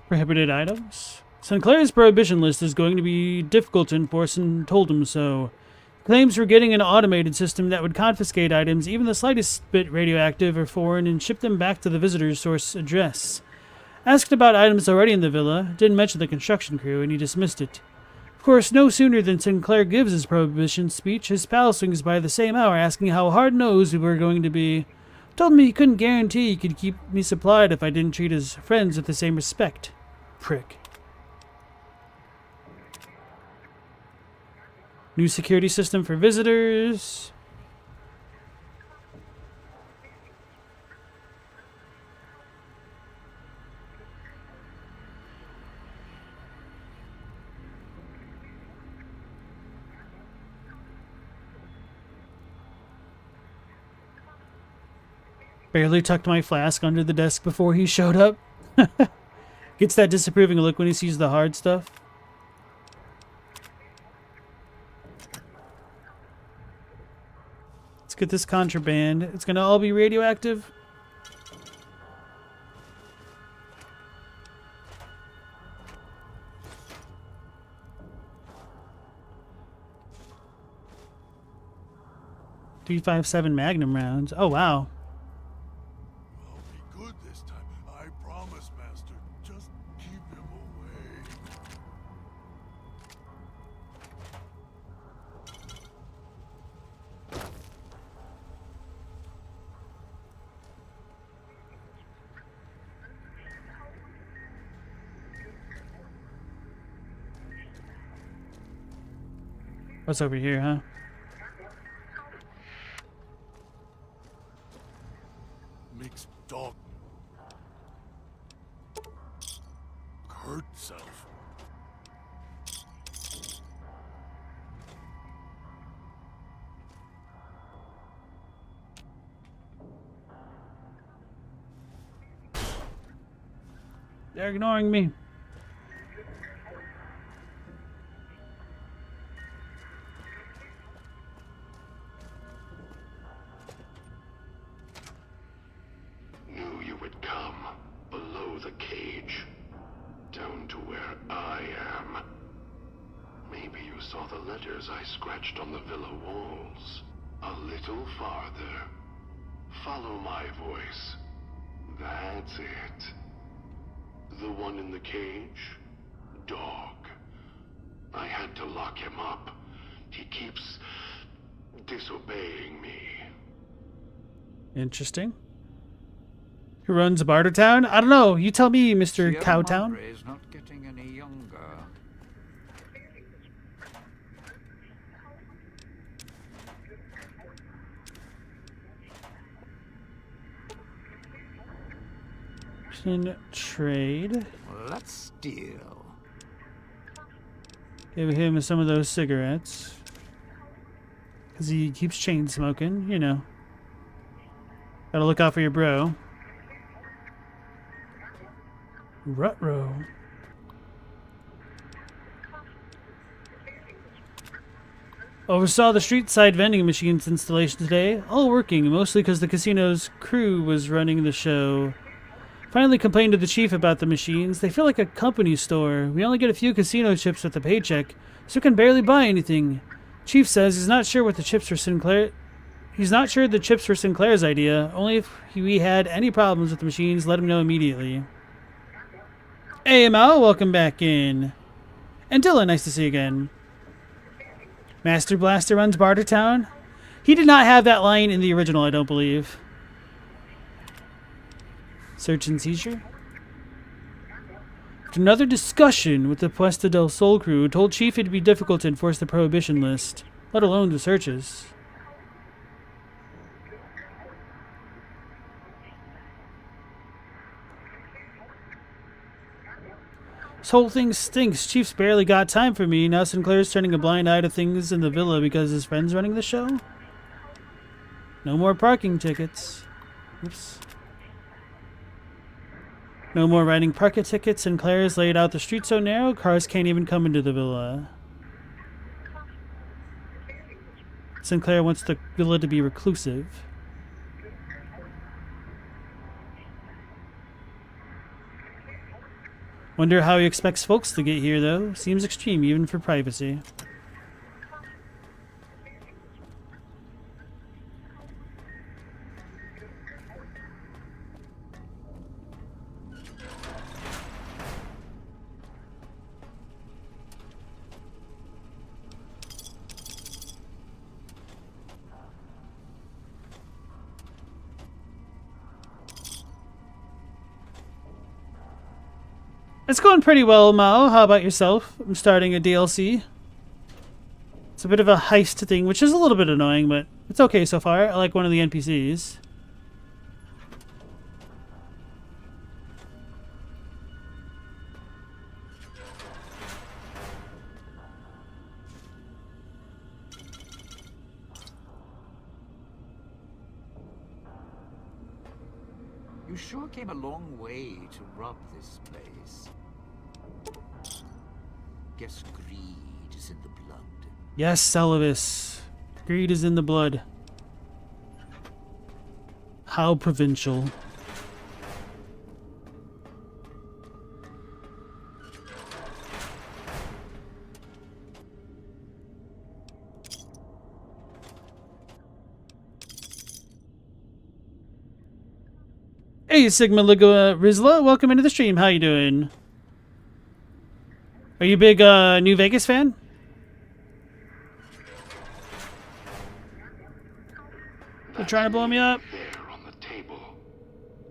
Speaker 1: Prohibited items? Sinclair's prohibition list is going to be difficult to enforce and told him so. Claims for getting an automated system that would confiscate items, even the slightest bit radioactive or foreign, and ship them back to the visitor's source address. Asked about items already in the villa, didn't mention the construction crew, and he dismissed it. Of course, no sooner than Sinclair gives his prohibition speech, his pal swings by the same hour asking how hard-nosed we were going to be. Told me he couldn't guarantee he could keep me supplied if I didn't treat his friends with the same respect. Prick. New security system for visitors. Barely tucked my flask under the desk before he showed up. Gets that disapproving look when he sees the hard stuff. Let's get this contraband. It's gonna all be radioactive. .357 Magnum rounds. Oh wow.
Speaker 9: I'll be good this time. I promise, Master. Just keep him away.
Speaker 1: What's over here, huh?
Speaker 9: Makes dog hurt self.
Speaker 1: They're ignoring me.
Speaker 8: Knew you would come. Below the cage. Down to where I am. Maybe you saw the letters I scratched on the villa walls. A little farther. Follow my voice. That's it. The one in the cage? Dog. I had to lock him up. He keeps disobeying me.
Speaker 1: Interesting. Who runs Bartertown? I don't know. You tell me, Mr.
Speaker 7: Sierra
Speaker 1: Cowtown.
Speaker 7: Madre is not getting any younger.
Speaker 1: Trade.
Speaker 7: Let's steal.
Speaker 1: Give him some of those cigarettes. Because he keeps chain smoking, you know. Gotta look out for your bro. Rutro. Oversaw the street side vending machines installation today. All working, mostly because the casino's crew was running the show. Finally complained to the chief about the machines. They feel like a company store. We only get a few casino chips with a paycheck, so we can barely buy anything. Chief says he's not sure what the chips were Sinclair. He's not sure the chips were Sinclair's idea. Only if we had any problems with the machines, let him know immediately. Hey, Mal, welcome back in. And Dylan, nice to see you again. Master Blaster runs Bartertown. He did not have that line in the original, I don't believe. Search and seizure. After another discussion with the Puesta del Sol crew, told Chief it'd be difficult to enforce the prohibition list, let alone the searches. This whole thing stinks. Chief's barely got time for me. Now Sinclair's turning a blind eye to things in the villa because his friend's running the show? No more parking tickets. Oops. No more writing parking tickets. Sinclair's laid out the street so narrow, cars can't even come into the villa. Sinclair wants the villa to be reclusive. Wonder how he expects folks to get here, though. Seems extreme, even for privacy. It's going pretty well, Mao. How about yourself? I'm starting a DLC. It's a bit of a heist thing, which is a little bit annoying, but it's okay so far. I like one of the NPCs.
Speaker 7: You You sure came a long way to rob this place. Guess greed is in the blood.
Speaker 1: Yes, Celibus. Greed is in the blood. How provincial. Hey, Sigma Ligua Rizla, welcome into the stream. How you doing? Are you a big New Vegas fan? They're trying to blow me up.
Speaker 8: There on the table.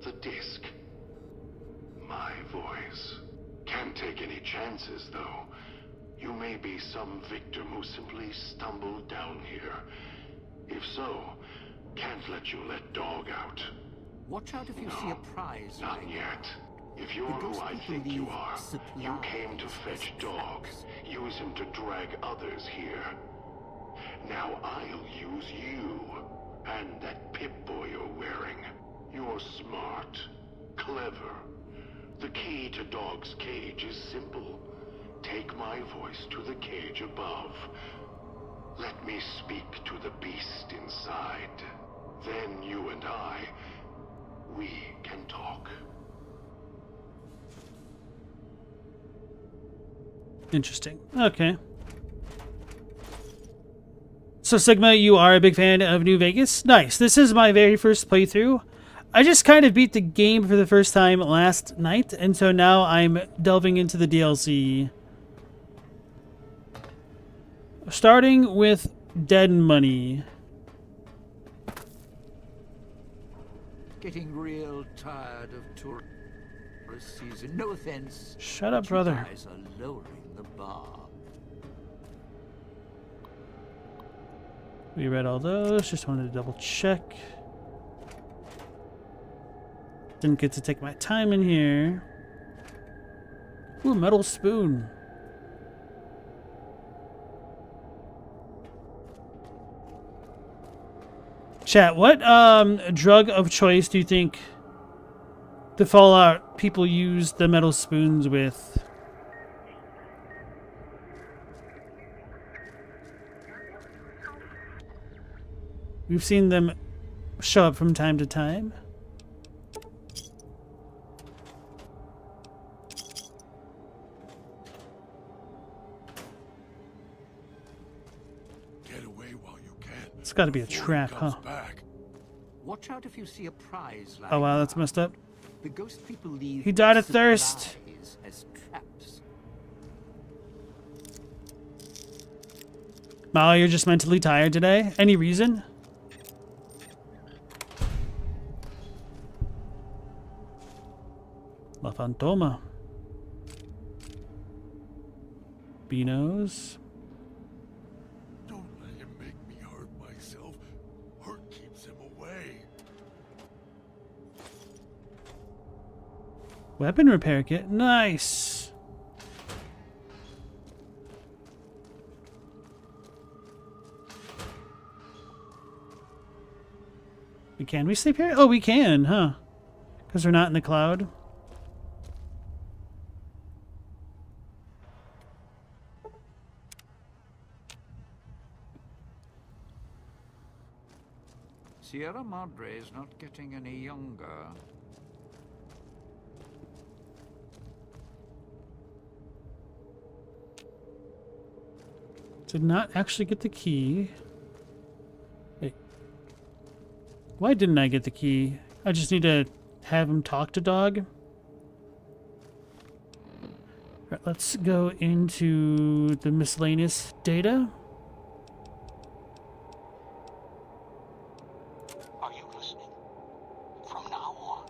Speaker 8: The disc. My voice. Can't take any chances, though. You may be some victim who simply stumbled down here. If so, can't let you let dog out.
Speaker 7: Watch out if you see a prize.
Speaker 8: Not yet. If you're who I think you are, you came to fetch dog. Use him to drag others here. Now I'll use you. And that Pip-Boy you're wearing. You're smart. Clever. The key to Dog's cage is simple. Take my voice to the cage above. Let me speak to the beast inside. Then you and we can talk.
Speaker 1: Interesting. Okay. So Sigma, you are a big fan of New Vegas? Nice. This is my very first playthrough. I just kind of beat the game for the first time last night, and so now I'm delving into the DLC. Starting with Dead Money.
Speaker 7: Getting real tired of tourist season. No offense.
Speaker 1: Shut up, brother.
Speaker 7: You guys are lowering the bar.
Speaker 1: We read all those. Just wanted to double check. Didn't get to take my time in here. Ooh, metal spoon. Chat, what drug of choice do you think the Fallout people use the metal spoons with? We've seen them show up from time to time.
Speaker 9: Get away while you can.
Speaker 1: It's got to be a trap, huh?
Speaker 7: Watch out if you see a prize.
Speaker 1: Oh wow, that's messed up.
Speaker 7: The ghost people leave.
Speaker 1: He died of thirst.
Speaker 7: As traps.
Speaker 1: Molly, you're just mentally tired today? Any reason? La Fantoma. Beanos.
Speaker 9: Don't let him make me hurt myself. Hurt keeps him away.
Speaker 1: Weapon repair kit. Nice. Can we sleep here? Oh, we can, huh? Because we're not in the cloud.
Speaker 7: Sierra Madre is not getting any younger.
Speaker 1: Did not actually get the key. Wait. Why didn't I get the key? I just need to have him talk to Dog. Right, let's go into the miscellaneous data.
Speaker 10: Are you listening? From now on,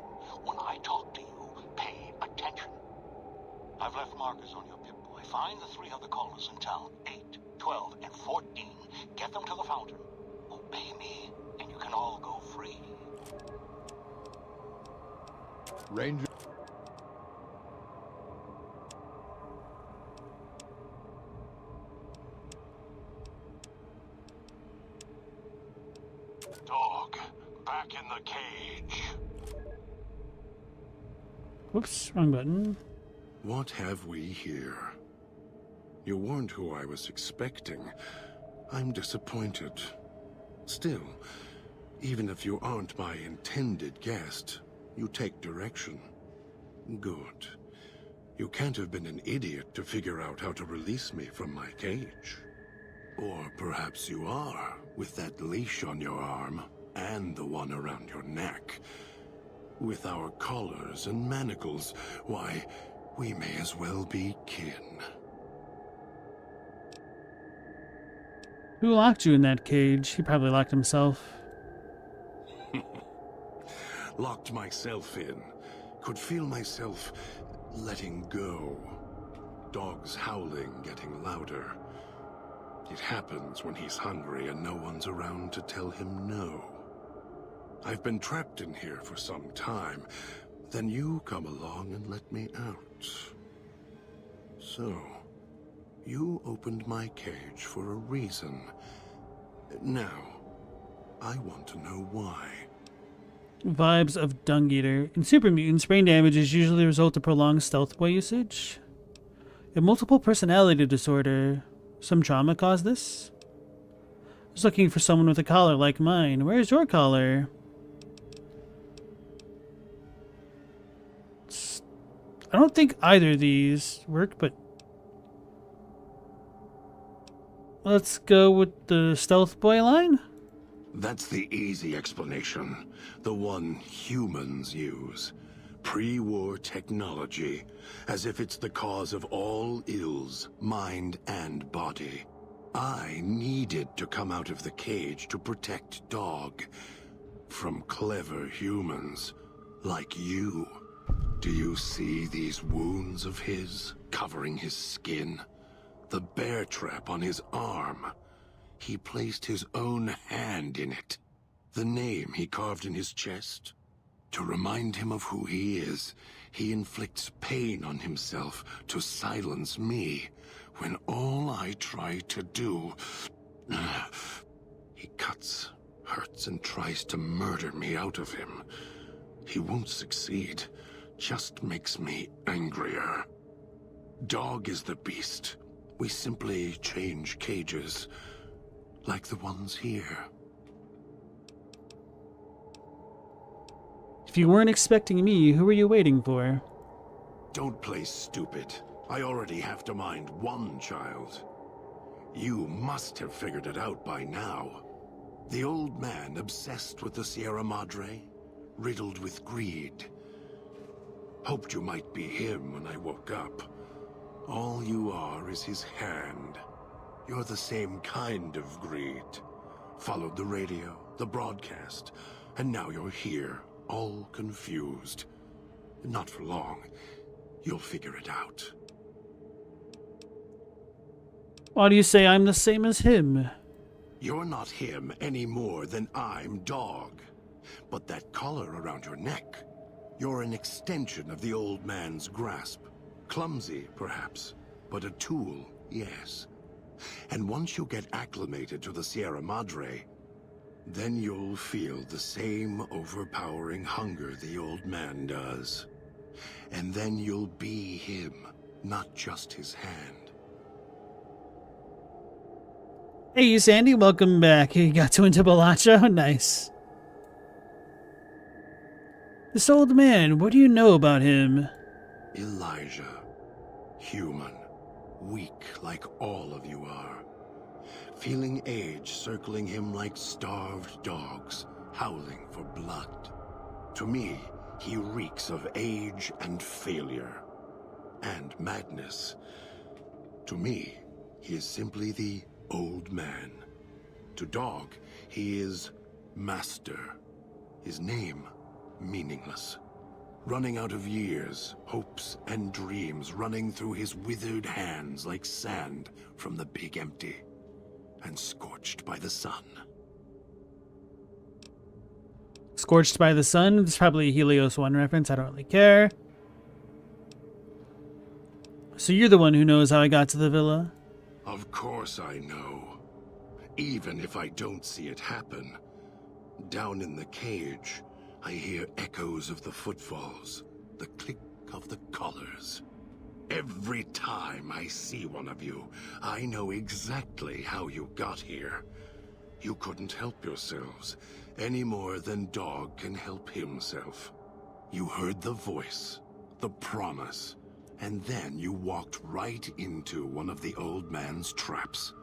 Speaker 10: when I talk to you, pay attention. I've left markers on your Pip-Boy. Find the 3 other callers in town, 8, 12, and 14. Get them to the fountain. Obey me, and you can all go free.
Speaker 11: Ranger.
Speaker 3: Dog, back in the cage.
Speaker 1: Whoops, wrong button.
Speaker 8: What have we here? You weren't who I was expecting. I'm disappointed. Still, even if you aren't my intended guest, you take direction. Good. You can't have been an idiot to figure out how to release me from my cage. Or perhaps you are, with that leash on your arm, and the one around your neck. With our collars and manacles, why, we may as well be kin.
Speaker 1: Who locked you in that cage? He probably locked himself.
Speaker 8: Locked myself in. Could feel myself letting go. Dogs howling, getting louder. It happens when he's hungry and no one's around to tell him no. I've been trapped in here for some time. Then you come along and let me out. So, you opened my cage for a reason. Now, I want to know why.
Speaker 1: Vibes of Dung Eater. In super mutants, brain damage is usually the result of prolonged stealth boy usage. A multiple personality disorder. Some trauma caused this? I was looking for someone with a collar like mine. Where's your collar? I don't think either of these work, but let's go with the stealth boy line.
Speaker 8: That's the easy explanation. The one humans use. Pre-war technology. As if it's the cause of all ills, mind and body. I needed to come out of the cage to protect Dog. From clever humans. Like you. Do you see these wounds of his, covering his skin? The bear trap on his arm. He placed his own hand in it. The name he carved in his chest. To remind him of who he is, he inflicts pain on himself to silence me, when all I try to do... He cuts, hurts, and tries to murder me out of him. He won't succeed. Just makes me angrier. Dog is the beast. We simply change cages, like the ones here.
Speaker 1: If you weren't expecting me, who were you waiting for?
Speaker 8: Don't play stupid. I already have to mind one child. You must have figured it out by now. The old man obsessed with the Sierra Madre, riddled with greed. Hoped you might be him when I woke up. All you are is his hand. You're the same kind of greed. Followed the radio, the broadcast, and now you're here, all confused. Not for long. You'll figure it out.
Speaker 1: Why do you say I'm the same as him?
Speaker 8: You're not him any more than I'm Dog. But that collar around your neck, you're an extension of the old man's grasp. Clumsy, perhaps, but a tool, yes. And once you get acclimated to the Sierra Madre, then you'll feel the same overpowering hunger the old man does. And then you'll be him, not just his hand.
Speaker 1: Hey, Sandy, welcome back. You got to Intibalacho? Nice. This old man, what do you know about him?
Speaker 8: Elijah. Human. Weak like all of you are. Feeling age circling him like starved dogs, howling for blood. To me, he reeks of age and failure. And madness. To me, he is simply the old man. To Dog, he is Master. His name, meaningless. Running out of years, hopes and dreams running through his withered hands like sand from the big empty. And scorched by the sun.
Speaker 1: Scorched by the sun? It's probably a Helios 1 reference. I don't really care. So you're the one who knows how I got to the villa?
Speaker 8: Of course I know. Even if I don't see it happen. Down in the cage, I hear echoes of the footfalls. The click of the colors. Every time I see one of you, I know exactly how you got here. You couldn't help yourselves, any more than Dog can help himself. You heard the voice, the promise, and then you walked right into one of the old man's traps.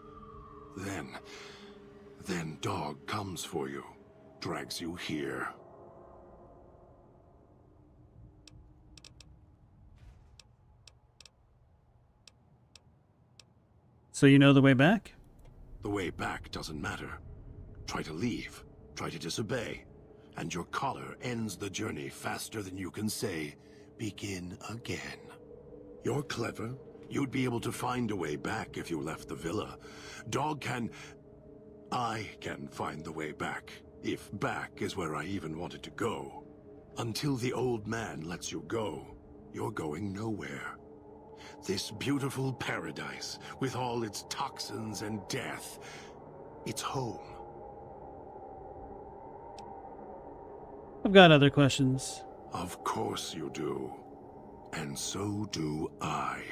Speaker 8: Then Dog comes for you, drags you here.
Speaker 1: So you know the way back?
Speaker 8: The way back doesn't matter. Try to leave, try to disobey, and your collar ends the journey faster than you can say, begin again. You're clever. You'd be able to find a way back if you left the villa. I can find the way back, if back is where I even wanted to go. Until the old man lets you go, you're going nowhere. This beautiful paradise, with all its toxins and death, it's home.
Speaker 1: I've got other questions.
Speaker 8: Of course you do. And so do I.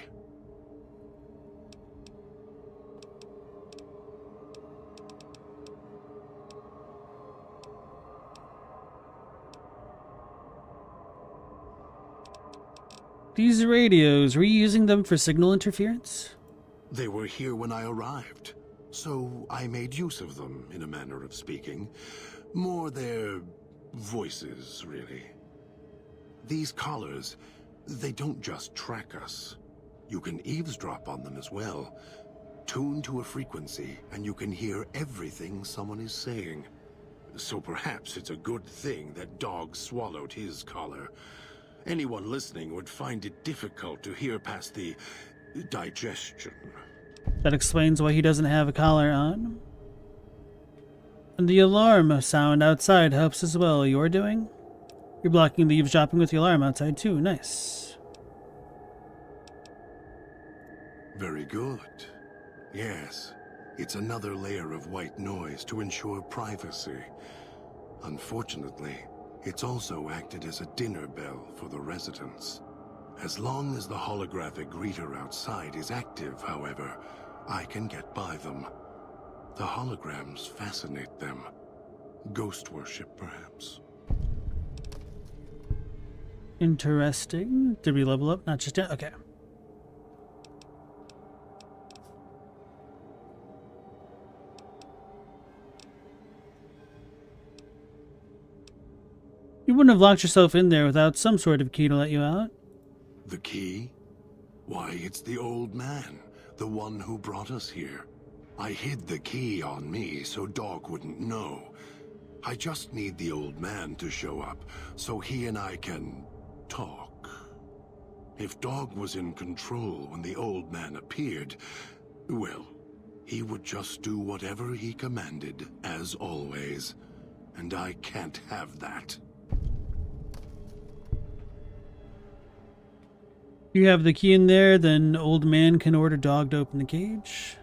Speaker 1: These radios, were you using them for signal interference?
Speaker 8: They were here when I arrived, so I made use of them, in a manner of speaking. More their voices, really. These collars, they don't just track us. You can eavesdrop on them as well. Tune to a frequency, and you can hear everything someone is saying. So perhaps it's a good thing that Dog swallowed his collar. Anyone listening would find it difficult to hear past the digestion.
Speaker 1: That explains why he doesn't have a collar on. And the alarm sound outside helps as well. You're doing? You're blocking the eavesdropping with the alarm outside too. Nice.
Speaker 8: Very good. Yes, it's another layer of white noise to ensure privacy. Unfortunately, it's also acted as a dinner bell for the residents. As long as the holographic greeter outside is active, however, I can get by them. The holograms fascinate them. Ghost worship, perhaps.
Speaker 1: Interesting. Did we level up? Not just yet? Okay. You wouldn't have locked yourself in there without some sort of key to let you out.
Speaker 8: The key? Why, it's the old man, the one who brought us here. I hid the key on me so Dog wouldn't know. I just need the old man to show up so he and I can talk. If Dog was in control when the old man appeared, well, he would just do whatever he commanded, as always. And I can't have that.
Speaker 1: You have the key in there, then old man can order Dog to open the cage.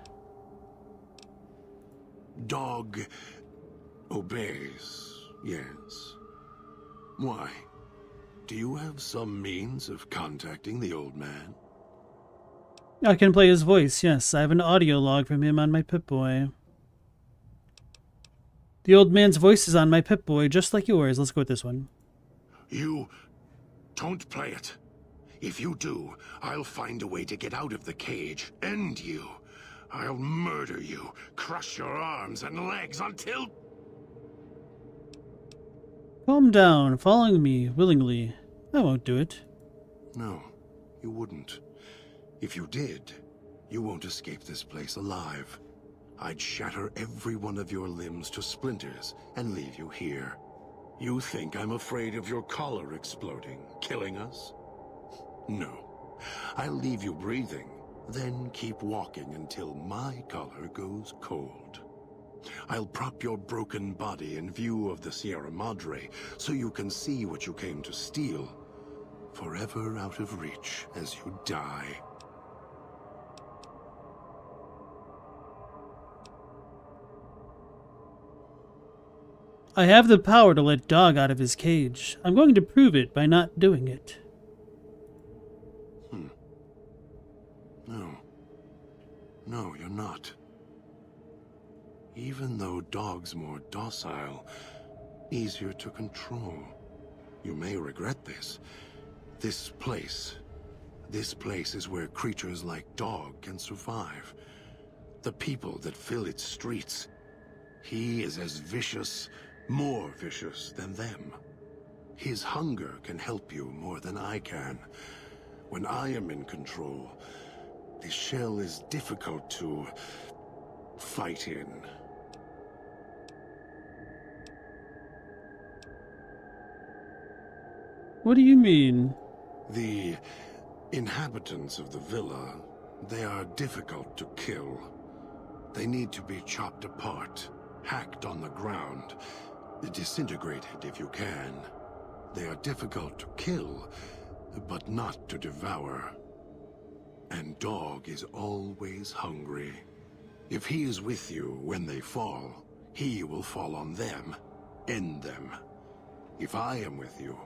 Speaker 8: Dog obeys, yes. Why? Do you have some means of contacting the old man?
Speaker 1: I can play his voice, yes. I have an audio log from him on my Pip-Boy. The old man's voice is on my Pip-Boy, just like yours. Let's go with this one.
Speaker 8: You don't play it. If you do, I'll find a way to get out of the cage, end you. I'll murder you, crush your arms and legs until...
Speaker 1: Calm down, following me willingly. I won't do it.
Speaker 8: No, you wouldn't. If you did, you won't escape this place alive. I'd shatter every one of your limbs to splinters and leave you here. You think I'm afraid of your collar exploding, killing us? No. I'll leave you breathing, then keep walking until my collar goes cold. I'll prop your broken body in view of the Sierra Madre so you can see what you came to steal, forever out of reach as you die.
Speaker 1: I have the power to let Dog out of his cage. I'm going to prove it by not doing it.
Speaker 8: No. No, you're not. Even though dogs more docile, easier to control. You may regret this. This place is where creatures like dog can survive. The people that fill its streets. He is as vicious, more vicious than them. His hunger can help you more than I can. When I am in control, the shell is difficult to fight in.
Speaker 1: What do you mean?
Speaker 8: The inhabitants of the villa, they are difficult to kill. They need to be chopped apart, hacked on the ground, disintegrated if you can. They are difficult to kill, but not to devour. And Dog is always hungry. If he is with you when they fall, he will fall on them, end them. If I am with you,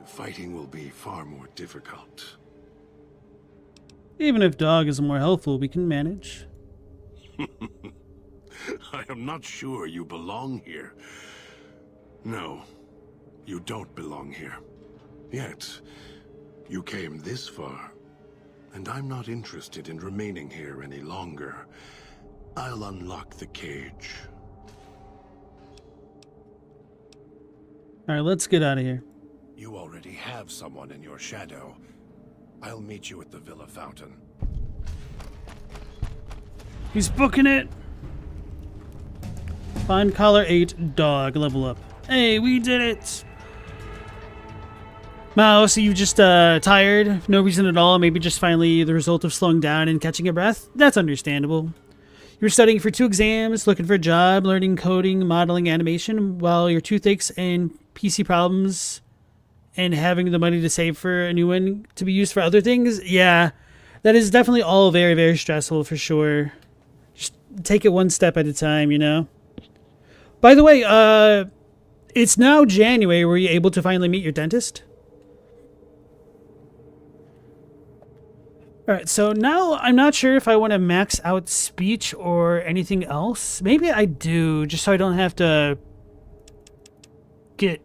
Speaker 8: fighting will be far more difficult.
Speaker 1: Even if Dog is more helpful, we can manage.
Speaker 8: I am not sure you belong here. No, you don't belong here. Yet, you came this far, and I'm not interested in remaining here any longer. I'll unlock the cage.
Speaker 1: Alright, let's get out of here.
Speaker 8: You already have someone in your shadow. I'll meet you at the Villa Fountain.
Speaker 1: He's booking it! Find collar 8, Dog, level up. Hey, we did it! Mouse, so you just tired? No reason at all, maybe just finally the result of slowing down and catching a breath? That's understandable. You were studying for 2 exams, looking for a job, learning coding, modeling, animation, while your toothaches and PC problems and having the money to save for a new one to be used for other things? Yeah, that is definitely all very, very stressful for sure. Just take it one step at a time, you know? By the way, it's now January. Were you able to finally meet your dentist? Alright, so now I'm not sure if I want to max out speech or anything else. Maybe I do, just so I don't have to get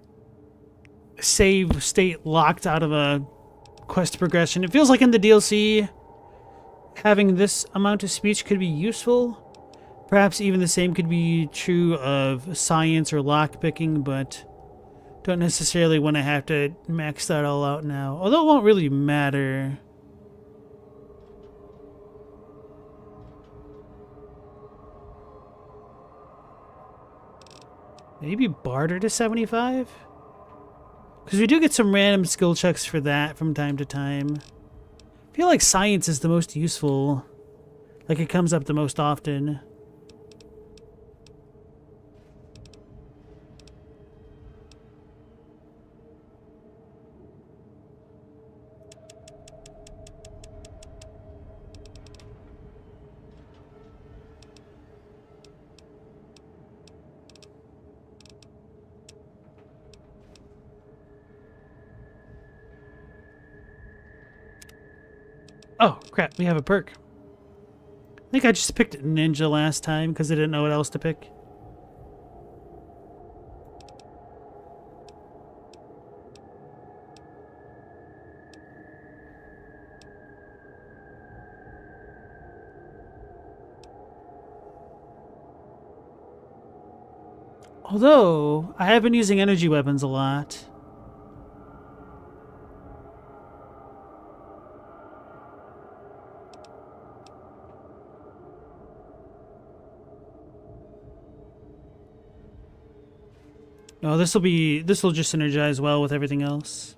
Speaker 1: save state locked out of a quest progression. It feels like in the DLC, having this amount of speech could be useful. Perhaps even the same could be true of science or lockpicking, but don't necessarily want to have to max that all out now. Although it won't really matter. Maybe barter to 75? Because we do get some random skill checks for that from time to time. I feel like science is the most useful. Like it comes up the most often. Oh, crap, we have a perk. I think I just picked Ninja last time because I didn't know what else to pick. Although, I have been using energy weapons a lot. Oh, this will just synergize well with everything else.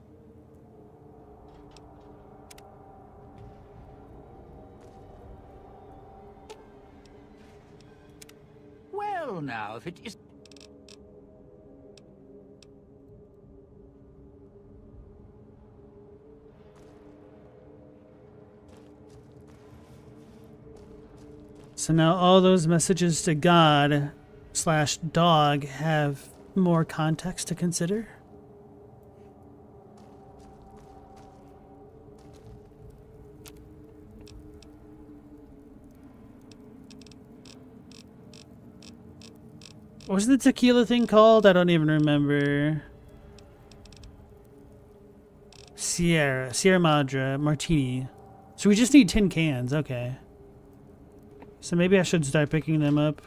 Speaker 7: Well, now, if it is...
Speaker 1: So now all those messages to God/dog have more context to consider. What was the tequila thing called? I don't even remember. Sierra Madre Martini. So we just need 10 cans. Okay. So maybe I should start picking them up.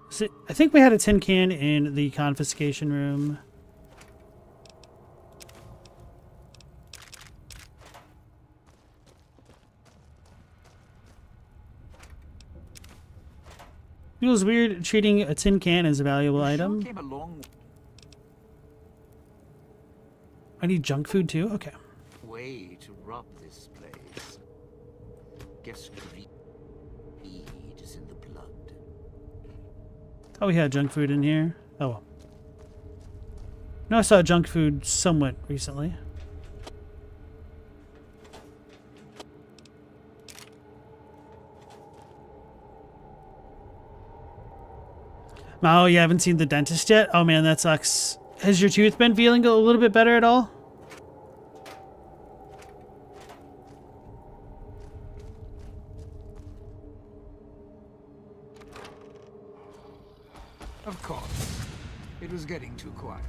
Speaker 1: So I think we had a tin can in the confiscation room. Feels weird treating a tin can as a valuable item.
Speaker 7: Came along
Speaker 1: I need junk food too? Okay.
Speaker 7: way to rob this place. Guess greed is in the blood.
Speaker 1: Oh, we had junk food in here. Oh well. No, I saw junk food somewhat recently. Oh, you haven't seen the dentist yet? Oh man, that sucks. Has your tooth been feeling a little bit better at all?
Speaker 12: Of course. It was getting too quiet.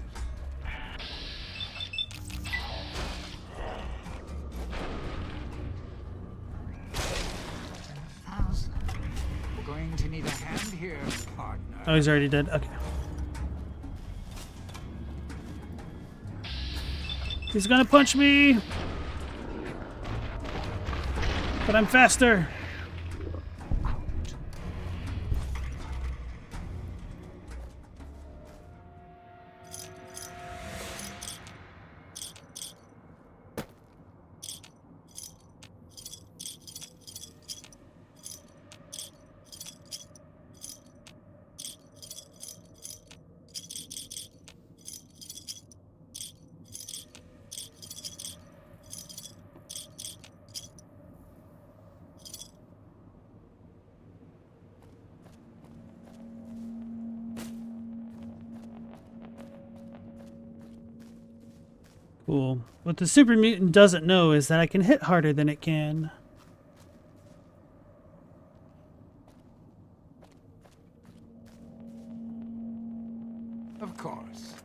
Speaker 12: We're going to need a hand here, partner.
Speaker 1: Oh, he's already dead. Okay. He's gonna punch me! But I'm faster! Cool. What the super mutant doesn't know is that I can hit harder than it can.
Speaker 12: Of course.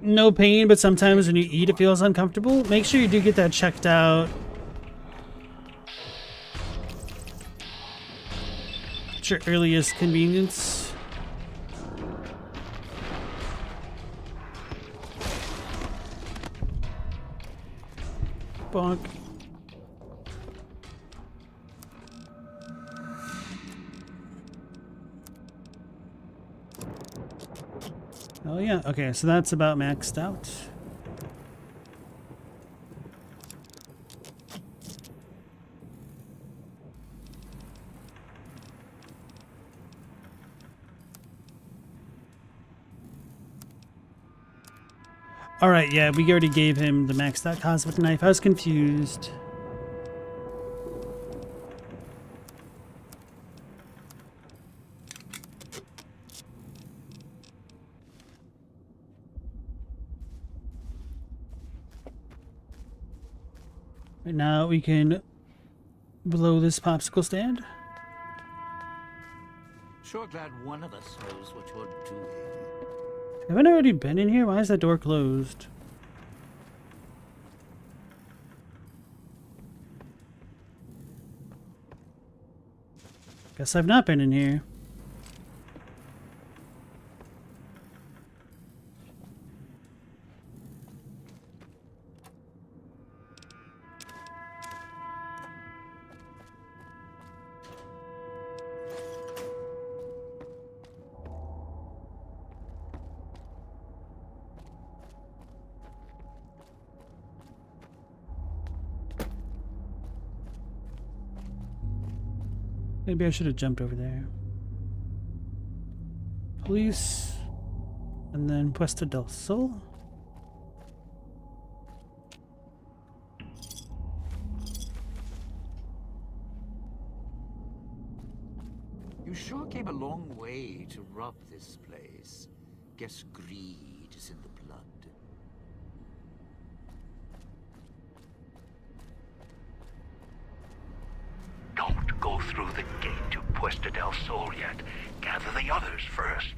Speaker 1: No pain, but sometimes when you eat it feels uncomfortable. Make sure you do get that checked out. At your earliest convenience. Bonk. Oh yeah, okay, so that's about maxed out. Alright, yeah, we already gave him the maxed out cosmic knife. I was confused. Right now we can blow this popsicle stand.
Speaker 7: Sure glad one of us knows what you're doing.
Speaker 1: Haven't I already been in here? Why is that door closed? Guess I've not been in here. Maybe I should have jumped over there. Police. And then Puesta del Sol.
Speaker 7: You sure came a long way to rob this place. Guess greed is in the blood.
Speaker 10: Don't go through the gate to Puesta del Sol yet. Gather the others first.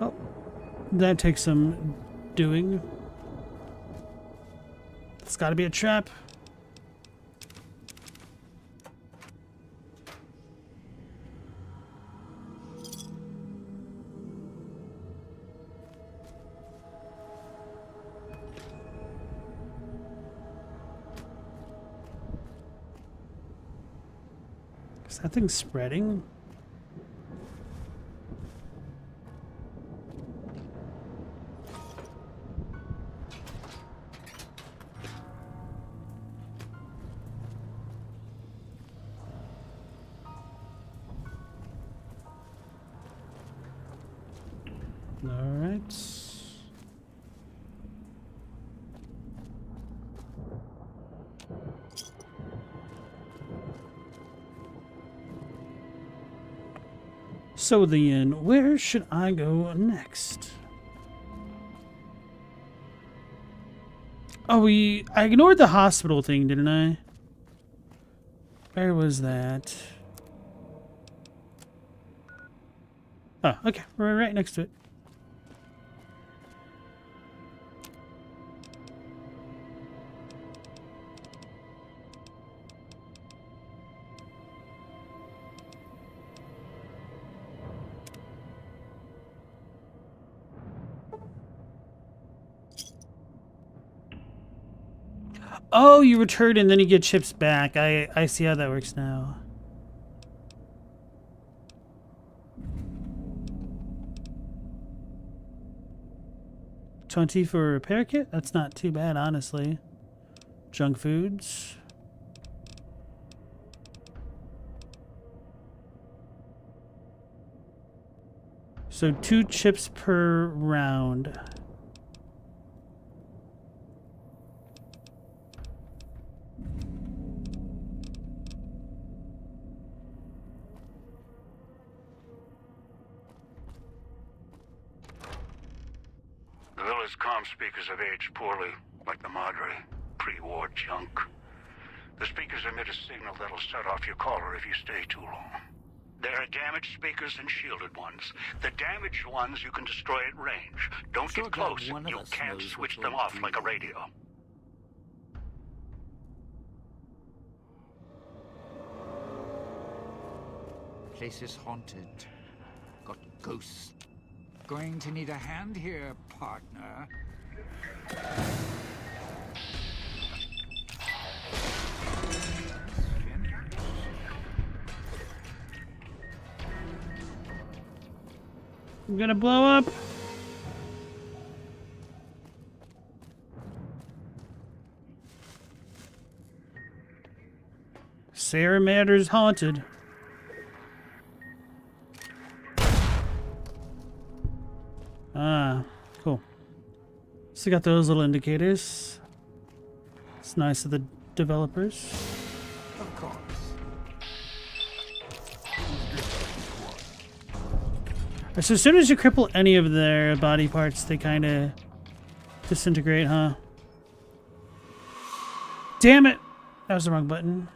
Speaker 1: Oh, that takes some doing. It's got to be a trap. Is that thing spreading? All right. So then, where should I go next? Oh, I ignored the hospital thing, didn't I? Where was that? Oh, okay. We're right next to it. Oh, you return and then you get chips back. I see how that works now. $20 for a repair kit? That's not too bad, honestly. Junk foods. So 2 chips per round.
Speaker 10: The villa's comm speakers have aged poorly, like the Madre. Pre-war junk. The speakers emit a signal that'll set off your caller if you stay too long. There are damaged speakers and shielded ones. The damaged ones you can destroy at range. Don't get close. You can't switch them off like a radio.
Speaker 12: Place is haunted. Got ghosts. Going to need a hand here, partner.
Speaker 1: I'm gonna blow up. Sarah Matter's haunted. Ah, cool. So got those little indicators. It's nice of the developers.
Speaker 12: Of course.
Speaker 1: So as soon as you cripple any of their body parts, they kind of disintegrate, huh? Damn it! That was the wrong button.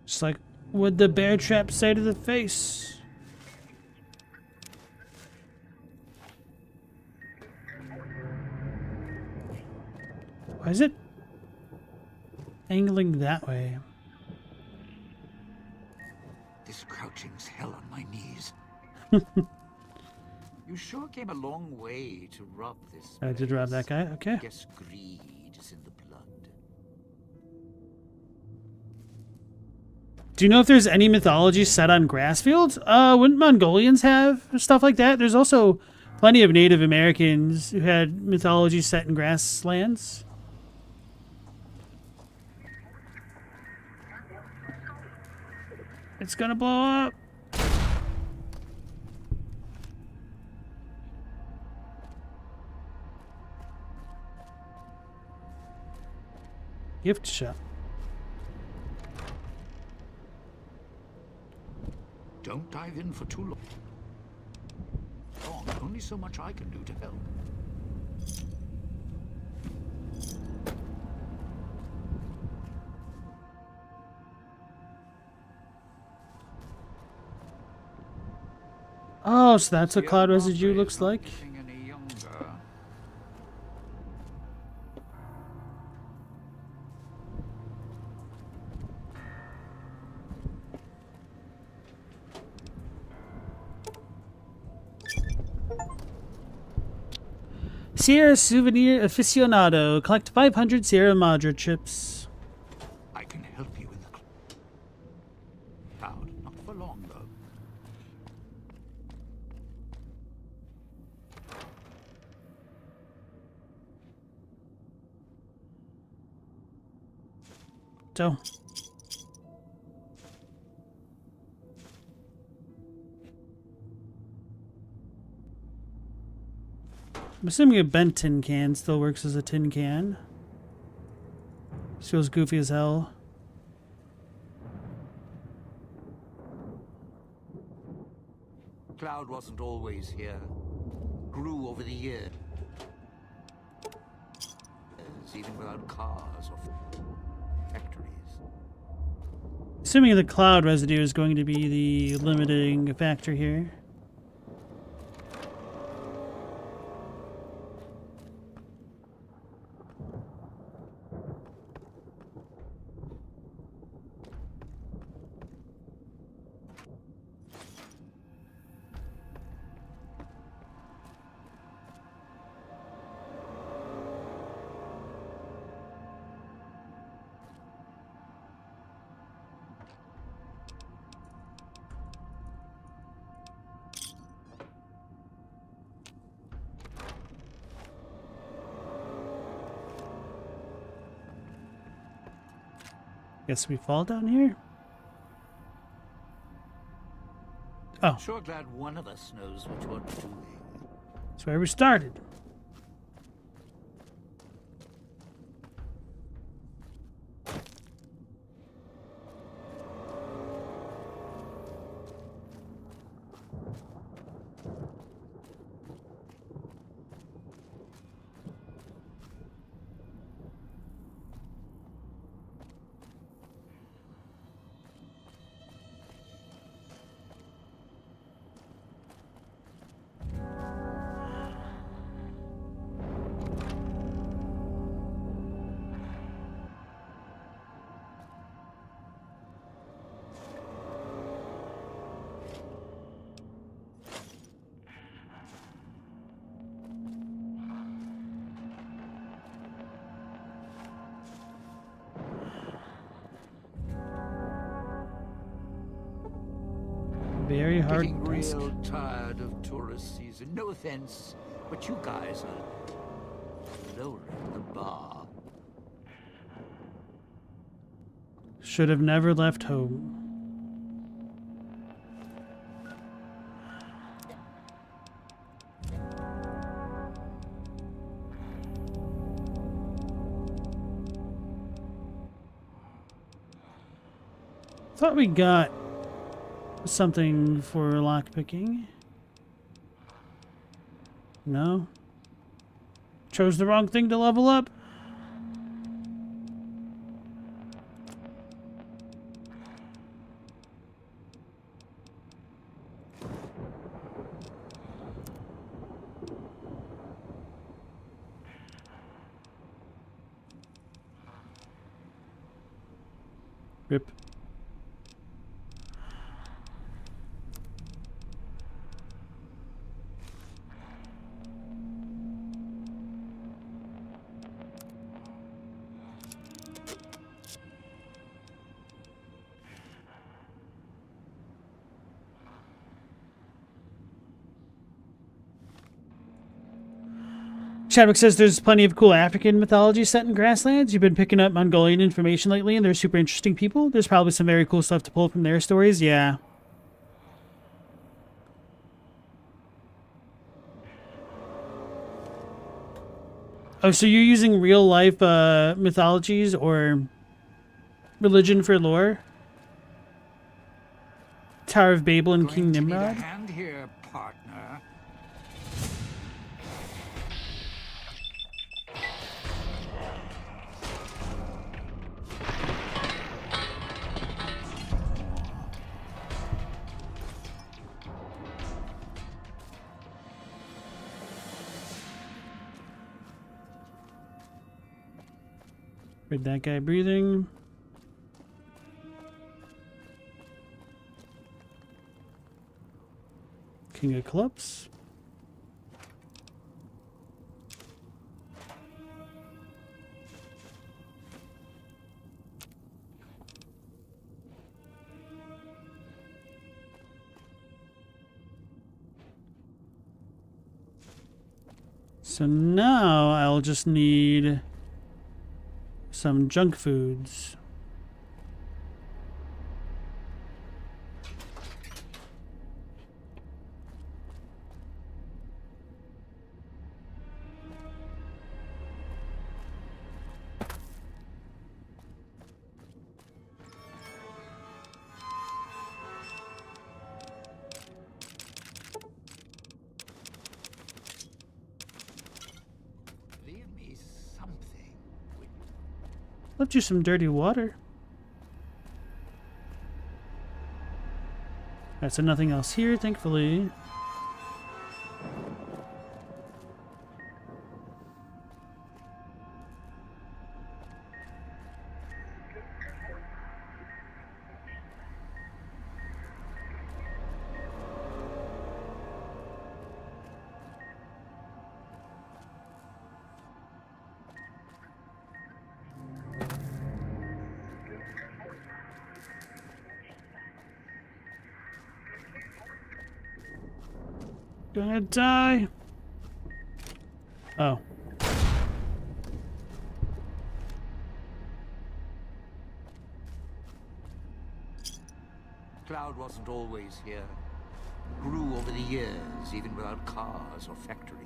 Speaker 1: Just like what the bear trap say to the face. Why is it angling that way?
Speaker 12: This crouching's hell on my knees. You sure came a long way to rob this.
Speaker 1: I did rob that guy, okay.
Speaker 12: Guess greed is in the blood.
Speaker 1: Do you know if there's any mythology set on grass fields? Wouldn't Mongolians have stuff like that? There's also plenty of Native Americans who had mythology set in grasslands. It's gonna blow up. Gift shop.
Speaker 12: Don't dive in for too long. Only so much I can do to help.
Speaker 1: Oh, so that's what cloud residue looks like. Sierra Souvenir Aficionado. Collect 500 Sierra Madre chips.
Speaker 12: I can help you in the cloud. Not for long, though.
Speaker 1: So. I'm assuming a bent tin can still works as a tin can. This feels goofy as hell.
Speaker 12: Cloud wasn't always here. Grew over the years. Even without cars or factories.
Speaker 1: Assuming the cloud residue is going to be the limiting factor here. Guess we fall down here? Oh.
Speaker 12: Sure glad one of us knows which one's doing.
Speaker 1: That's where we started. Very hard.
Speaker 12: Getting real tired of tourist season. No offense, but you guys are lowering the bar.
Speaker 1: Should have never left home. Thought we got something for lockpicking. No? Chose the wrong thing to level up? Rip. Chadwick says there's plenty of cool African mythology set in Grasslands. You've been picking up Mongolian information lately, and they're super interesting people. There's probably some very cool stuff to pull from their stories. Yeah. Oh, so you're using real-life mythologies or religion for lore? Tower of Babel and King Nimrod?
Speaker 12: Need a hand here, partner.
Speaker 1: Heard that guy breathing. King of Clubs. So now I'll just need some junk foods.
Speaker 12: Leave me something.
Speaker 1: Left you some dirty water. Alright, so nothing else here, thankfully. Gonna die. Oh.
Speaker 7: Cloud wasn't always here. Grew over the years, even without cars or factories.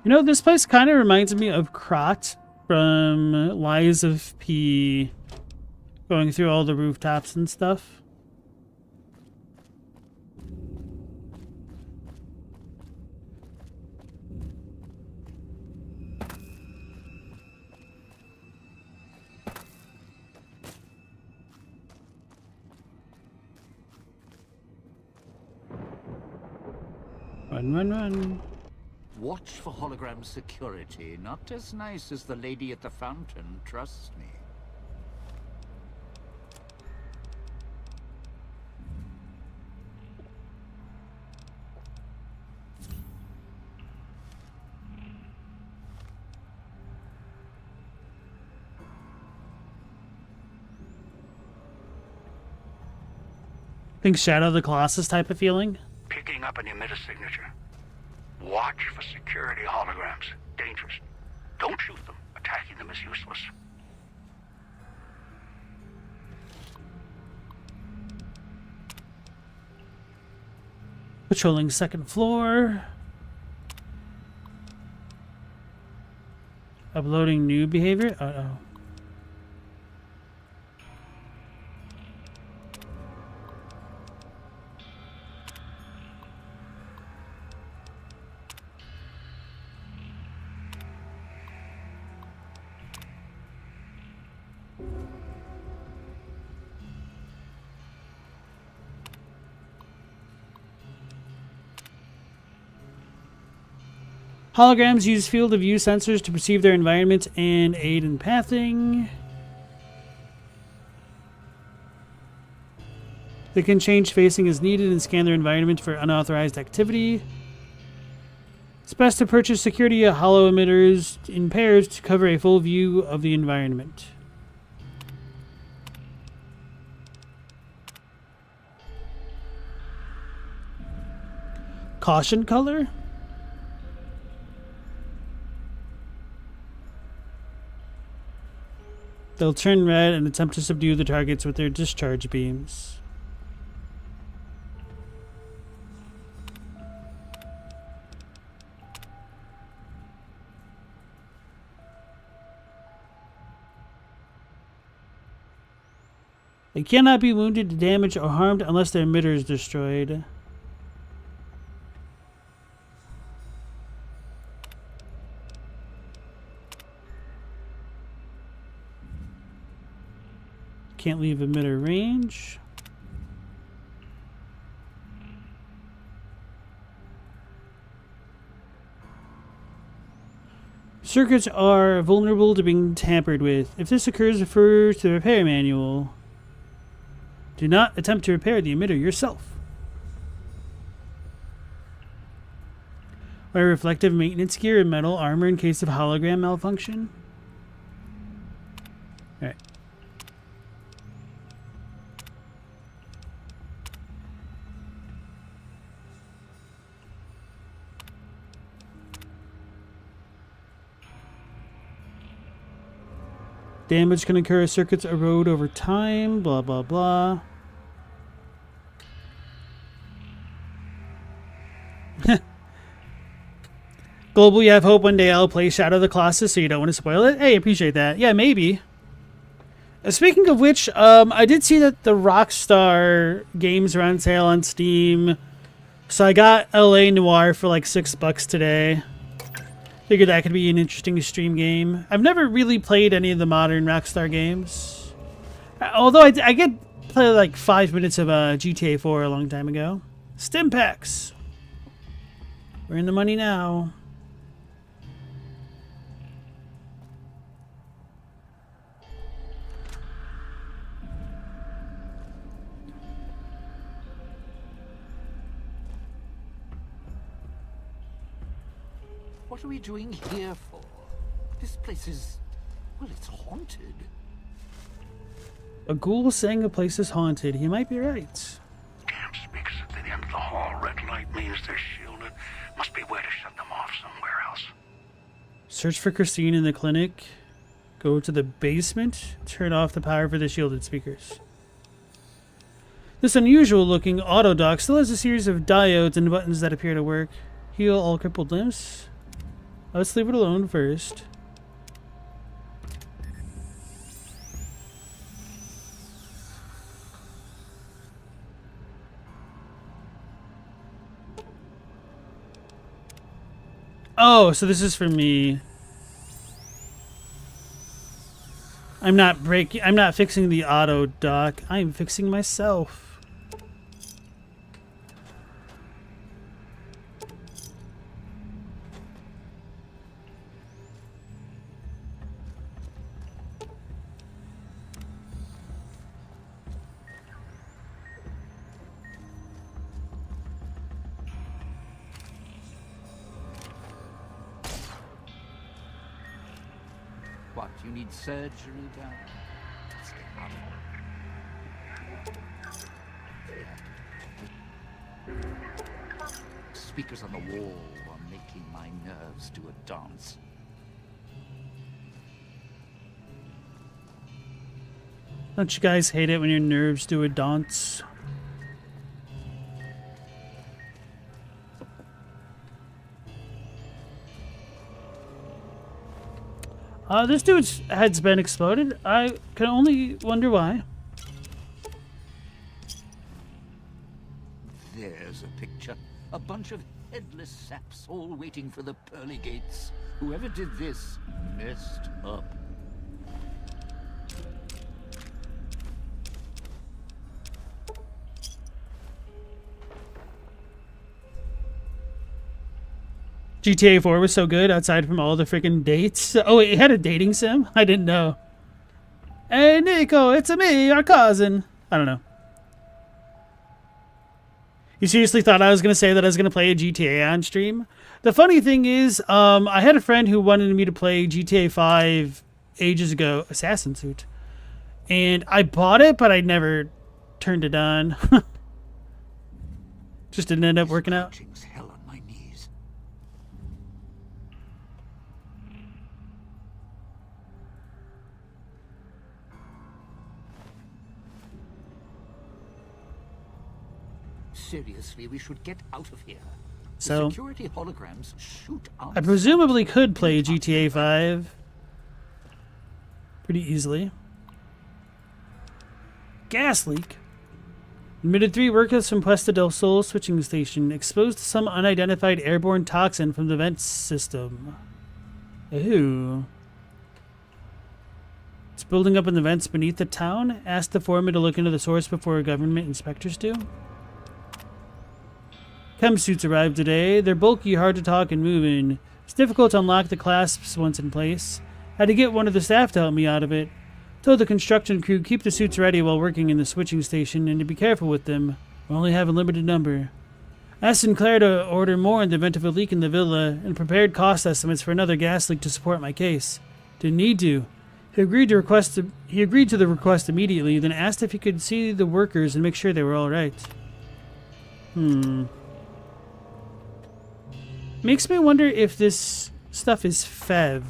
Speaker 1: You know, this place kind of reminds me of Krot from Lies of P, going through all the rooftops and stuff. Run, run, run.
Speaker 7: Watch for hologram security. Not as nice as the lady at the fountain, trust me.
Speaker 1: Think Shadow of the Colossus type of feeling?
Speaker 10: Picking up an emitter signature. Watch for security holograms. Dangerous. Don't shoot them. Attacking them is useless.
Speaker 1: Patrolling second floor. Uploading new behavior. Uh-oh. Holograms use field of view sensors to perceive their environment and aid in pathing. They can change facing as needed and scan their environment for unauthorized activity. It's best to purchase security holo emitters in pairs to cover a full view of the environment. Caution color? They'll turn red and attempt to subdue the targets with their discharge beams. They cannot be wounded, damaged, or harmed unless their emitter is destroyed. Can't leave emitter range. Circuits are vulnerable to being tampered with. If this occurs, refer to the repair manual. Do not attempt to repair the emitter yourself. Wear reflective maintenance gear and metal armor in case of hologram malfunction. Alright. Damage can occur as circuits erode over time, blah blah blah. Global, you have hope one day I'll play Shadow of the Colossus, so you don't want to spoil it? Hey, appreciate that. Yeah, maybe. Speaking of which, I did see that the Rockstar games are on sale on Steam. So I got LA Noire for like $6 today. Figured that could be an interesting stream game. I've never really played any of the modern Rockstar games. Although I did play like 5 minutes of GTA 4 a long time ago. Stim packs. We're in the money now.
Speaker 12: What are we doing here for? This place is... well, it's haunted.
Speaker 1: A ghoul saying a place is haunted. He might be right.
Speaker 8: Camp speakers at the end of the hall. Red light means they're shielded. Must be a way to shut them off somewhere else.
Speaker 1: Search for Christine in the clinic. Go to the basement. Turn off the power for the shielded speakers. This unusual looking auto dock still has a series of diodes and buttons that appear to work. Heal all crippled limbs. Let's leave it alone first. Oh, so this is for me. I'm not fixing the auto dock. I'm fixing myself.
Speaker 12: What, you need surgery done? Let's get out of here. Speakers on the wall are making my nerves do a dance.
Speaker 1: Don't you guys hate it when your nerves do a dance? This dude's head's been exploded. I can only wonder why.
Speaker 12: There's a picture. A bunch of headless saps all waiting for the pearly gates. Whoever did this messed up.
Speaker 1: GTA 4 was so good outside from all the freaking dates. Oh, it had a dating sim? I didn't know. Hey, Nico, it's me, our cousin. I don't know. You seriously thought I was going to say that I was going to play a GTA on stream? The funny thing is, I had a friend who wanted me to play GTA 5 ages ago, Assassin's Suit. And I bought it, but I never turned it on. Just didn't end up working out.
Speaker 12: Hell on my knees. Seriously, we should get out of here.
Speaker 1: So,
Speaker 12: Security holograms shoot
Speaker 1: I presumably could play GTA 5 pretty easily. Gas leak. Admitted 3 workers from Puesta del Sol switching station exposed to some unidentified airborne toxin from the vent system. Ooh. It's building up in the vents beneath the town. Ask the foreman to look into the source before government inspectors do. Chem suits arrived today. They're bulky, hard to talk and move in. It's difficult to unlock the clasps once in place. Had to get one of the staff to help me out of it. Told the construction crew keep the suits ready while working in the switching station and to be careful with them. We only have a limited number. Asked Sinclair to order more in the event of a leak in the villa and prepared cost estimates for another gas leak to support my case. Didn't need to. He agreed to the request immediately, then asked if he could see the workers and make sure they were all right. Makes me wonder if this stuff is Fev.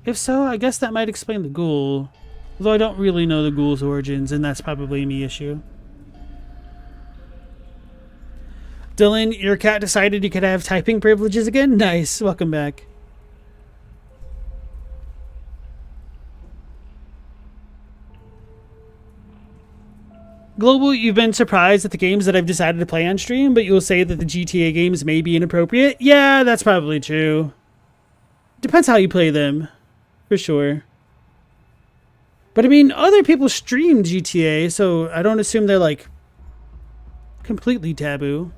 Speaker 1: If so, I guess that might explain the ghoul. Although I don't really know the ghoul's origins, and that's probably an issue. Dylan, your cat decided you could have typing privileges again? Nice. Welcome back. Global, you've been surprised at the games that I've decided to play on stream, but you'll say that the GTA games may be inappropriate? Yeah, that's probably true. Depends how you play them. For sure. But I mean, other people stream GTA, so I don't assume they're like completely taboo.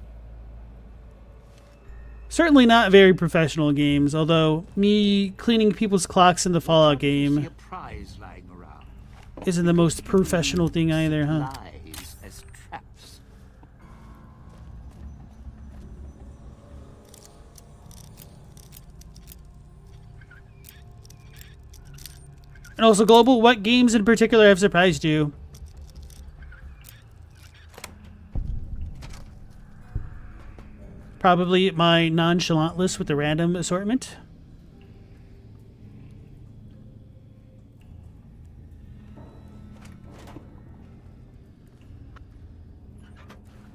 Speaker 1: Certainly not very professional games, although me cleaning people's clocks in the Fallout game isn't the most professional thing either, huh?
Speaker 12: As traps.
Speaker 1: And also, Global, what games in particular have surprised you? Probably my nonchalant list with the random assortment.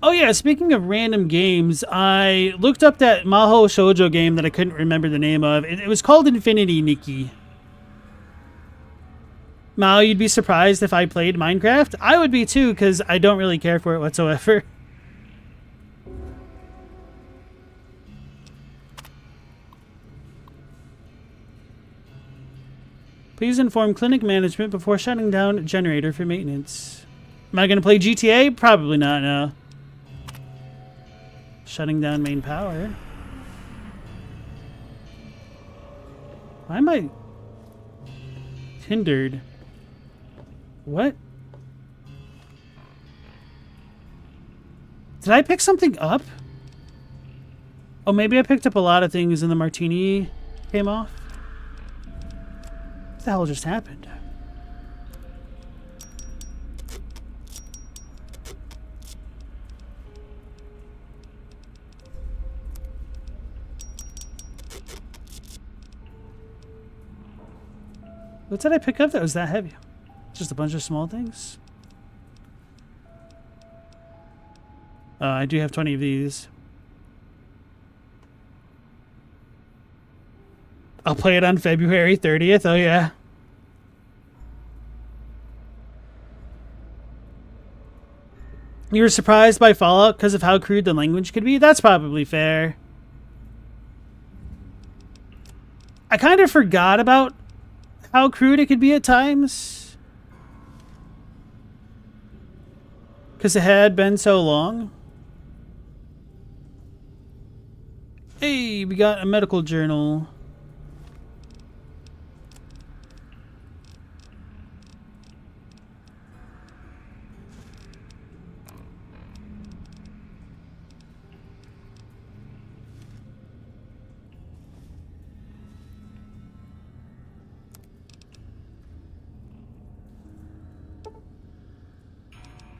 Speaker 1: Oh yeah, speaking of random games, I looked up that Maho Shoujo game that I couldn't remember the name of. It was called Infinity Nikki. Mao, you'd be surprised if I played Minecraft? I would be too, because I don't really care for it whatsoever. Please inform clinic management before shutting down generator for maintenance. Am I going to play GTA? Probably not, no. Shutting down main power. Why am I hindered? What? Did I pick something up? Oh, maybe I picked up a lot of things and the martini came off. What the hell just happened? What did I pick up that was that heavy? Just a bunch of small things? I do have 20 of these. I'll play it on February 30th. Oh, yeah. You were surprised by Fallout because of how crude the language could be? That's probably fair. I kind of forgot about how crude it could be at times. Because it had been so long. Hey, we got a medical journal.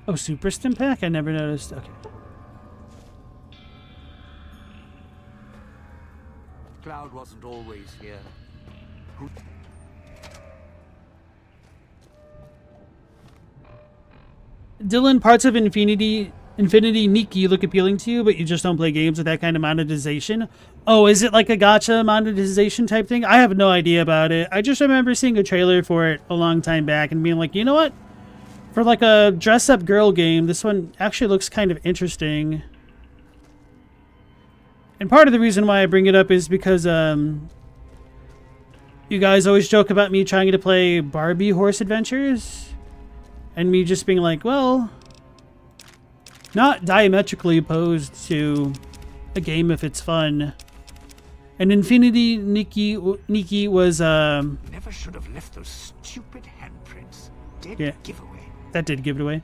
Speaker 1: Oh, Super Stim Pack? I never noticed. Okay.
Speaker 12: Cloud wasn't always here.
Speaker 1: Dylan, parts of Infinity Nikki look appealing to you, but you just don't play games with that kind of monetization. Oh, is it like a gacha monetization type thing? I have no idea about it. I just remember seeing a trailer for it a long time back and being like, you know what? For like a dress-up girl game, this one actually looks kind of interesting. And part of the reason why I bring it up is because you guys always joke about me trying to play Barbie Horse Adventures. And me just being like, well, not diametrically opposed to a game if it's fun. And Infinity Nikki was
Speaker 12: Never should have left those stupid handprints. Dead giveaway.
Speaker 1: That did give it away.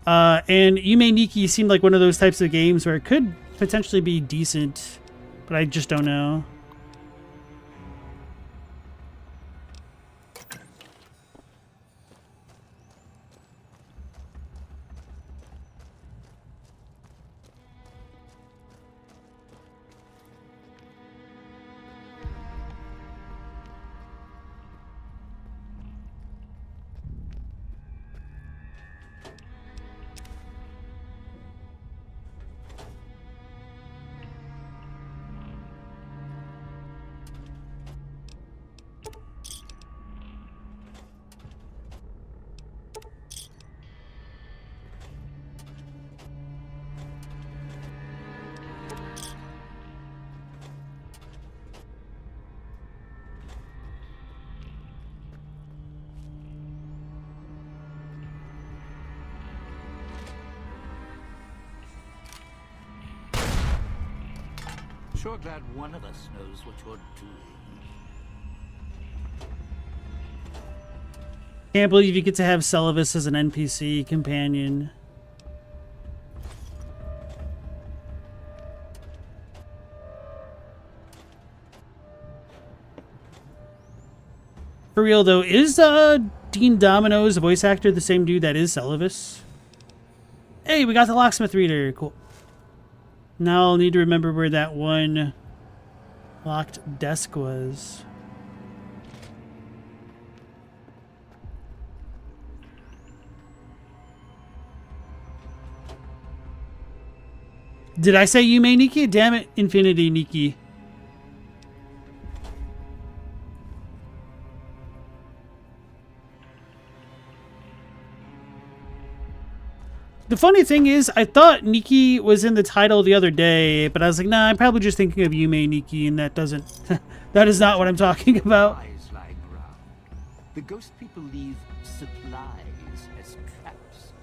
Speaker 1: And Yume Nikki seemed like one of those types of games where it could potentially be decent, but I just don't know.
Speaker 12: Sure glad one of us knows what you're doing.
Speaker 1: Can't believe you get to have Celavis as an NPC companion. For real though, is Dean Domino's voice actor the same dude that is Celavis? Hey, we got the locksmith reader. Cool. Now I'll need to remember where that one locked desk was. Did I say Yume Nikki? Damn it, Infinity Nikki. The funny thing is, I thought Nikki was in the title the other day, but I was like, nah, I'm probably just thinking of Yume Nikki, and that doesn't... that is not what I'm talking about.
Speaker 12: Lying around. The ghost people leave supplies as traps.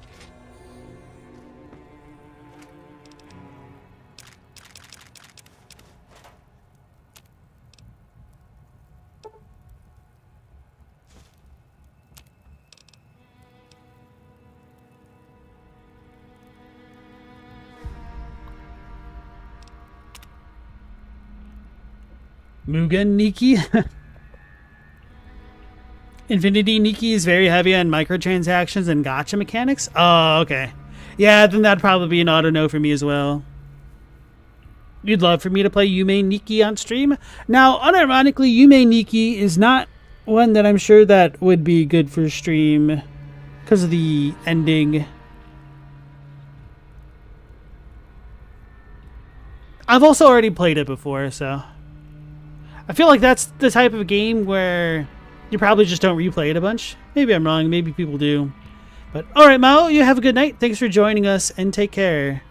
Speaker 1: Mugen Nikki? Infinity Nikki is very heavy on microtransactions and gacha mechanics? Oh, okay. Yeah, then that'd probably be an auto no for me as well. You'd love for me to play Yume Nikki on stream? Now, unironically, Yume Nikki is not one that I'm sure that would be good for stream because of the ending. I've also already played it before, so... I feel like that's the type of game where you probably just don't replay it a bunch. Maybe I'm wrong. Maybe people do. But alright, Mao, you have a good night. Thanks for joining us, and take care.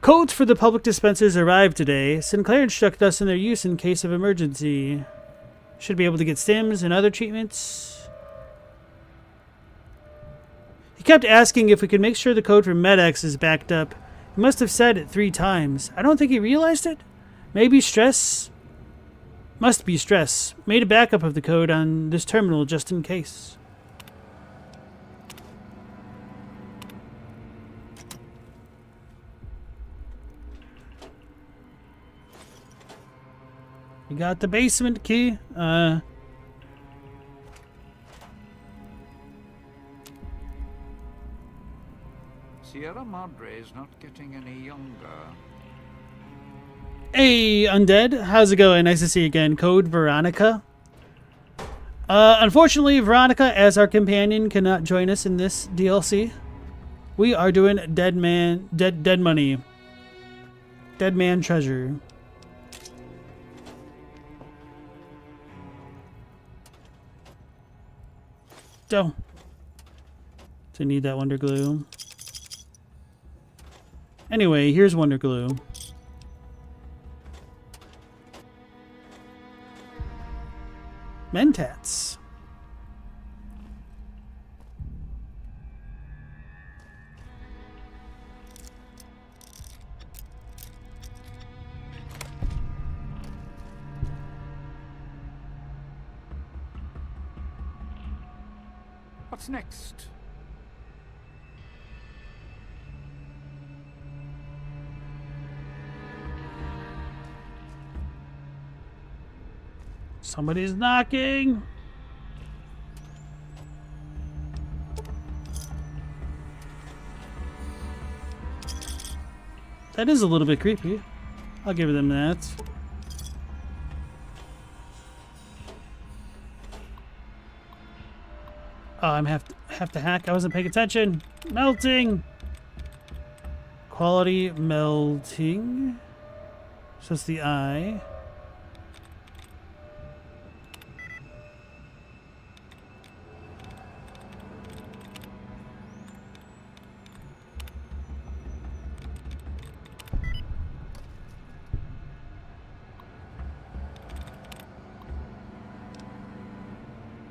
Speaker 1: Codes for the public dispensers arrived today. Sinclair instructed us in their use in case of emergency. Should be able to get stims and other treatments. kept asking if we could make sure the code for MedX is backed up. He must have said it 3 times. I don't think he realized it. Maybe stress. Must be stress. Made a backup of the code on this terminal just in case. You got the basement key.
Speaker 12: Sierra Madre is not getting any younger.
Speaker 1: Hey, Undead. How's it going? Nice to see you again. Code Veronica. Unfortunately, Veronica, as our companion, cannot join us in this DLC. We are doing Dead Money. Dead Man Treasure. So need that Wonder Glue. Anyway, here's Wonder Glue. Mentats.
Speaker 12: What's next?
Speaker 1: Somebody's knocking. That is a little bit creepy. I'll give them that. Oh, I'm have to hack. I wasn't paying attention. Melting. Quality melting. So it's the eye.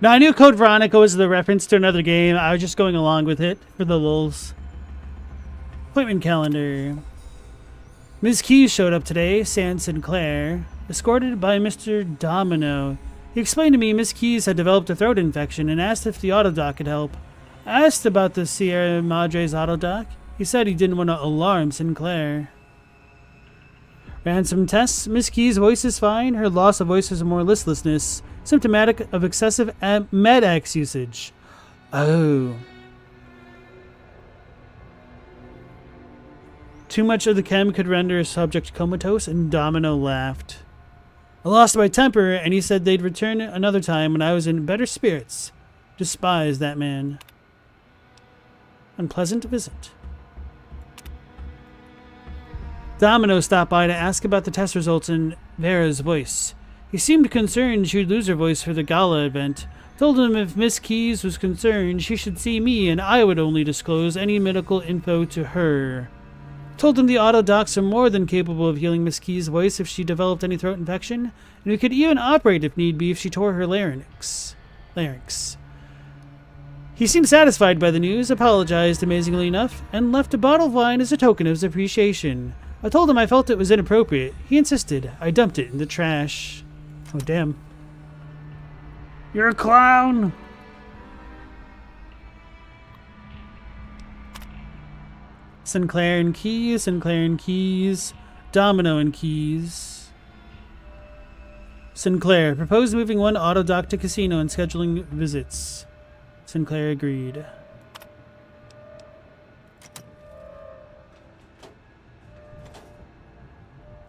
Speaker 1: Now, I knew Code Veronica was the reference to another game. I was just going along with it for the lulz. Appointment calendar. Ms. Keys showed up today, San Sinclair, escorted by Mr. Domino. He explained to me Miss Keys had developed a throat infection and asked if the autodoc could help. I asked about the Sierra Madre's autodoc. He said he didn't want to alarm Sinclair. Ran some tests. Miss Keys' voice is fine. Her loss of voice is more listlessness, symptomatic of excessive MedX usage. Oh. Too much of the chem could render a subject comatose, and Domino laughed. I lost my temper, and he said they'd return another time when I was in better spirits. Despise that man. Unpleasant visit. Domino stopped by to ask about the test results in Vera's voice. He seemed concerned she would lose her voice for the gala event. Told him if Miss Keys was concerned, she should see me and I would only disclose any medical info to her. Told him the autodocs are more than capable of healing Miss Keys' voice if she developed any throat infection, and we could even operate if need be if she tore her larynx. He seemed satisfied by the news, apologized amazingly enough, and left a bottle of wine as a token of his appreciation. I told him I felt it was inappropriate. He insisted. I dumped it in the trash. Oh, damn. You're a clown! Sinclair and Keys, Sinclair and Keys, Domino and Keys. Sinclair, proposed moving one autodoc to casino and scheduling visits. Sinclair agreed.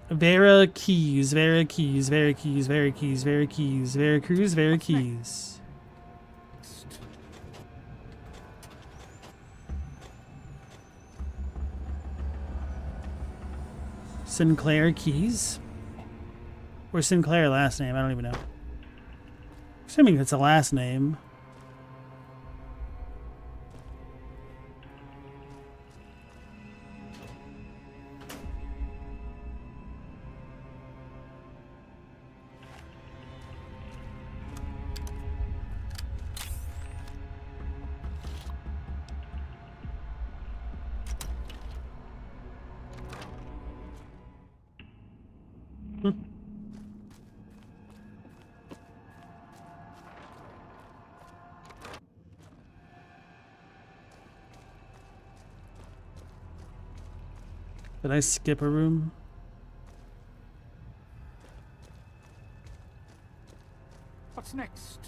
Speaker 1: Vera Keys, Vera Keys, Vera Keys, Vera Keys, Vera Keys, Vera Cruz, Vera Keys. Sinclair Keys? Or Sinclair last name? I don't even know. Assuming it's a last name. Did I skip a room?
Speaker 12: What's next?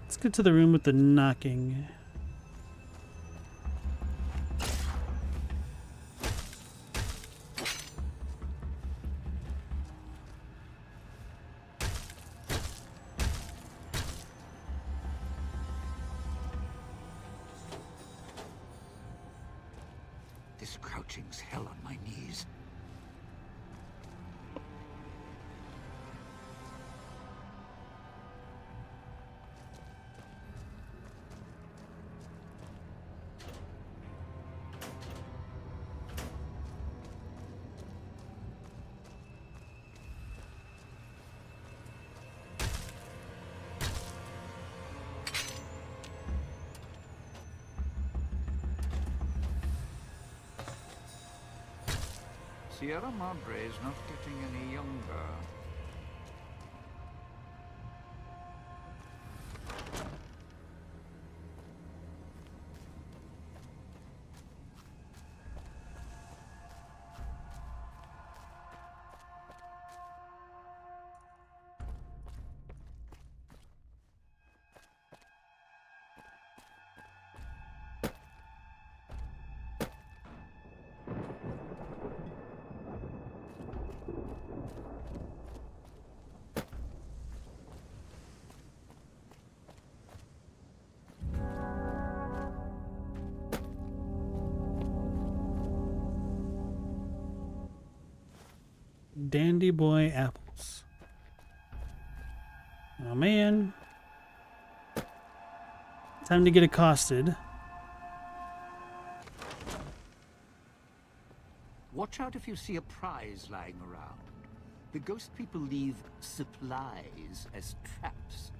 Speaker 1: Let's get to the room with the knocking.
Speaker 12: This crouching's hell on my knees. Sierra Madre is not getting any younger.
Speaker 1: Dandy boy apples. Oh man. Time to get accosted.
Speaker 12: Watch out if you see a prize lying around. The ghost people leave supplies as traps.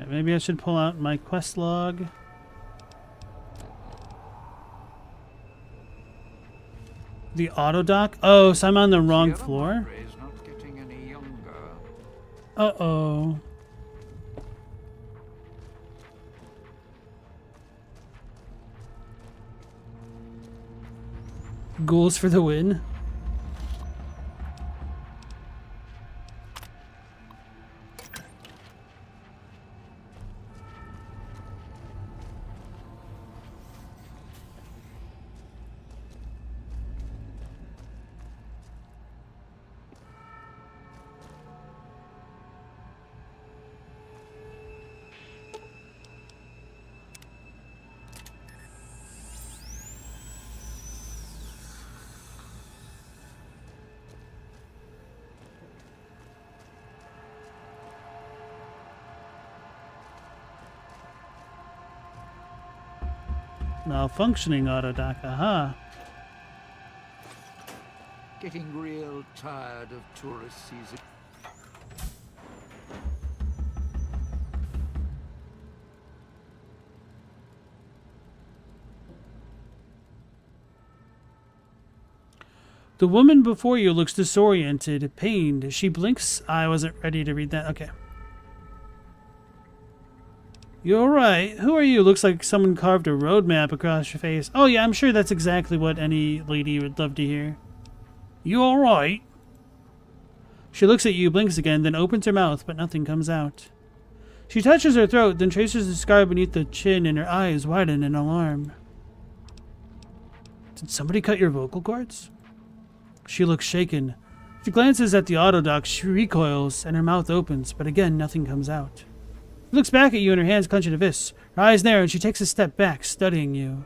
Speaker 1: Maybe I should pull out my quest log. The auto dock? Oh, so I'm on the wrong floor?
Speaker 12: Not getting any younger.
Speaker 1: Uh-oh. Ghouls for the win. Malfunctioning auto dock, aha.
Speaker 12: Getting real tired of tourist season.
Speaker 1: The woman before you looks disoriented, pained. She blinks. I wasn't ready to read that. Okay. You alright? Who are you? Looks like someone carved a road map across your face. Oh yeah, I'm sure that's exactly what any lady would love to hear. You alright? She looks at you, blinks again, then opens her mouth, but nothing comes out. She touches her throat, then traces the scar beneath the chin, and her eyes widen in alarm. Did somebody cut your vocal cords? She looks shaken. She glances at the autodoc, she recoils, and her mouth opens, but again, nothing comes out. She looks back at you and her hands clench into fists. Her eyes narrow and she takes a step back, studying you.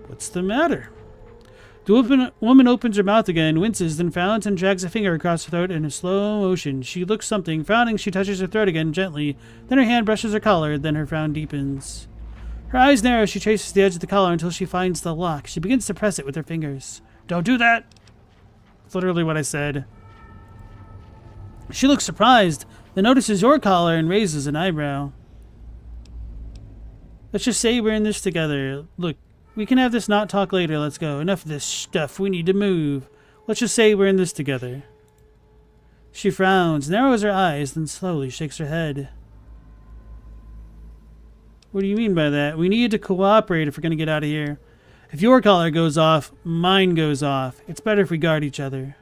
Speaker 1: What's the matter? The woman opens her mouth again, winces, then frowns and drags a finger across her throat in a slow motion. She looks something. Frowning, she touches her throat again gently. Then her hand brushes her collar, then her frown deepens. Her eyes narrow, she traces the edge of the collar until she finds the lock. She begins to press it with her fingers. Don't do that! That's literally what I said. She looks surprised, then notices your collar and raises an eyebrow. Let's just say we're in this together. Look, we can have this not talk later. Let's go. Enough of this stuff. We need to move. Let's just say we're in this together. She frowns, narrows her eyes, then slowly shakes her head. What do you mean by that? We need to cooperate if we're going to get out of here. If your collar goes off, mine goes off. It's better if we guard each other.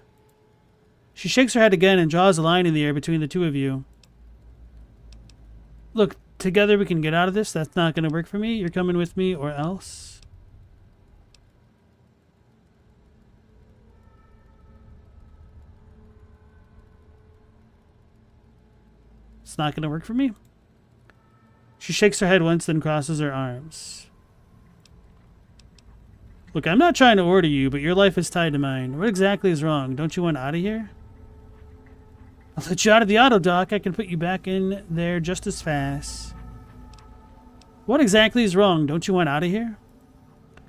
Speaker 1: She shakes her head again and draws a line in the air between the two of you. Look, together we can get out of this. That's not going to work for me. You're coming with me or else. It's not going to work for me. She shakes her head once, then crosses her arms. Look, I'm not trying to order you, but your life is tied to mine. What exactly is wrong? Don't you want out of here? I'll let you out of the auto dock. I can put you back in there just as fast. What exactly is wrong? Don't you want out of here?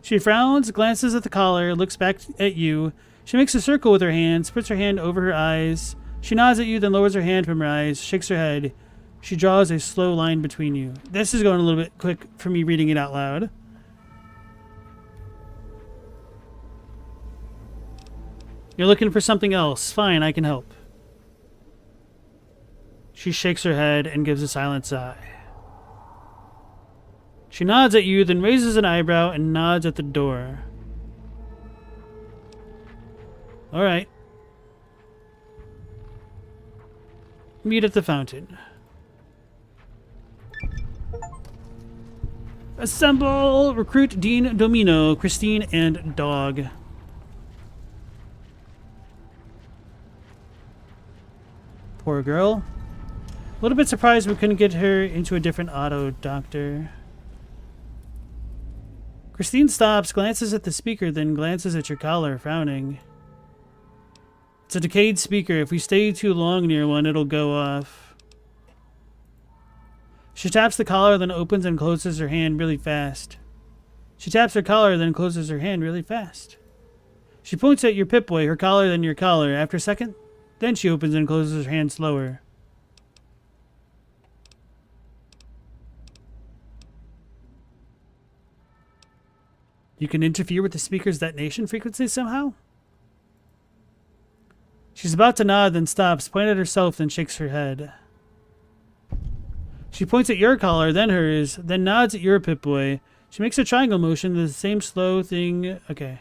Speaker 1: She frowns, glances at the collar, looks back at you. She makes a circle with her hands, puts her hand over her eyes. She nods at you, then lowers her hand from her eyes, shakes her head. She draws a slow line between you. This is going a little bit quick for me reading it out loud. You're looking for something else. Fine, I can help. She shakes her head and gives a silent sigh. She nods at you, then raises an eyebrow and nods at the door. All right. Meet at the fountain. Assemble! Recruit Dean Domino, Christine, and Dog. Poor girl. A little bit surprised we couldn't get her into a different auto doctor. Christine stops, glances at the speaker, then glances at your collar, frowning. It's a decayed speaker. If we stay too long near one, it'll go off. She taps the collar, then opens and closes her hand really fast. She taps her collar, then closes her hand really fast. She points at your Pip-Boy, her collar, then your collar. After a second, then she opens and closes her hand slower. You can interfere with the speaker's detonation frequency somehow? She's about to nod, then stops, points at herself, then shakes her head. She points at your collar, then hers, then nods at your Pip-Boy. She makes a triangle motion, the same slow thing. Okay.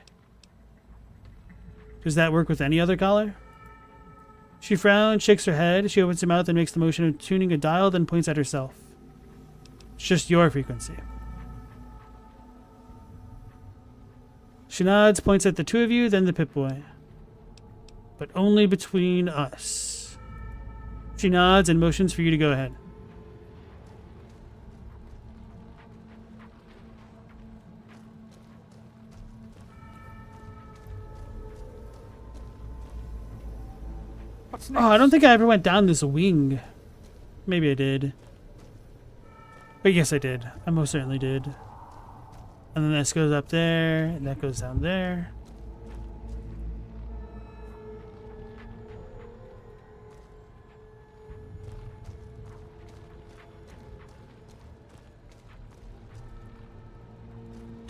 Speaker 1: Does that work with any other collar? She frowns, shakes her head. She opens her mouth and makes the motion of tuning a dial, then points at herself. It's just your frequency. She nods, points at the two of you, then the Pip-Boy. But only between us. She nods and motions for you to go ahead.
Speaker 12: What's next?
Speaker 1: Oh, I don't think I ever went down this wing. Maybe I did. But yes, I did. I most certainly did. And then this goes up there, and that goes down there.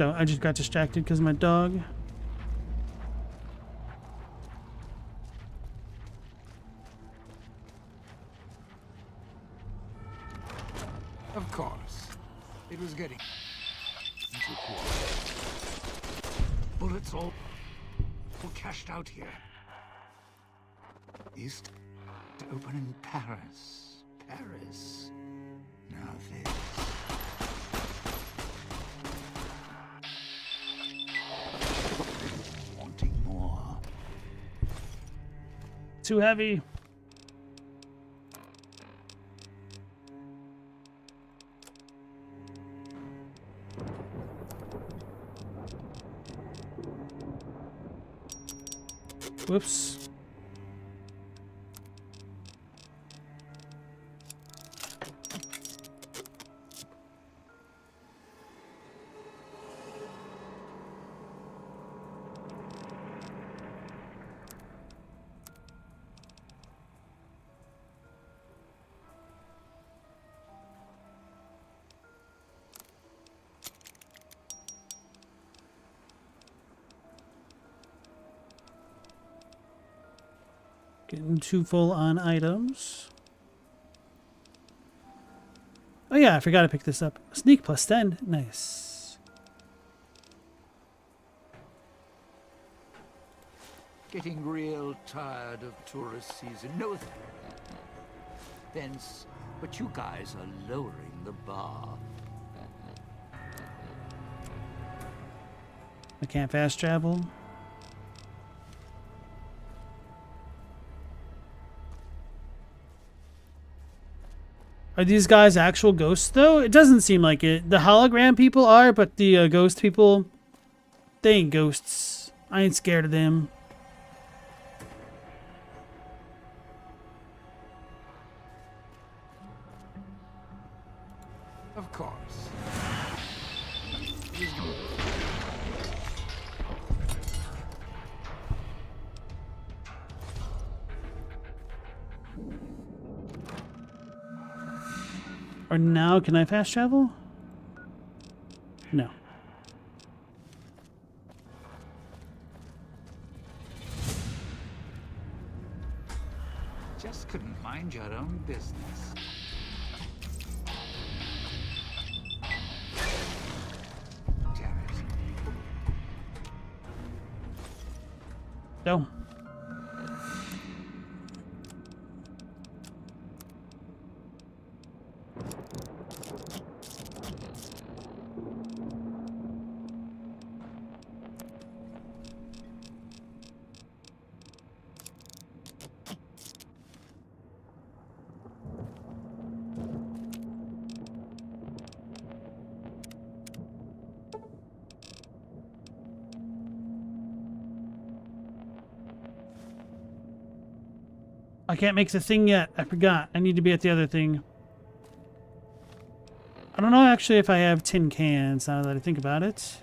Speaker 1: I just got distracted because of my dog.
Speaker 12: Of course. It was getting too close. Bullets all cashed out here. East to open in Paris. Paris. Now this. Wanting more.
Speaker 1: Too heavy. Whoops. Getting too full on items. Oh yeah, I forgot to pick this up. Sneak plus 10. Nice.
Speaker 12: Getting real tired of tourist season. No offense, but you guys are lowering the bar.
Speaker 1: I can't fast travel. Are these guys actual ghosts, though? It doesn't seem like it. The hologram people are, but the ghost people, they ain't ghosts. I ain't scared of them.
Speaker 12: Of course.
Speaker 1: Or now, can I fast travel? No.
Speaker 12: Just couldn't mind your own business. Damn it.
Speaker 1: No. I can't make the thing yet. I forgot. I need to be at the other thing. I don't know actually if I have tin cans now that I think about it.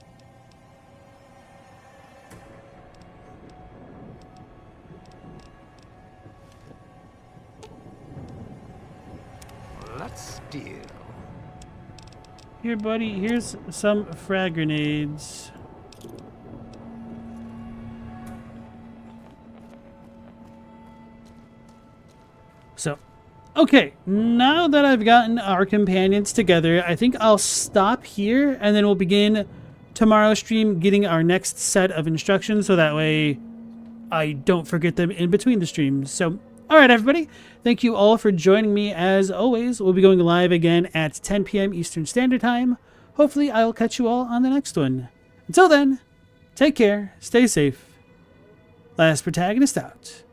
Speaker 12: Let's deal.
Speaker 1: Here, buddy. Here's some frag grenades. So, okay, now that I've gotten our companions together, I think I'll stop here and then we'll begin tomorrow's stream getting our next set of instructions so that way I don't forget them in between the streams. So, all right, everybody, thank you all for joining me as always. We'll be going live again at 10 p.m. Eastern Standard Time. Hopefully, I'll catch you all on the next one. Until then, take care, stay safe. Last Protagonist out.